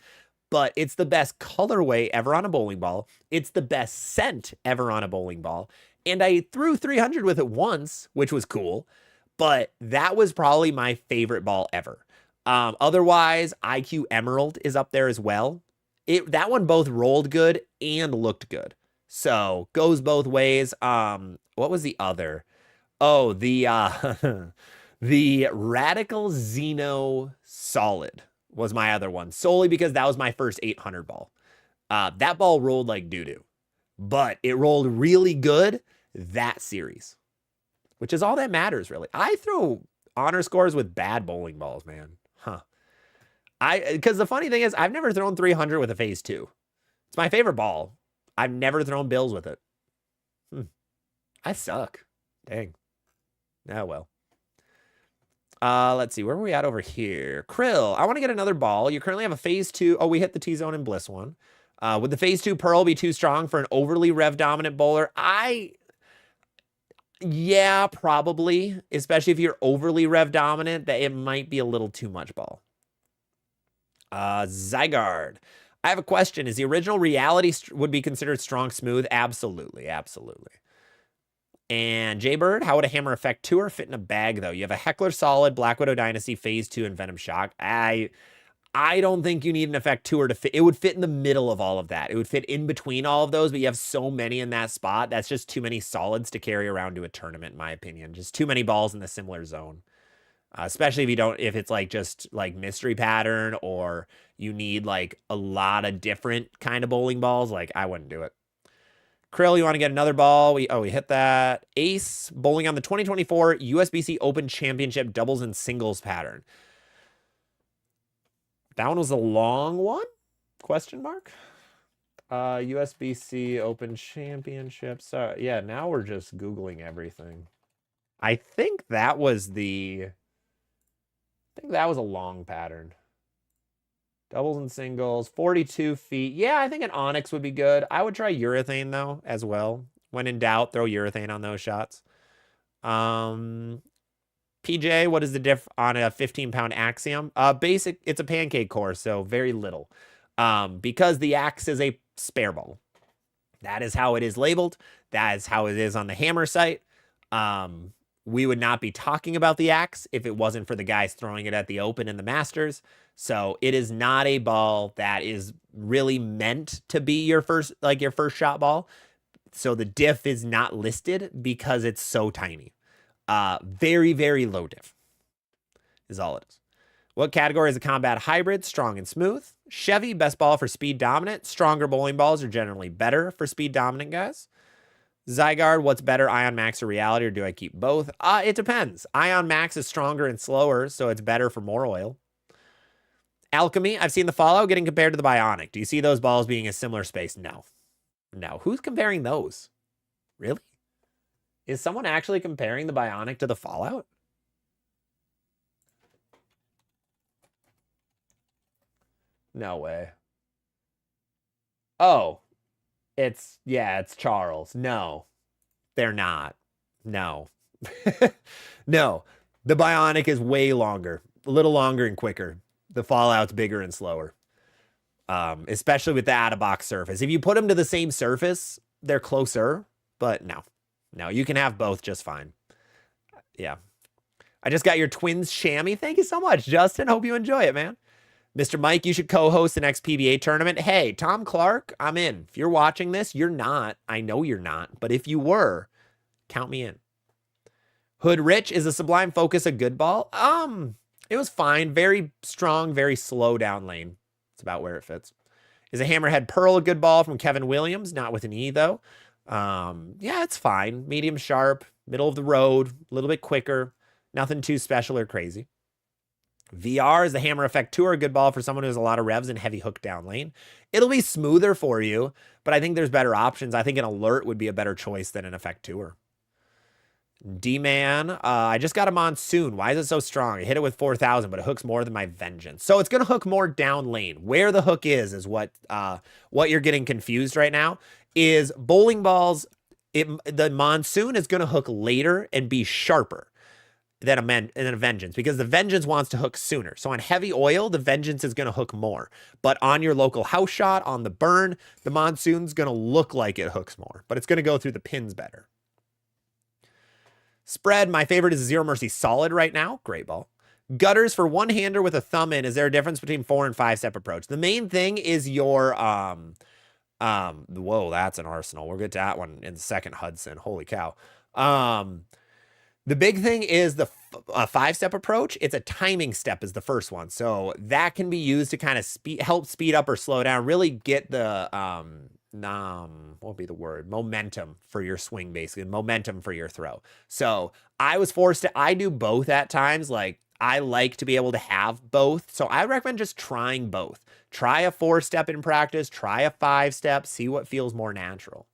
but it's the best colorway ever on a bowling ball. It's the best scent ever on a bowling ball. And I threw 300 with it once, which was cool, but that was probably my favorite ball ever. Otherwise, IQ Emerald is up there as well. That one both rolled good and looked good. So goes both ways. What was the other? Oh, the the Radical Xeno Solid was my other one, solely because that was my first 800 ball. That ball rolled like doo-doo, but it rolled really good that series, which is all that matters, really. I throw honor scores with bad bowling balls, man. Huh. Because the funny thing is, I've never thrown 300 with a phase 2. It's my favorite ball. I've never thrown bills with it. I suck. Dang. Oh, well. Let's see. Where are we at over here? Krill, I want to get another ball. You currently have a phase 2. Oh, we hit the T-Zone and Bliss one. Would the phase 2 Pearl be too strong for an overly rev-dominant bowler? Yeah, probably. Especially if you're overly rev-dominant, that it might be a little too much ball. Zygarde. I have a question. Is the original Reality would be considered strong smooth? Absolutely, absolutely. And Jaybird, how would a Hammer Effect Tour fit in a bag, though? You have a Heckler Solid, Black Widow Dynasty, Phase 2, and Venom Shock. I don't think you need an Effect Tour to fit. It would fit in the middle of all of that. It would fit in between all of those, but you have so many in that spot. That's just too many solids to carry around to a tournament, in my opinion. Just too many balls in the similar zone. Especially if it's like just like mystery pattern, or you need like a lot of different kind of bowling balls. Like, I wouldn't do it. Krill, you want to get another ball? We hit that. Ace, bowling on the 2024 USBC Open Championship doubles and singles pattern. That one was a long one? Question mark? USBC Open Championship. So yeah, now we're just Googling everything. I think that was a long pattern. Doubles and singles, 42 feet. Yeah, I think an Onyx would be good. I would try urethane, though, as well. When in doubt, throw urethane on those shots. PJ, what is the diff on a 15-pound Axiom? Basic, it's a pancake core, so very little. Because the Axe is a spare ball. That is how it is labeled. That is how it is on the Hammer site. We would not be talking about the Axe if it wasn't for the guys throwing it at the Open and the Masters. So it is not a ball that is really meant to be your first shot ball. So the diff is not listed because it's so tiny. Very, very low diff is all it is. What category is a combat hybrid? Strong and smooth. Chevy, best ball for speed dominant. Stronger bowling balls are generally better for speed dominant guys. Zygarde, what's better, Ion Max or Reality, or do I keep both? It depends. Ion Max is stronger and slower, so it's better for more oil. Alchemy, I've seen the Fallout getting compared to the Bionic. Do you see those balls being a similar space? No. No. Who's comparing those? Really? Is someone actually comparing the Bionic to the Fallout? No way. Oh. It's Charles. No. They're not. No. No. The Bionic is way longer. A little longer and quicker. The Fallout's bigger and slower. Especially with the out-of-box surface. If you put them to the same surface, they're closer. But no. No, you can have both just fine. Yeah. I just got your twins chamois. Thank you so much, Justin. Hope you enjoy it, man. Mr. Mike, you should co-host the next PBA tournament. Hey, Tom Clark, I'm in. If you're watching this, you're not. I know you're not. But if you were, count me in. Hood Rich, is the Sublime Focus a good ball? It was fine. Very strong, very slow down lane. It's about where it fits. Is a Hammerhead Pearl a good ball from Kevin Williams? Not with an E, though. Yeah, it's fine. Medium sharp, middle of the road, a little bit quicker. Nothing too special or crazy. VR is the Hammer Effect Tour, a good ball for someone who has a lot of revs and heavy hook down lane. It'll be smoother for you, but I think there's better options. I think an Alert would be a better choice than an Effect Tour. D-Man, I just got a Monsoon. Why is it so strong? I hit it with 4,000, but it hooks more than my Vengeance. So it's going to hook more down lane. Where the hook is what you're getting confused right now. Is bowling balls, the Monsoon is going to hook later and be sharper than a Vengeance, because the Vengeance wants to hook sooner. So on heavy oil, the Vengeance is going to hook more. But on your local house shot, on the burn, the Monsoon's going to look like it hooks more, but it's going to go through the pins better. Spread, my favorite is Zero Mercy Solid right now. Great ball. Gutters for one-hander with a thumb in. Is there a difference between 4 and 5-step approach? The main thing is your, whoa, that's an Arsenal. We'll get to that one in a second, Hudson. Holy cow. The big thing is the 5-step approach. It's a timing step is the first one. So that can be used to kind of help speed up or slow down, really get the, what would be the word? Momentum for your swing, basically. Momentum for your throw. So I do both at times. Like, I like to be able to have both. So I recommend just trying both. Try a 4-step in practice. Try a 5-step. See what feels more natural.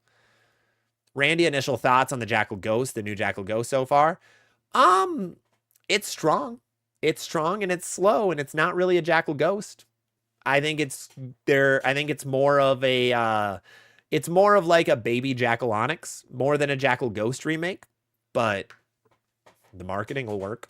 Randy, initial thoughts on the Jackal Ghost, the new Jackal Ghost so far? It's strong. It's strong and it's slow, and it's not really a Jackal Ghost. I think it's more of a it's more of like a baby Jackal Onyx more than a Jackal Ghost remake, but the marketing will work.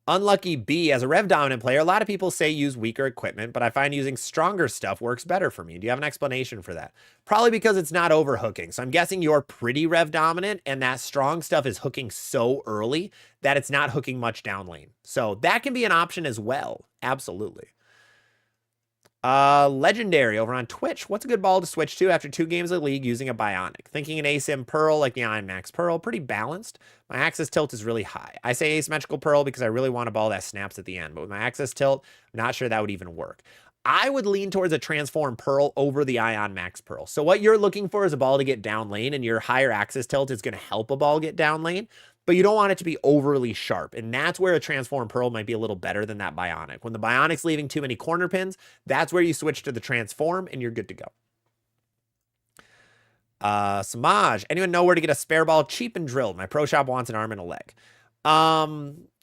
Unlucky B, as a rev dominant player, a lot of people say use weaker equipment, but I find using stronger stuff works better for me. Do you have an explanation for that? Probably because it's not overhooking. So I'm guessing you're pretty rev dominant, and that strong stuff is hooking so early that it's not hooking much down lane. So that can be an option as well. Absolutely. Legendary over on Twitch. What's a good ball to switch to after 2 games of League using a Bionic? Thinking an Asim Pearl like the Iron Max Pearl. Pretty balanced. My axis tilt is really high. I say asymmetrical Pearl because I really want a ball that snaps at the end. But with my axis tilt, I'm not sure that would even work. I would lean towards a Transform Pearl over the Ion Max Pearl. So what you're looking for is a ball to get down lane, and your higher axis tilt is going to help a ball get down lane. But you don't want it to be overly sharp. And that's where a Transform Pearl might be a little better than that Bionic. When the Bionic's leaving too many corner pins, that's where you switch to the Transform and you're good to go. Samaj, anyone know where to get a spare ball cheap and drilled? My pro shop wants an arm and a leg.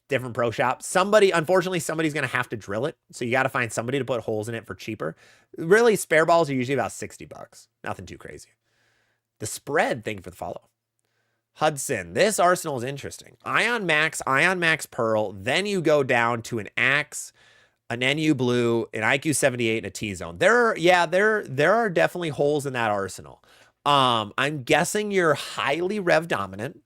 Different pro shop. Unfortunately, somebody's going to have to drill it. So you got to find somebody to put holes in it for cheaper. Really, spare balls are usually about $60. Nothing too crazy. The Spread, thank you for the follow. Hudson, this Arsenal is interesting. Ion Max Pearl, then you go down to an Axe, an NU Blue, an IQ 78, and a T-Zone. There are definitely holes in that Arsenal. I'm guessing you're highly rev dominant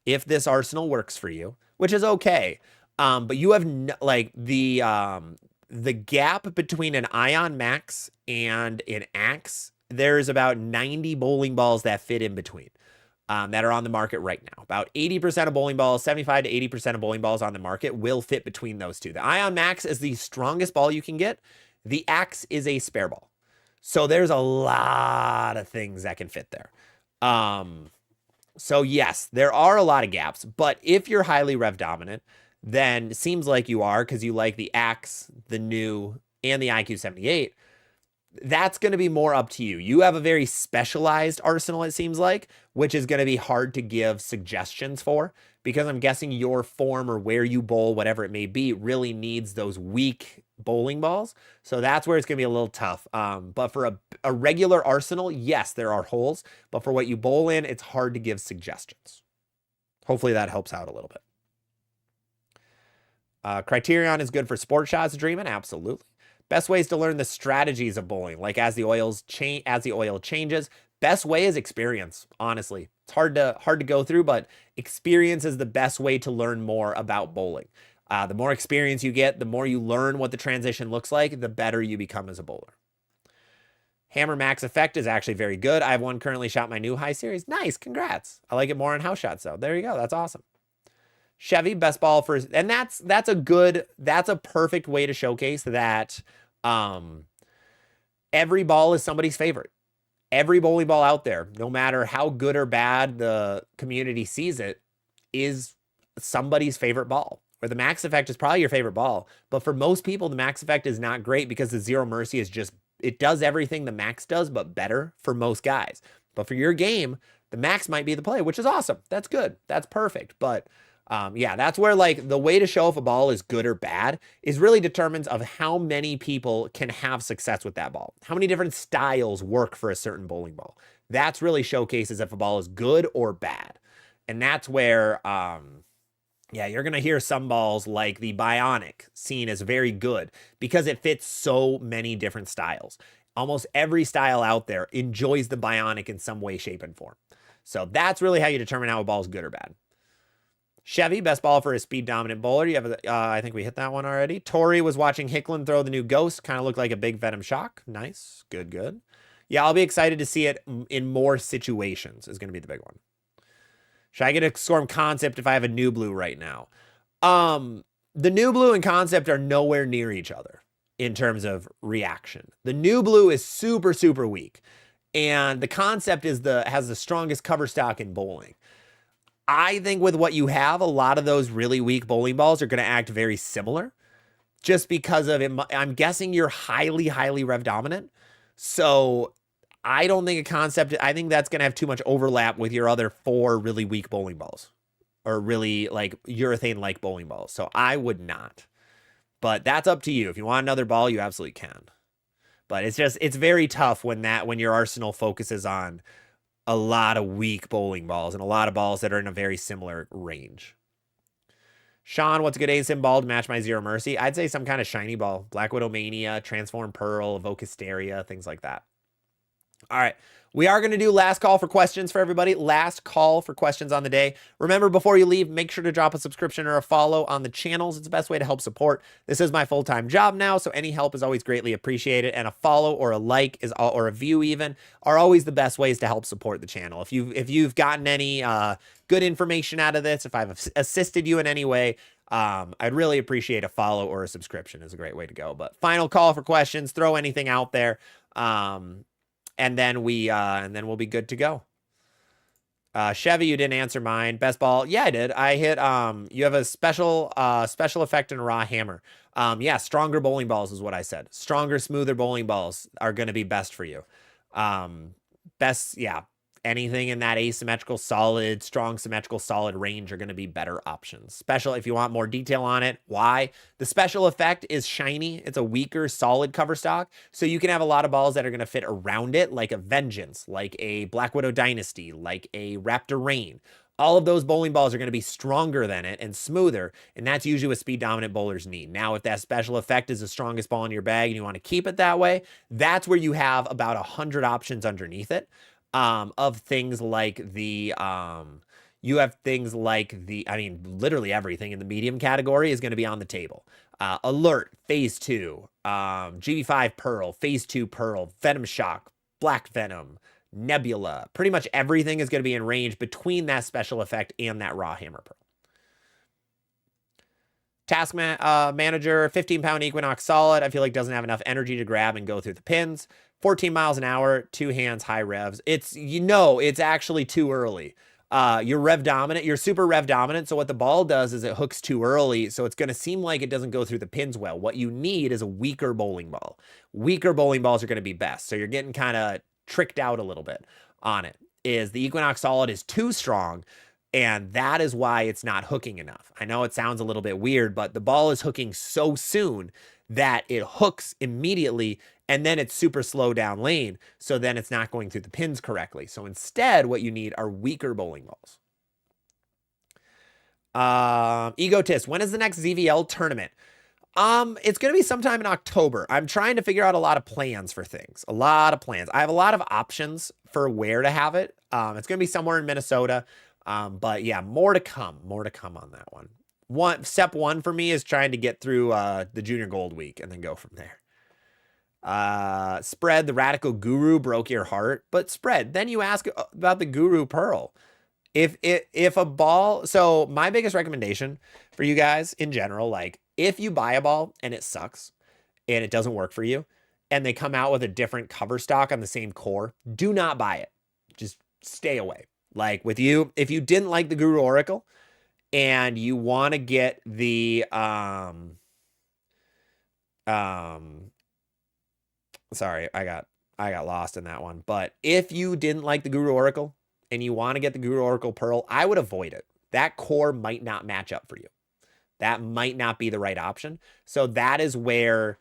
if this Arsenal works for you, which is okay. But you have the gap between an Ion Max and an Axe, there's about 90 bowling balls that fit in between. that are on the market right now. About 80% of bowling balls, 75 to 80% of bowling balls on the market will fit between those two. The Ion Max is the strongest ball you can get. The Axe is a spare ball. So there's a lot of things that can fit there. So yes, there are a lot of gaps, but if you're highly rev dominant, then it seems like you are because you like the Axe, the new, and the IQ78. That's going to be more up to you. You have a very specialized arsenal, it seems like, which is going to be hard to give suggestions for because I'm guessing your form or where you bowl, whatever it may be, really needs those weak bowling balls. So that's where it's going to be a little tough. But for a regular arsenal, yes, there are holes. But for what you bowl in, it's hard to give suggestions. Hopefully that helps out a little bit. Criterion is good for sport shots, Dreamin'. Absolutely. Best ways to learn the strategies of bowling, like as the oil changes. Best way is experience, honestly. It's hard to go through, but experience is the best way to learn more about bowling. The more experience you get, the more you learn what the transition looks like, the better you become as a bowler. Hammer Max Effect is actually very good. I have one currently shot my new high series. Nice, congrats. I like it more on house shots, though. There you go. That's awesome. Chevy, best ball for, and that's a perfect way to showcase that every ball is somebody's favorite. Every bowling ball out there, no matter how good or bad the community sees it, is somebody's favorite ball. Or the Max Effect is probably your favorite ball, but for most people, the Max Effect is not great because the Zero Mercy is just, it does everything the Max does, but better for most guys. But for your game, the Max might be the play, which is awesome. That's good. That's perfect. But yeah, that's where like the way to show if a ball is good or bad is really determines of how many people can have success with that ball. How many different styles work for a certain bowling ball. That's really showcases if a ball is good or bad. And that's where, yeah, you're going to hear some balls like the Bionic seen as very good because it fits so many different styles. Almost every style out there enjoys the Bionic in some way, shape, and form. So that's really how you determine how a ball is good or bad. Chevy, best ball for a speed dominant bowler. You have, I think we hit that one already. Tori was watching Hicklin throw the new Ghost. Kind of looked like a big Venom Shock. Nice. Good, good. Yeah, I'll be excited to see it in more situations is going to be the big one. Should I get a Storm Concept if I have a new blue right now? The new blue and Concept are nowhere near each other in terms of reaction. The new blue is super, super weak. And the Concept has the strongest cover stock in bowling. I think with what you have, a lot of those really weak bowling balls are going to act very similar just because of it. I'm guessing you're highly, highly rev dominant. So I don't think a Concept, I think that's going to have too much overlap with your other 4 really weak bowling balls or really like urethane-like bowling balls. So I would not, but that's up to you. If you want another ball, you absolutely can. But it's very tough when your arsenal focuses on a lot of weak bowling balls and a lot of balls that are in a very similar range. Sean, what's a good ASIM ball to match my Zero Mercy? I'd say some kind of shiny ball. Black Widow Mania, Transform Pearl, Evoke Hysteria, things like that. All right. We are going to do last call for questions for everybody. Last call for questions on the day. Remember, before you leave, make sure to drop a subscription or a follow on the channels. It's the best way to help support. This is my full-time job now, so any help is always greatly appreciated. And a follow or a like or a view even are always the best ways to help support the channel. If you've gotten any good information out of this, if I've assisted you in any way, I'd really appreciate a follow or a subscription is a great way to go. But final call for questions. Throw anything out there. And then we'll be good to go. Chevy, you didn't answer mine. Best ball. Yeah, I did. I hit, you have a special effect and a raw hammer. Yeah, stronger bowling balls is what I said. Stronger, smoother bowling balls are going to be best for you. Yeah. Anything in that asymmetrical solid, strong symmetrical solid range are going to be better options. Special, if you want more detail on it, why? The special effect is shiny. It's a weaker solid cover stock. So you can have a lot of balls that are going to fit around it, like a Vengeance, like a Black Widow Dynasty, like a Raptor Rain. All of those bowling balls are going to be stronger than it and smoother, and that's usually what speed dominant bowlers need. Now, if that special effect is the strongest ball in your bag and you want to keep it that way, that's where you have about 100 options underneath it. Of things like the, you have things like the, I mean, literally everything in the medium category is going to be on the table. Alert, Phase 2, GB5 Pearl, Phase 2 Pearl, Venom Shock, Black Venom, Nebula. Pretty much everything is going to be in range between that special effect and that raw hammer pearl. Task Manager, 15-pound Equinox Solid. I feel like doesn't have enough energy to grab and go through the pins. 14 miles an hour, 2 hands, high revs. It's, it's actually too early. You're rev dominant. You're super rev dominant. So what the ball does is it hooks too early. So it's going to seem like it doesn't go through the pins well. What you need is a weaker bowling ball. Weaker bowling balls are going to be best. So you're getting kind of tricked out a little bit on it. Is the Equinox Solid is too strong. And that is why it's not hooking enough. I know it sounds a little bit weird, but the ball is hooking so soon that it hooks immediately and then it's super slow down lane. So then it's not going through the pins correctly. So instead, what you need are weaker bowling balls. Egotist, when is the next ZVL tournament? It's going to be sometime in October. I'm trying to figure out a lot of plans for things. A lot of plans. I have a lot of options for where to have it. It's going to be somewhere in Minnesota. But yeah, more to come on that one. Step one for me is trying to get through, the Junior Gold Week and then go from there. Spread, the Radical Guru broke your heart, but Spread, then you ask about the Guru Pearl. If a ball, so my biggest recommendation for you guys in general, like if you buy a ball and it sucks and it doesn't work for you and they come out with a different cover stock on the same core, do not buy it. Just stay away. Like with you, if you didn't like the Guru Oracle and you want to get the, sorry, I got lost in that one. But if you didn't like the Guru Oracle and you want to get the Guru Oracle Pearl, I would avoid it. That core might not match up for you. That might not be the right option. So that is where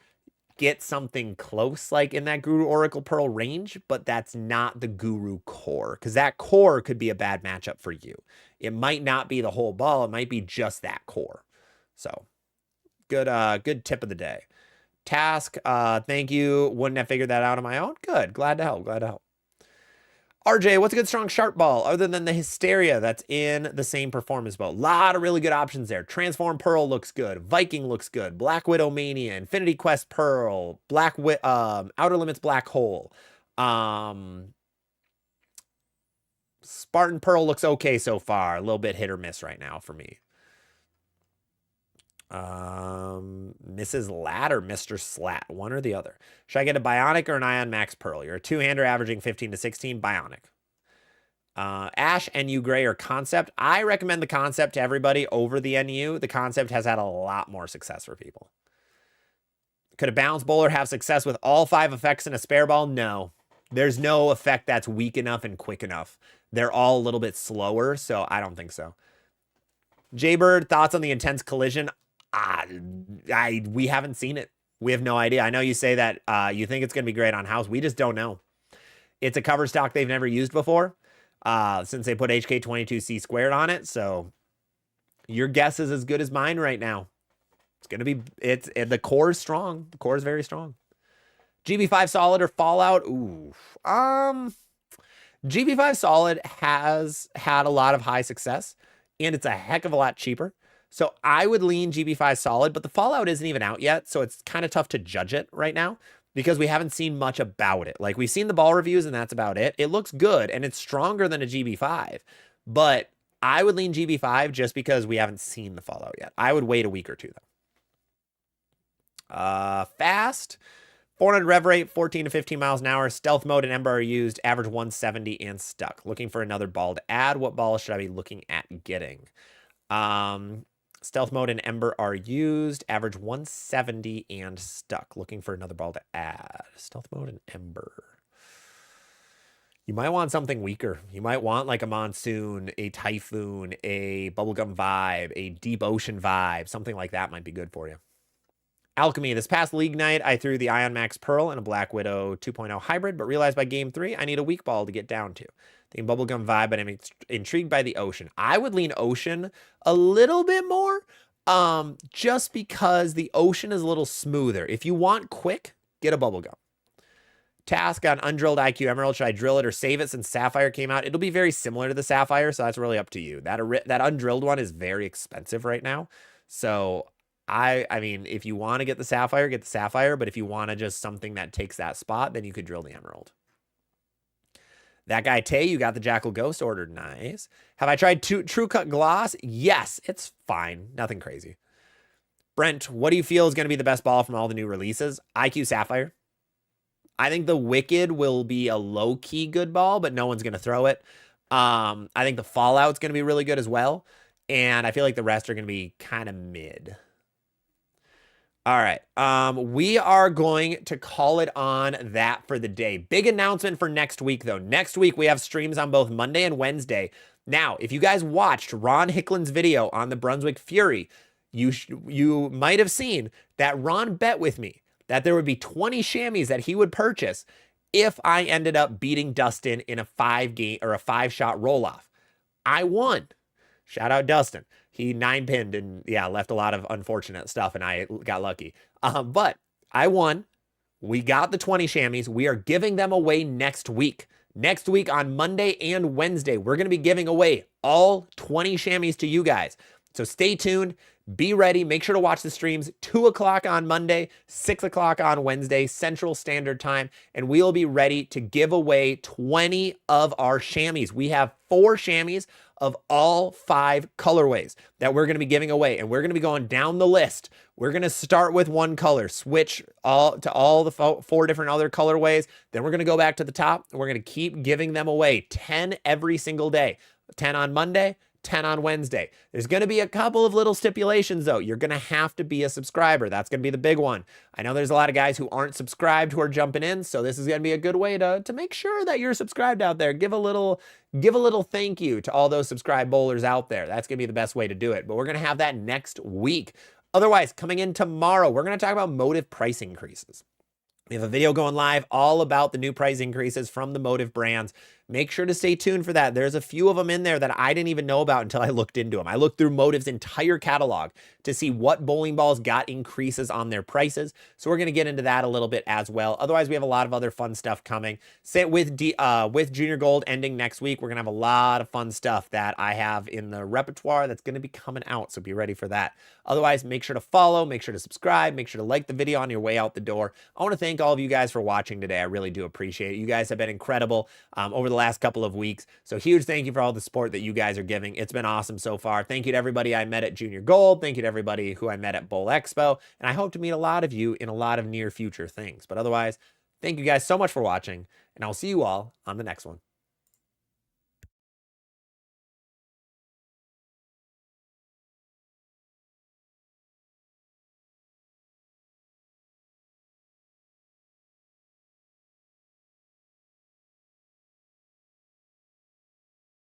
get something close like in that Guru Oracle Pearl range, but that's not the Guru core because that core could be a bad matchup for you. It might not be the whole ball. It might be just that core. So good tip of the day. Task, thank you. Wouldn't have figured that out on my own. Good. Glad to help. RJ, what's a good strong sharp ball other than the Hysteria that's in the same performance boat? A lot of really good options there. Transform Pearl looks good. Viking looks good. Black Widow Mania, Infinity Quest Pearl, Outer Limits Black Hole. Spartan Pearl looks okay so far. A little bit hit or miss right now for me. Mrs. Lat or Mr. Slat, one or the other. Should I get a Bionic or an Ion Max Pearl? You're a two-hander averaging 15 to 16, Bionic. Ash, NU Gray, or Concept. I recommend the Concept to everybody over the NU. The Concept has had a lot more success for people. Could a Bounce Bowler have success with all 5 effects in a spare ball? No. There's no effect that's weak enough and quick enough. They're all a little bit slower, so I don't think so. Jaybird, thoughts on the Intense Collision? We haven't seen it. We have no idea. I know you say that you think it's going to be great on house. We just don't know. It's a cover stock they've never used before since they put HK22C squared on it. So your guess is as good as mine right now. It's going to be, the core is strong. The core is very strong. GB5 Solid or Fallout? Ooh. GB5 Solid has had a lot of high success and it's a heck of a lot cheaper. So I would lean GB5 Solid, but the Fallout isn't even out yet, so it's kind of tough to judge it right now because we haven't seen much about it. Like, we've seen the ball reviews, and that's about it. It looks good, and it's stronger than a GB5, but I would lean GB5 just because we haven't seen the Fallout yet. I would wait a week or two, though. Fast, 400 rev rate, 14 to 15 miles an hour. Stealth mode and Ember are used, average 170 and stuck. Looking for another ball to add. What ball should I be looking at getting? Stealth mode and Ember are used. Average 170 and stuck. Looking for another ball to add. Stealth mode and Ember. You might want something weaker. You might want like a Monsoon, a Typhoon, a Bubblegum Vibe, a Deep Ocean Vibe. Something like that might be good for you. Alchemy. This past league night, I threw the Ion Max Pearl and a Black Widow 2.0 hybrid, but realized by game 3, I need a weak ball to get down to. The Bubblegum Vibe, but I'm intrigued by the Ocean. I would lean Ocean a little bit more, just because the Ocean is a little smoother. If you want quick, get a Bubblegum. Task on Undrilled IQ Emerald. Should I drill it or save it since Sapphire came out? It'll be very similar to the Sapphire, so that's really up to you. That undrilled one is very expensive right now. So I mean, if you want to get the Sapphire, get the Sapphire. But if you want to just something that takes that spot, then you could drill the Emerald. That guy Tay, you got the Jackal Ghost ordered. Nice. Have I tried True Cut Gloss? Yes, it's fine. Nothing crazy. Brent, what do you feel is going to be the best ball from all the new releases? IQ Sapphire. I think the Wicked will be a low-key good ball, but no one's going to throw it. I think the Fallout's going to be really good as well. And I feel like the rest are going to be kind of mid. All right. We are going to call it on that for the day. Big announcement for next week, though. Next week, we have streams on both Monday and Wednesday. Now, if you guys watched Ron Hicklin's video on the Brunswick Fury, you might have seen that Ron bet with me that there would be 20 chamois that he would purchase if I ended up beating Dustin in a 5-game or a 5-shot roll-off. I won. Shout out Dustin. He 9-pinned and, yeah, left a lot of unfortunate stuff, and I got lucky. But I won. We got the 20 chamois. We are giving them away next week. Next week on Monday and Wednesday, we're going to be giving away all 20 chamois to you guys. So stay tuned. Be ready. Make sure to watch the streams 2 o'clock on Monday, 6 o'clock on Wednesday, Central Standard Time, and we'll be ready to give away 20 of our chamois. We have 4 chamois of all 5 colorways that we're going to be giving away, and we're going to be going down the list. We're going to start with one color, switch to all the 4 different other colorways. Then we're going to go back to the top, and we're going to keep giving them away, 10 every single day. 10 on Monday, 10 on Wednesday. There's going to be a couple of little stipulations, though. You're going to have to be a subscriber. That's going to be the big one. I know there's a lot of guys who aren't subscribed who are jumping in, so this is going to be a good way to make sure that you're subscribed out there. Give a little thank you to all those subscribe bowlers out there. That's going to be the best way to do it, but we're going to have that next week. Otherwise, coming in tomorrow, we're going to talk about Motive price increases. We have a video going live all about the new price increases from the Motive brands. Make sure to stay tuned for that. There's a few of them in there that I didn't even know about until I looked into them. I looked through Motive's entire catalog to see what bowling balls got increases on their prices. So we're going to get into that a little bit as well. Otherwise, we have a lot of other fun stuff coming. With Junior Gold ending next week, we're going to have a lot of fun stuff that I have in the repertoire that's going to be coming out. So be ready for that. Otherwise, make sure to follow, make sure to subscribe, make sure to like the video on your way out the door. I want to thank all of you guys for watching today. I really do appreciate it. You guys have been incredible over the last couple of weeks. So huge thank you for all the support that you guys are giving. It's been awesome so far. Thank you to everybody I met at Junior Gold. Thank you to everybody who I met at Bowl Expo. And I hope to meet a lot of you in a lot of near future things. But otherwise, thank you guys so much for watching, and I'll see you all on the next one.